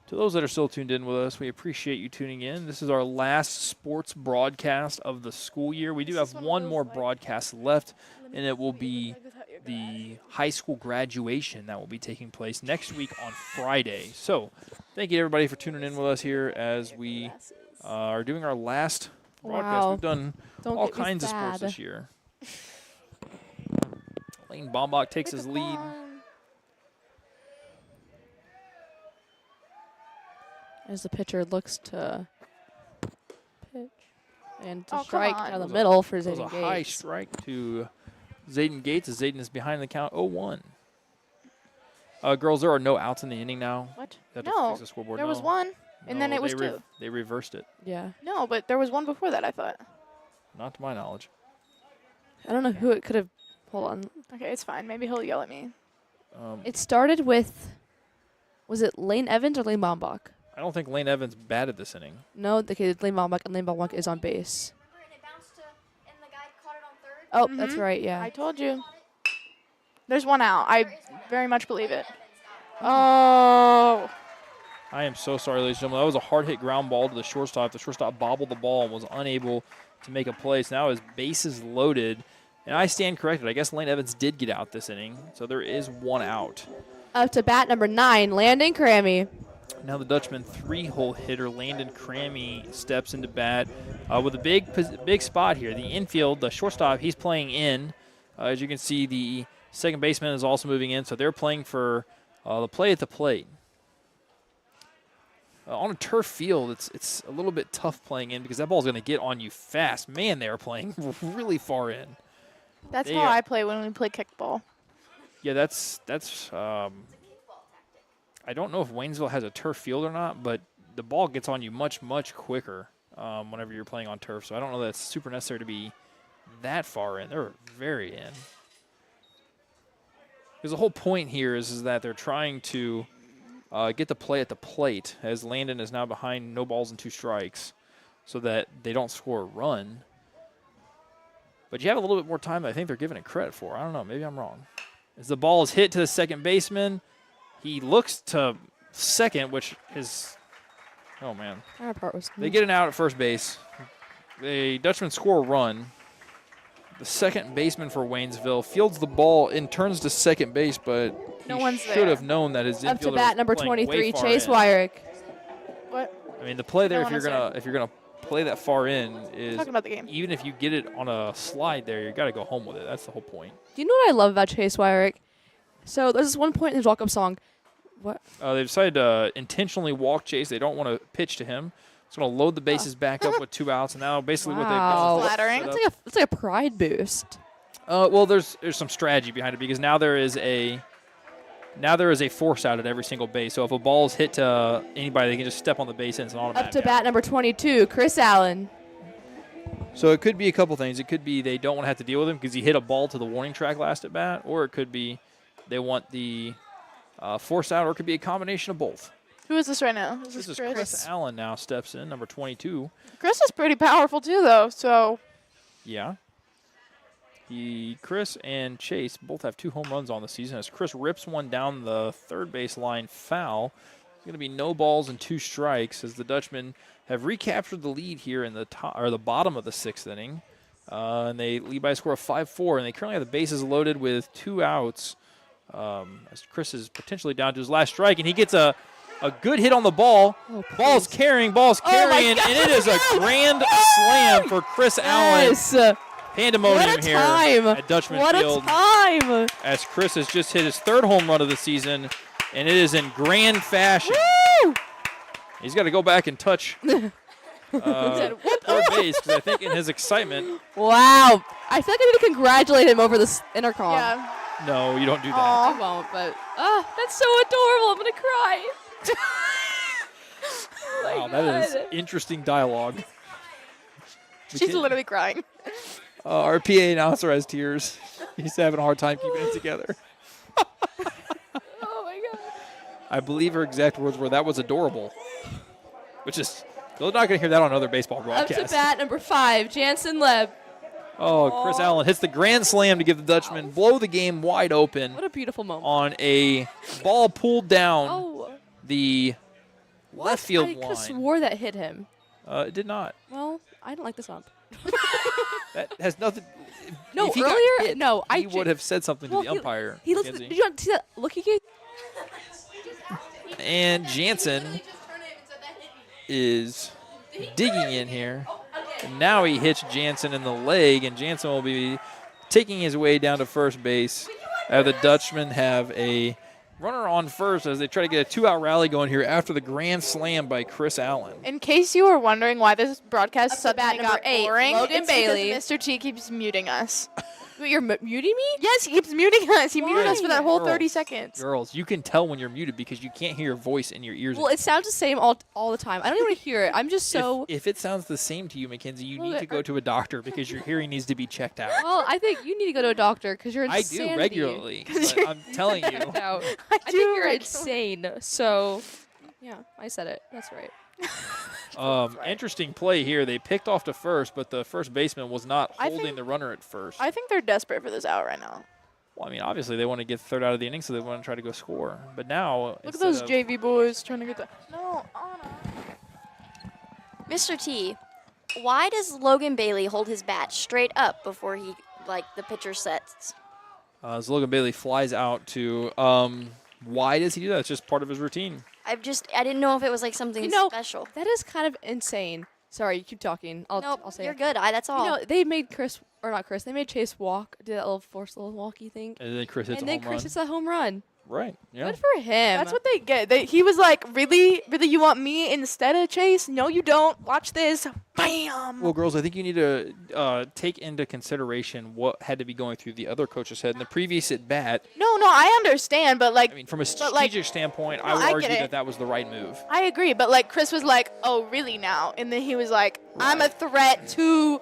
To those that are still tuned in with us, we appreciate you tuning in. This is our last sports broadcast of the school year. We do have one more broadcast left, and it will be the high school graduation that will be taking place next week on Friday. So thank you, everybody, for tuning in with us here as we are doing our last broadcast. Wow. We've done Don't all get me kinds of sports sad. this year. Lane Bombach takes his lead. As the pitcher looks to pitch and to Oh, come strike on. down the middle for That was a Zayden high Gates. strike to Zayden Gates as Zayden is behind the count 0-1. Girls, there are no outs in the inning now. What? You have to No, fix the scoreboard. there was No. one, and then No, it was they two. They reversed it. Yeah. No, but there was one before that, I thought. Not to my knowledge. I don't know who it could have. Hold on. Okay, it's fine. Maybe he'll yell at me. It started with. Was it Lane Evans or Lane Bombach? I don't think Lane Evans batted this inning. No, the kid Lane Bombach, and Lane Bombach is on base. And it bounced to, and the guy caught it on third. Oh, that's Mhm. right. Yeah. I told you. There's one out. I very much believe it. Oh. I am so sorry, ladies and gentlemen. That was a hard-hit ground ball to the shortstop. The shortstop bobbled the ball and was unable to make a play. So now his bases loaded. And I stand corrected. I guess Lane Evans did get out this inning. So there is one out. Up to bat number 9, Landon Crammy. Now the Dutchman three-hole hitter Landon Crammy steps into bat with a big spot here. The infield, the shortstop, he's playing in. As you can see, the second baseman is also moving in, so they're playing for the play at the plate. On a turf field, it's a little bit tough playing in because that ball's going to get on you fast. Man, they are playing really far in. That's They how are- I play when we play kickball. Yeah, that's I don't know if Waynesville has a turf field or not, but the ball gets on you much, much quicker whenever you're playing on turf. So I don't know that it's super necessary to be that far in. They're very in. Because the whole point here is that they're trying to get the play at the plate as Landon is now behind no balls and 2 strikes so that they don't score a run. But you have a little bit more time than I think they're giving it credit for. I don't know. Maybe I'm wrong. As the ball is hit to the second baseman, he looks to second, which is, oh, man. That part was. They get an out at first base. The Dutchmen score a run. The second baseman for Waynesville fields the ball and turns to second base, but No he one's should there. have known that his Up to infielder bat was number playing way 23, far Chase in. Wyrick. What? I mean, the play there, No if you're one is gonna play that far in, is Talking about the game. even if you get it on a slide there, you got to go home with it. That's the whole point. Do you know what I love about Chase Wyrick? So there's this one point in his walk-up song. What? They decided to intentionally walk Chase. They don't want to pitch to him. It's going to load the bases back up with 2 outs, and now basically what they've done Wow. is they've Flattering. set That's up- like a pride boost. well, there's some strategy behind it because now there is a force out at every single base. So if a ball is hit to anybody, they can just step on the base and it's an automatic Up to out. bat number 22, Chris Allen. So it could be a couple things. It could be they don't want to have to deal with him because he hit a ball to the warning track last at bat, or it could be they want the force out, or it could be a combination of both. Who is this right now? This Is is Chris? Chris Allen now steps in, number 22. Chris is pretty powerful too, though. So Yeah. Chris and Chase both have 2 home runs on the season as Chris rips one down the third base line foul. It's going to be no balls and 2 strikes as the Dutchmen have recaptured the lead here in the top or the bottom of the 6th inning. And they lead by a score of 5-4, and they currently have the bases loaded with 2 outs as Chris is potentially down to his last strike, and he gets a good hit on the ball. Ball's carrying, Oh and it is a grand slam for Chris Allen. Yes. Pandemonium What a here time. at Dutchman What Field a time. as Chris has just hit his 3rd home run of the season. And it is in grand fashion. Woo! He's got to go back and touch third base because I think in his excitement. Wow. I feel like I need to congratulate him over this intercom. Yeah. No, you don't do that. Aw. I won't, but that's so adorable. I'm gonna cry. Wow, that is interesting dialogue. She's literally crying. Our PA announcer has tears. He's having a hard time keeping it together. Oh my god. I believe her exact words were, "That was adorable," which is, they're not going to hear that on another baseball Up broadcast. to bat number 5, Jansen Leb. Oh, Chris Allen hits the grand slam to give the Dutchmen blow the game wide open What a beautiful moment. on a ball pulled down Oh, the left field I could have line. swore that hit him. It did not. Well, I don't like this ump. That has nothing. No, if he got earlier, hit, no, I he would have said something well, to the umpire. He looks. Mackenzie. Did you not see that look he gave? And Jansen is digging in here. And now he hits Jansen in the leg, and Jansen will be taking his way down to first base. The Dutchmen have a runner on first as they try to get a 2-out rally going here after the grand slam by Chris Allen. In case you were wondering why this broadcast Up to bat suddenly number got 8, boring, Logan it's Bailey. because Mr. T keeps muting us. Wait, you're muting me? Yes, he keeps muting us. He muted us for that whole Girls. 30 seconds. Girls, you can tell when you're muted because you can't hear your voice in your ears. Well, it sounds the same all the time. I don't even want to hear it. I'm just so. If it sounds the same to you, Mackenzie, you Well, need to go to a doctor because your hearing needs to be checked out. Well, I think you need to go to a doctor because you're I insanity. do regularly, but I'm telling you. Out. I I think do you're regularly. insane. So, yeah, I said it. That's right. Interesting play here. They picked off to first, but the first baseman was not I holding think- the runner at first. I think they're desperate for this out right now. Well, I mean, obviously they want to get the third out of the inning, so they want to try to go score. But now, Look at instead those of- JV boys trying to get that. No, Anna. Mr. T, why does Logan Bailey hold his bat straight up before he, the pitcher sets? as Logan Bailey flies out to. Why does he do that? It's just part of his routine. I didn't know if it was something You know, special. That is kind of insane. Sorry, you keep talking. I'll No, say you're it. good. That's all. You know, they made they made Chase walk, do that little forced little walky thing. And then Chris hits And a then home Chris run. hits that home run. Right. Yeah. Good for him. That's what they get. He was like, really? Really, you want me instead of Chase? No, you don't. Watch this. Bam. Well, girls, I think you need to take into consideration what had to be going through the other coach's head in the previous at bat. No, I understand, but I mean, from a strategic standpoint, I No, would I argue get it. that was the right move. I agree. But Chris was like, oh, really now? And then he was like, I'm a threat to.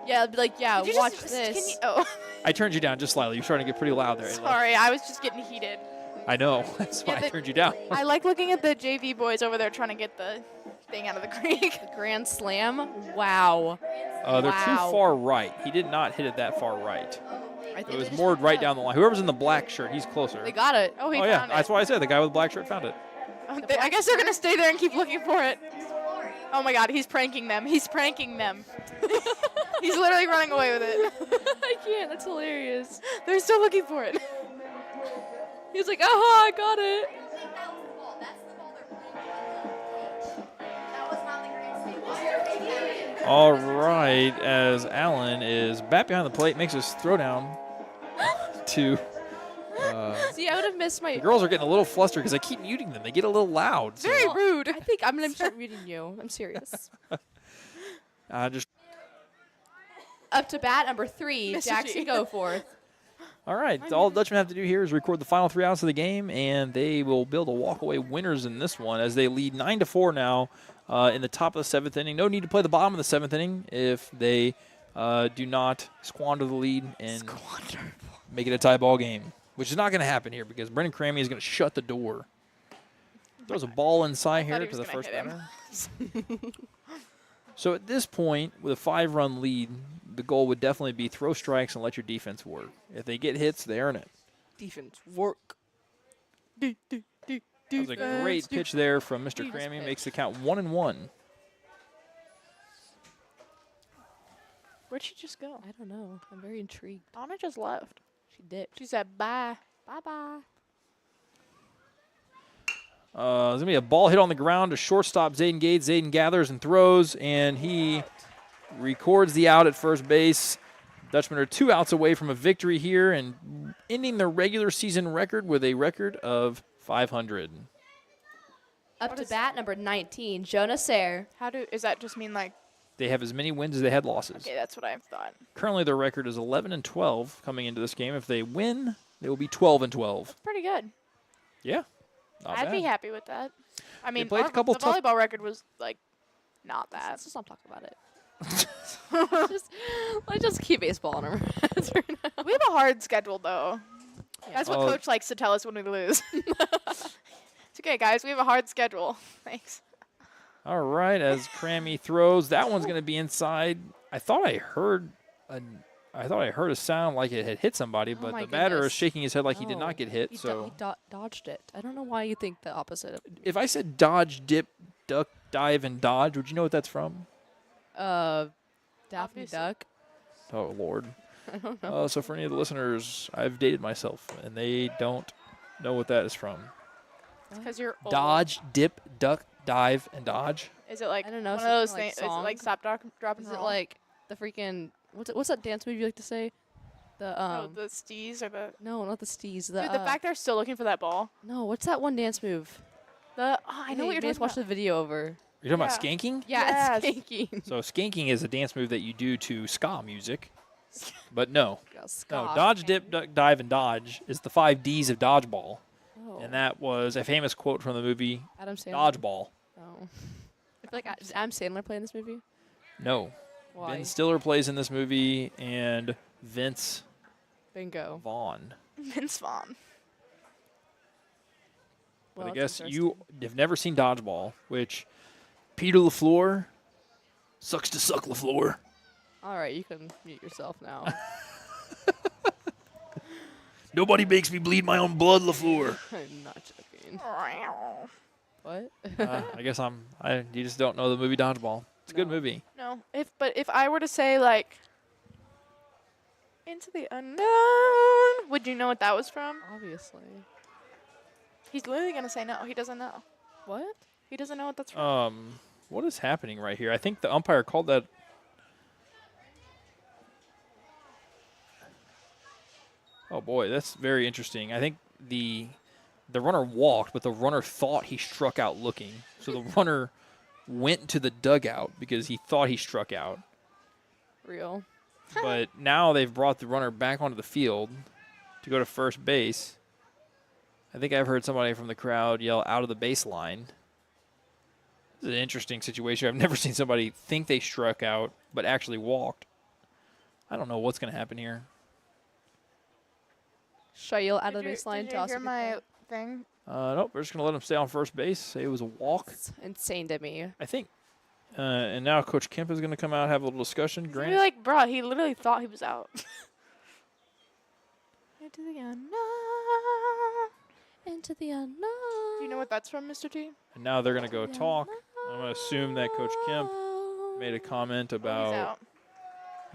Yeah, I'd be like, yeah, Did you watch just- this. Can you, oh, I turned you down just slightly. You're starting to get pretty loud there. Ayla. sorry. I was just getting heated. I know. That's why Yeah, I but- turned you down. I like looking at the JV boys over there trying to get the thing out of the creek. Grand slam. Wow. They're too Wow. far right. He did not hit it that far right. I It think was they more right down the line. Whoever's in the black shirt, he's closer. They got it. Oh, he Oh, yeah. found That's it. why I said the guy with the black shirt found it. I guess they're going to stay there and keep looking for it. Oh, my God. He's pranking them. He's pranking them. He's literally running away with it. I can't. That's hilarious. They're still looking for it. He's like, aha, I got it. All right, as Allen is back behind the plate, makes his throw down to. See, I would have missed my. The girls are getting a little flustered because I keep muting them. They get a little loud. So Very rude. I think I'm gonna start reading you. I'm serious. just Up to bat number 3, Mr. Jackson G. Goforth. all right. All the Dutchmen have to do here is record the final 3 outs of the game, and they will be able to walk away winners in this one as they lead 9-4 now in the top of the 7th inning. No need to play the bottom of the 7th inning if they do not squander the lead and make it a tie ball game, which is not going to happen here because Brendan Crammy is going to shut the door. Throws a ball inside here he to was the gonna first hit him. batter. So at this point, with a 5-run lead, the goal would definitely be throw strikes and let your defense work. If they get hits, they earn it. Defense work. That was a great pitch there from Mr. Defense Crammy. pitch. Makes the count 1-1. Where'd she just go? I don't know. I'm very intrigued. Anna just left. She dipped. She said bye. Bye-bye. There's going to be a ball hit on the ground to shortstop Zayden Gates. Zayden gathers and throws, and he records the out at first base. Dutchmen are 2 outs away from a victory here and ending their regular season record with a record of 500. Up to bat, number 19, Jonah Sayre. Is that just mean like? They have as many wins as they had losses. Okay, that's what I thought. Currently, their record is 11-12 coming into this game. If they win, they will be 12-12. Pretty good. Yeah, not I'd bad. be happy with that. I mean, played a couple the tough- volleyball record was like not bad. Let's just not talk about it. Let's just keep baseball on our heads right now. We have a hard schedule though. That's what Oh. Coach likes to tell us when we lose. It's okay, guys. We have a hard schedule. Thanks. All right, as Crammy throws, that one's going to be inside. I thought I heard a sound like it had hit somebody, but my the batter is goodness. shaking his head like he did No, not get hit. He So dodged it. I don't know why you think the opposite. if I said dodge, dip, duck, dive, and dodge, would you know what that's from? Daffy Obviously. Duck. Oh, Lord. So for any of the listeners, I've dated myself, and they don't know what that is from. Because you're old. Dodge, dip, duck, dive, and dodge. Is it like I don't know, one of something those like things? Is it like songs? stop, drop, and Is it roll? like the freaking what's that dance move you like to say? The oh, the stees or the? no, not the stees. Dude, the fact they're still looking for that ball. no, what's that one dance move? I know what you're Just talking watch about. the video over. You're talking Yeah. about skanking? Yeah, Yes. it's skanking. So skanking is a dance move that you do to ska music. But no. Yeah, No, ska. dodge, dip, duck, dive, and dodge is the 5 Ds of dodgeball. Oh. And that was a famous quote from the movie Adam Sandler. Dodgeball. Oh. I feel like is Adam Sandler playing this movie? No. Why? Ben Stiller plays in this movie, and Vince Bingo. Vaughn. Vince Vaughn. But Well, I that's guess you interesting. have never seen Dodgeball, which Peter LaFleur sucks to suck LaFleur. All right, you can mute yourself now. Nobody makes me bleed my own blood, LaFleur. I'm not joking. What? I guess you just don't know the movie Dodgeball. It's a good No. movie. No, if I were to say like Into the Unknown, would you know what that was from? Obviously. He's literally gonna say no. He doesn't know. What? He doesn't know what that's from. What is happening right here? I think the umpire called that. Oh boy, that's very interesting. I think the runner walked, but the runner thought he struck out looking. So the runner went to the dugout because he thought he struck out. Real. But now they've brought the runner back onto the field to go to first base. I think I've heard somebody from the crowd yell out of the baseline. This is an interesting situation. I've never seen somebody think they struck out but actually walked. I don't know what's going to happen here. Should I yell out of Did the you- baseline did to you also hear get my that? thing? Nope, we're just going to let him stay on first base. Say it was a walk, It's insane to me. I think. And now Coach Kemp is going to come out and have a little discussion. He'd be Granted, like, bruh, he literally thought he was out. Into the unknown. Into the unknown. Do you know what that's from, Mr. T? and now they're going to go talk. I'm going to assume that Coach Kemp made a comment Oh, he's about out.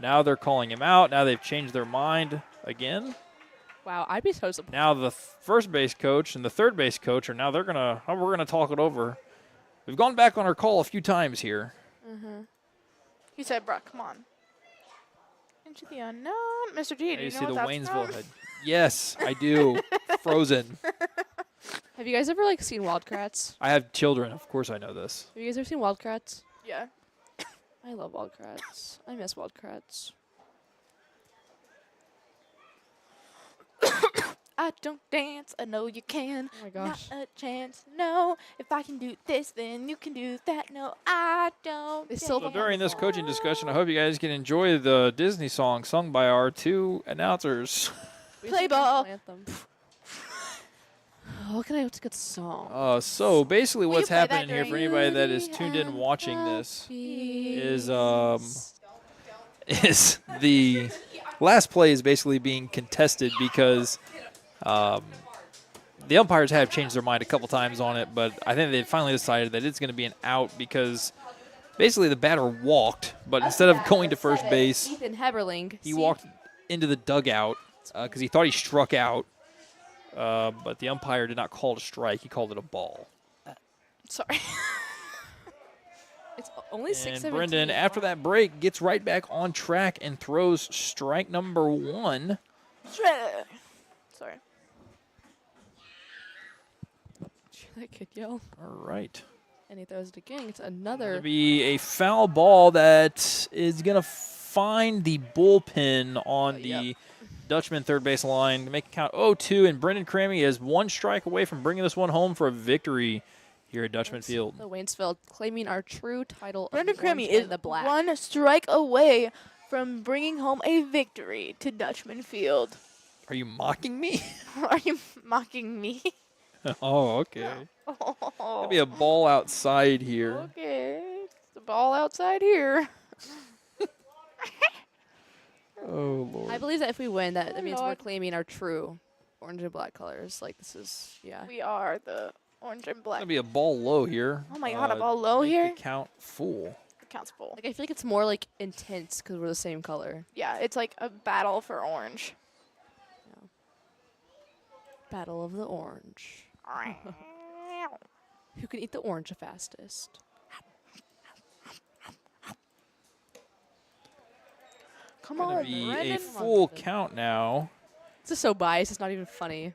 now they're calling him out. Now they've changed their mind again. Wow, I'd be so surprised. Now the first base coach and the third base coach are now we're gonna talk it over. We've gone back on our call a few times here. He said, bruh, come on. Into the unknown. Mr. T, do Now you you know see what the that's Waynesville from? head. Yes, I do. Frozen. Have you guys ever seen Wildcrats? I have children. Of course I know this. Have you guys ever seen Wildcrats? Yeah. I love Wildcrats. I miss Wildcrats. I don't dance. I know you can. Oh my gosh. Not a chance. No. If I can do this, then you can do that. No, I don't. They still So don't during this coaching discussion, I hope you guys can enjoy the Disney song sung by our two announcers. We Play should dance ball. the anthem. What's a good song? So basically Will you what's play that happening here for during- anybody that is tuned in watching this is the last play is basically being contested because the umpires have changed their mind a couple times on it, but I think they finally decided that it's going to be an out because basically the batter walked, but instead of going to first base, Ethan Heberling. he walked into the dugout because he thought he struck out, but the umpire did not call it a strike. He called it a ball. Sorry. Only 6-17. And Brendan, after that break, gets right back on track and throws strike number 1. Sorry. That kid yell. All right. And he throws it again. It's Going another. to be a foul ball that is going to find the bullpen on the Yep. Dutchman third base line to make it count 0-2. And Brendan Crammy is 1 strike away from bringing this one home for a victory here at Dutchman Field. The Waynesville claiming our true title. Brendan of the orange Crammy is and the black. 1 strike away from bringing home a victory to Dutchman Field. Are you mocking me? Are you mocking me? Oh, okay. There'll be a ball outside here. Okay, it's the ball outside here. Oh, Lord. I believe that if we win, that Oh, means we're Lord. claiming our true orange and black colors. Like, this is, yeah. We are the orange and black. Going to be a ball low here. Oh my God, a ball low here? Make the count full. It counts full. Like, I feel like it's more, like, intense because we're the same color. Yeah, it's like a battle for orange. Battle of the orange. Who can eat the orange the fastest? Come Going on, to be Brendan. a full count now. This is so biased. It's not even funny.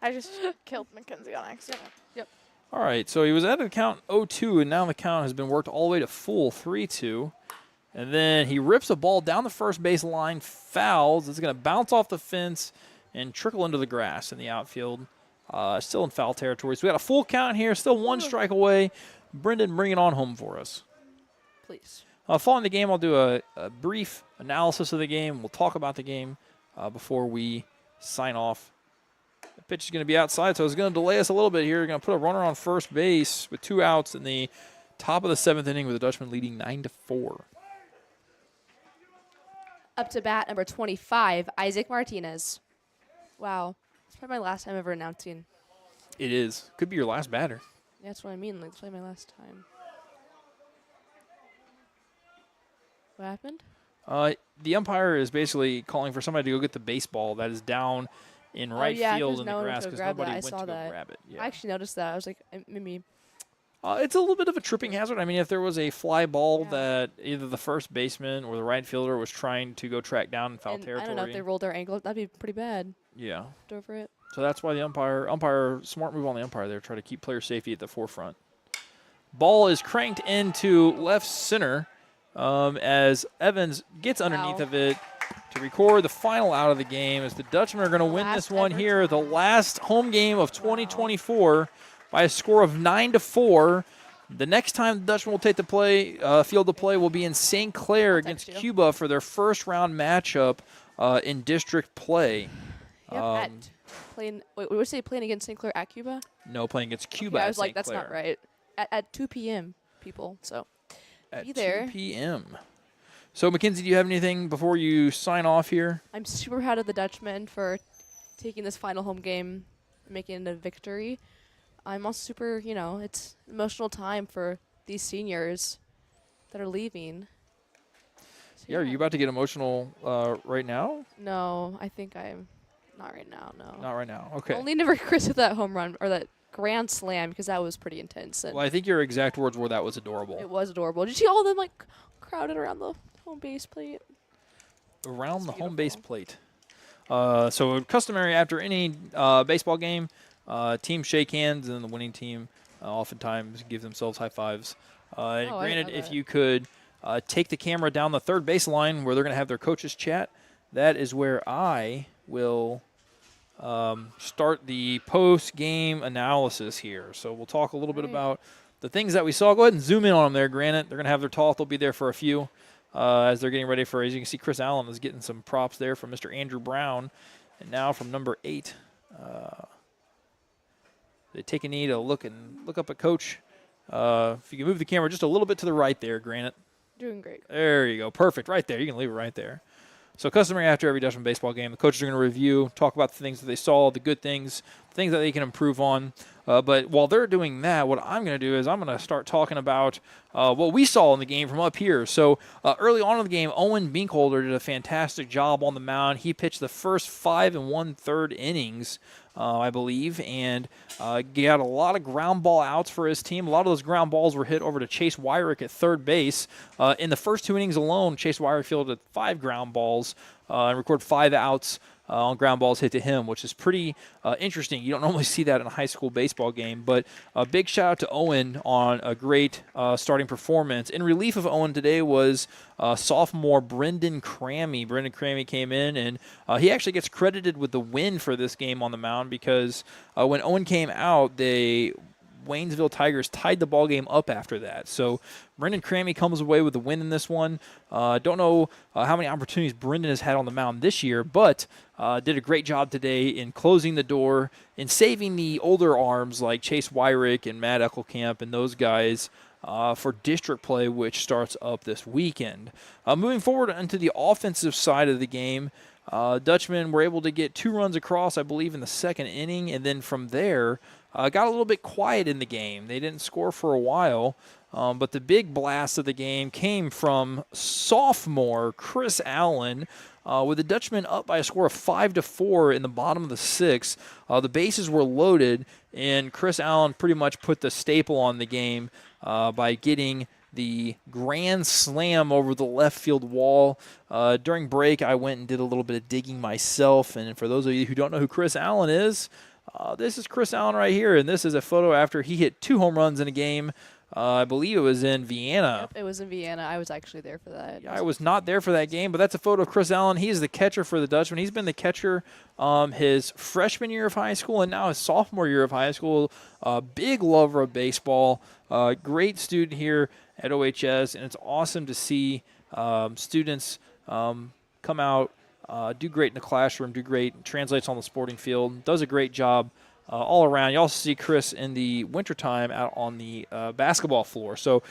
I just killed Mackenzie on accident. All right, so he was at a count 0-2, and now the count has been worked all the way to full 3-2. And then he rips a ball down the first base line, fouls. It's going to bounce off the fence and trickle into the grass in the outfield. Still in foul territory. So we got a full count here, still 1 strike away. Brendan, bring it on home for us. Please. Following the game, I'll do a brief analysis of the game. We'll talk about the game before we sign off. The pitch is going to be outside, so it's going to delay us a little bit here. We're going to put a runner on first base with 2 outs in the top of the 7th inning with the Dutchmen leading 9-4. Up to bat, number 25, Isaac Martinez. Wow. It's probably my last time ever announcing. It is. Could be your last batter. Yeah, that's what I mean. Like, it's probably my last time. What happened? The umpire is basically calling for somebody to go get the baseball that is down in right yeah, field 'cause in no the one grass went to because grab nobody that. I went saw to go that. grab it. Yeah. I actually noticed that. I was like, maybe. It's a little bit of a tripping hazard. I mean, if there was a fly ball Yeah. that either the first baseman or the right fielder was trying to go track down in foul And territory. I don't know if they rolled their ankle. That'd be pretty bad. Yeah. Looked over it. So that's why the umpire, smart move on the umpire there, try to keep player safety at the forefront. Ball is cranked into left center as Evans gets underneath Wow. of it to record the final out of the game as the Dutchmen are going to win Last this one ever here, the time. last home game of 2024 by a score of 9-4. The next time the Dutchmen will take the field to play will be in St. Clair against text you. Cuba for their first round matchup in district play. Yep. At playing. Wait, what was it? Playing against St. Clair at Cuba? No, playing against Cuba. Yeah, I at was like, St. that's Clair not right. At 2 p.m. people. So At be there. 2 p.m. So, Mackenzie, do you have anything before you sign off here? I'm super proud of the Dutchmen for taking this final home game, making it a victory. I'm also super, it's an emotional time for these seniors that are leaving. So, Yeah, are you about to get emotional right now? No, I think I'm not right now. No. Not right now. Okay. Only never Chris with that home run or that grand slam because that was pretty intense. And Well, I think your exact words were that was adorable. it was adorable. Did you see all of them like crowded around the home base plate? Around It's the home base beautiful. plate. So customary after any baseball game, teams shake hands and the winning team oftentimes give themselves high fives. And Oh, I didn't granted, know if that. you could take the camera down the third baseline where they're going to have their coaches chat, that is where I will start the post-game analysis here. So we'll talk a little bit Right. about the things that we saw. Go ahead and zoom in on them there, Granite. They're going to have their talk. They'll be there for a few as they're getting ready for, as you can see, Chris Allen is getting some props there from Mr. Andrew Brown. And now from number 8, they take a knee to look up at Coach. If you can move the camera just a little bit to the right there, Granite. Doing great. There you go. Perfect. Right there. You can leave it right there. So customary after every Dutchman baseball game, the coaches are going to review, talk about the things that they saw, the good things, things that they can improve on. But while they're doing that, what I'm going to do is I'm going to start talking about what we saw in the game from up here. So early on in the game, Owen Binkholder did a fantastic job on the mound. He pitched the first 5 1/3 innings I believe, and got a lot of ground ball outs for his team. A lot of those ground balls were hit over to Chase Wyrick at third base. In the first 2 innings alone, Chase Wyrick fielded 5 ground balls and recorded 5 outs on ground balls hit to him, which is pretty interesting. You don't normally see that in a high school baseball game, but a big shout out to Owen on a great starting performance. In relief of Owen today was sophomore Brendan Crammy. Brendan Crammy came in, and he actually gets credited with the win for this game on the mound because when Owen came out, the Waynesville Tigers tied the ball game up after that. So Brendan Crammy comes away with the win in this one. Don't know how many opportunities Brendan has had on the mound this year, but did a great job today in closing the door, in saving the older arms like Chase Wyrick and Matt Eckelkamp and those guys for district play, which starts up this weekend. Moving forward into the offensive side of the game, Dutchmen were able to get 2 runs across, I believe, in the second inning, and then from there got a little bit quiet in the game. They didn't score for a while, but the big blast of the game came from sophomore Chris Allen, with the Dutchmen up by a score of 5-4 in the bottom of the 6th. The bases were loaded, and Chris Allen pretty much put the staple on the game by getting the grand slam over the left field wall. During break, I went and did a little bit of digging myself, and for those of you who don't know who Chris Allen is, this is Chris Allen right here, and this is a photo after he hit 2 home runs in a game. I believe it was in Vienna. Yep, it was in Vienna. I was actually there for that. Yeah, I was not there for that game, but that's a photo of Chris Allen. He is the catcher for the Dutchmen. He's been the catcher his freshman year of high school and now his sophomore year of high school. Big lover of baseball. Great student here at OHS, and it's awesome to see students come out, do great in the classroom, do great, translates on the sporting field, does a great job all around. You also see Chris in the wintertime out on the basketball floor. So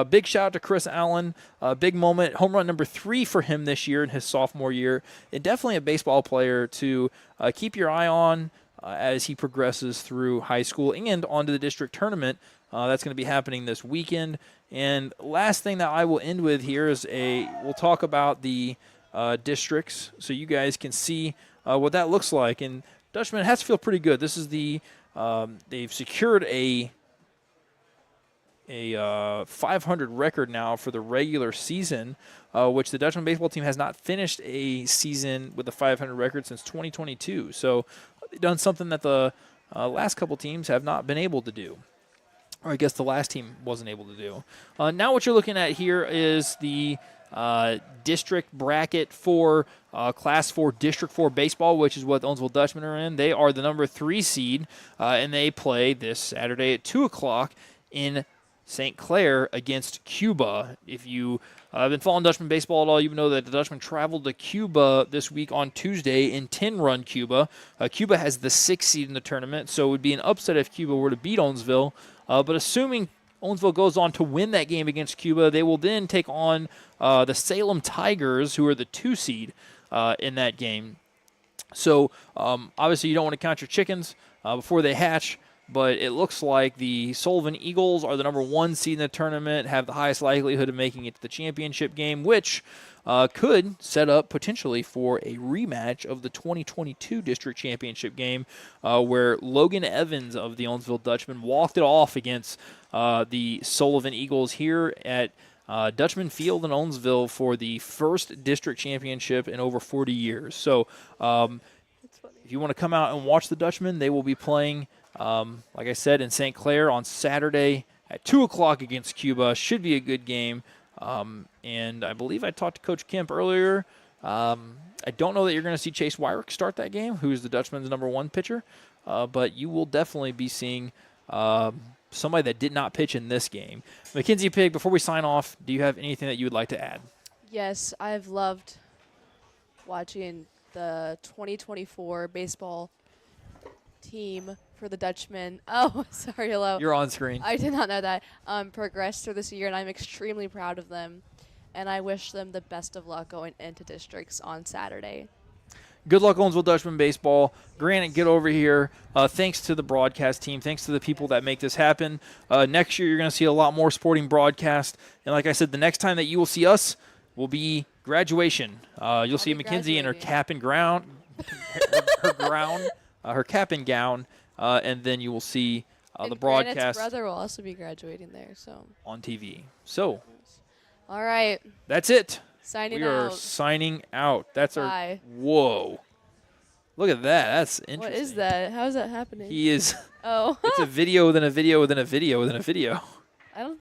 big shout out to Chris Allen. Big moment. Home run number 3 for him this year in his sophomore year. And definitely a baseball player to keep your eye on as he progresses through high school and onto the district tournament. That's going to be happening this weekend. And last thing that I will end with here is we'll talk about the districts so you guys can see what that looks like. And Dutchmen has to feel pretty good. This is they've secured a 500 record now for the regular season, which the Dutchman baseball team has not finished a season with a 500 record since 2022. So they've done something that the last couple teams have not been able to do. Or I guess the last team wasn't able to do. Now what you're looking at here is the district bracket for Class 4 District 4 baseball, which is what the Owensville Dutchmen are in. They are the number 3 seed, and they play this Saturday at 2 o'clock in St. Clair against Cuba. If you have been following Dutchman baseball at all, you know that the Dutchmen traveled to Cuba this week on Tuesday in 10-run Cuba. Cuba has the 6th seed in the tournament, so it would be an upset if Cuba were to beat Owensville. But assuming Owensville goes on to win that game against Cuba, they will then take on the Salem Tigers, who are the 2 seed in that game. So obviously you don't want to count your chickens before they hatch, but it looks like the Sullivan Eagles are the number 1 seed in the tournament, have the highest likelihood of making it to the championship game, which could set up potentially for a rematch of the 2022 district championship game where Logan Evans of the Owensville Dutchmen walked it off against the Sullivan Eagles here at Dutchman Field in Owensville for the first district championship in over 40 years. So if you want to come out and watch the Dutchmen, they will be playing, like I said, in St. Clair on Saturday at 2 o'clock against Cuba. Should be a good game. And I believe I talked to Coach Kemp earlier. I don't know that you're going to see Chase Wyrick start that game, who's the Dutchman's number 1 pitcher. But you will definitely be seeing somebody that did not pitch in this game. Mackenzie Pig, before we sign off, do you have anything that you would like to add? Yes, I've loved watching the 2024 baseball team for the Dutchmen. Oh, sorry, hello. You're on screen. I did not know that. Progressed through this year, and I'm extremely proud of them. And I wish them the best of luck going into districts on Saturday. Good luck, Owensville Dutchman baseball. Granite, get over here. Thanks to the broadcast team. Thanks to the people that make this happen. Next year, you're going to see a lot more sporting broadcast. And like I said, the next time that you will see us will be graduation. You'll see Mackenzie in her cap and gown, her gown, her cap and gown, and then you will see the And broadcast Granite's brother will also be graduating there. So, on TV. So all right, that's it. signing We are out. signing out. That's Bye. our. Whoa. Look at that. That's interesting. What is that? How is that happening? He is. Oh, It's a video within a video within a video within a video. I don't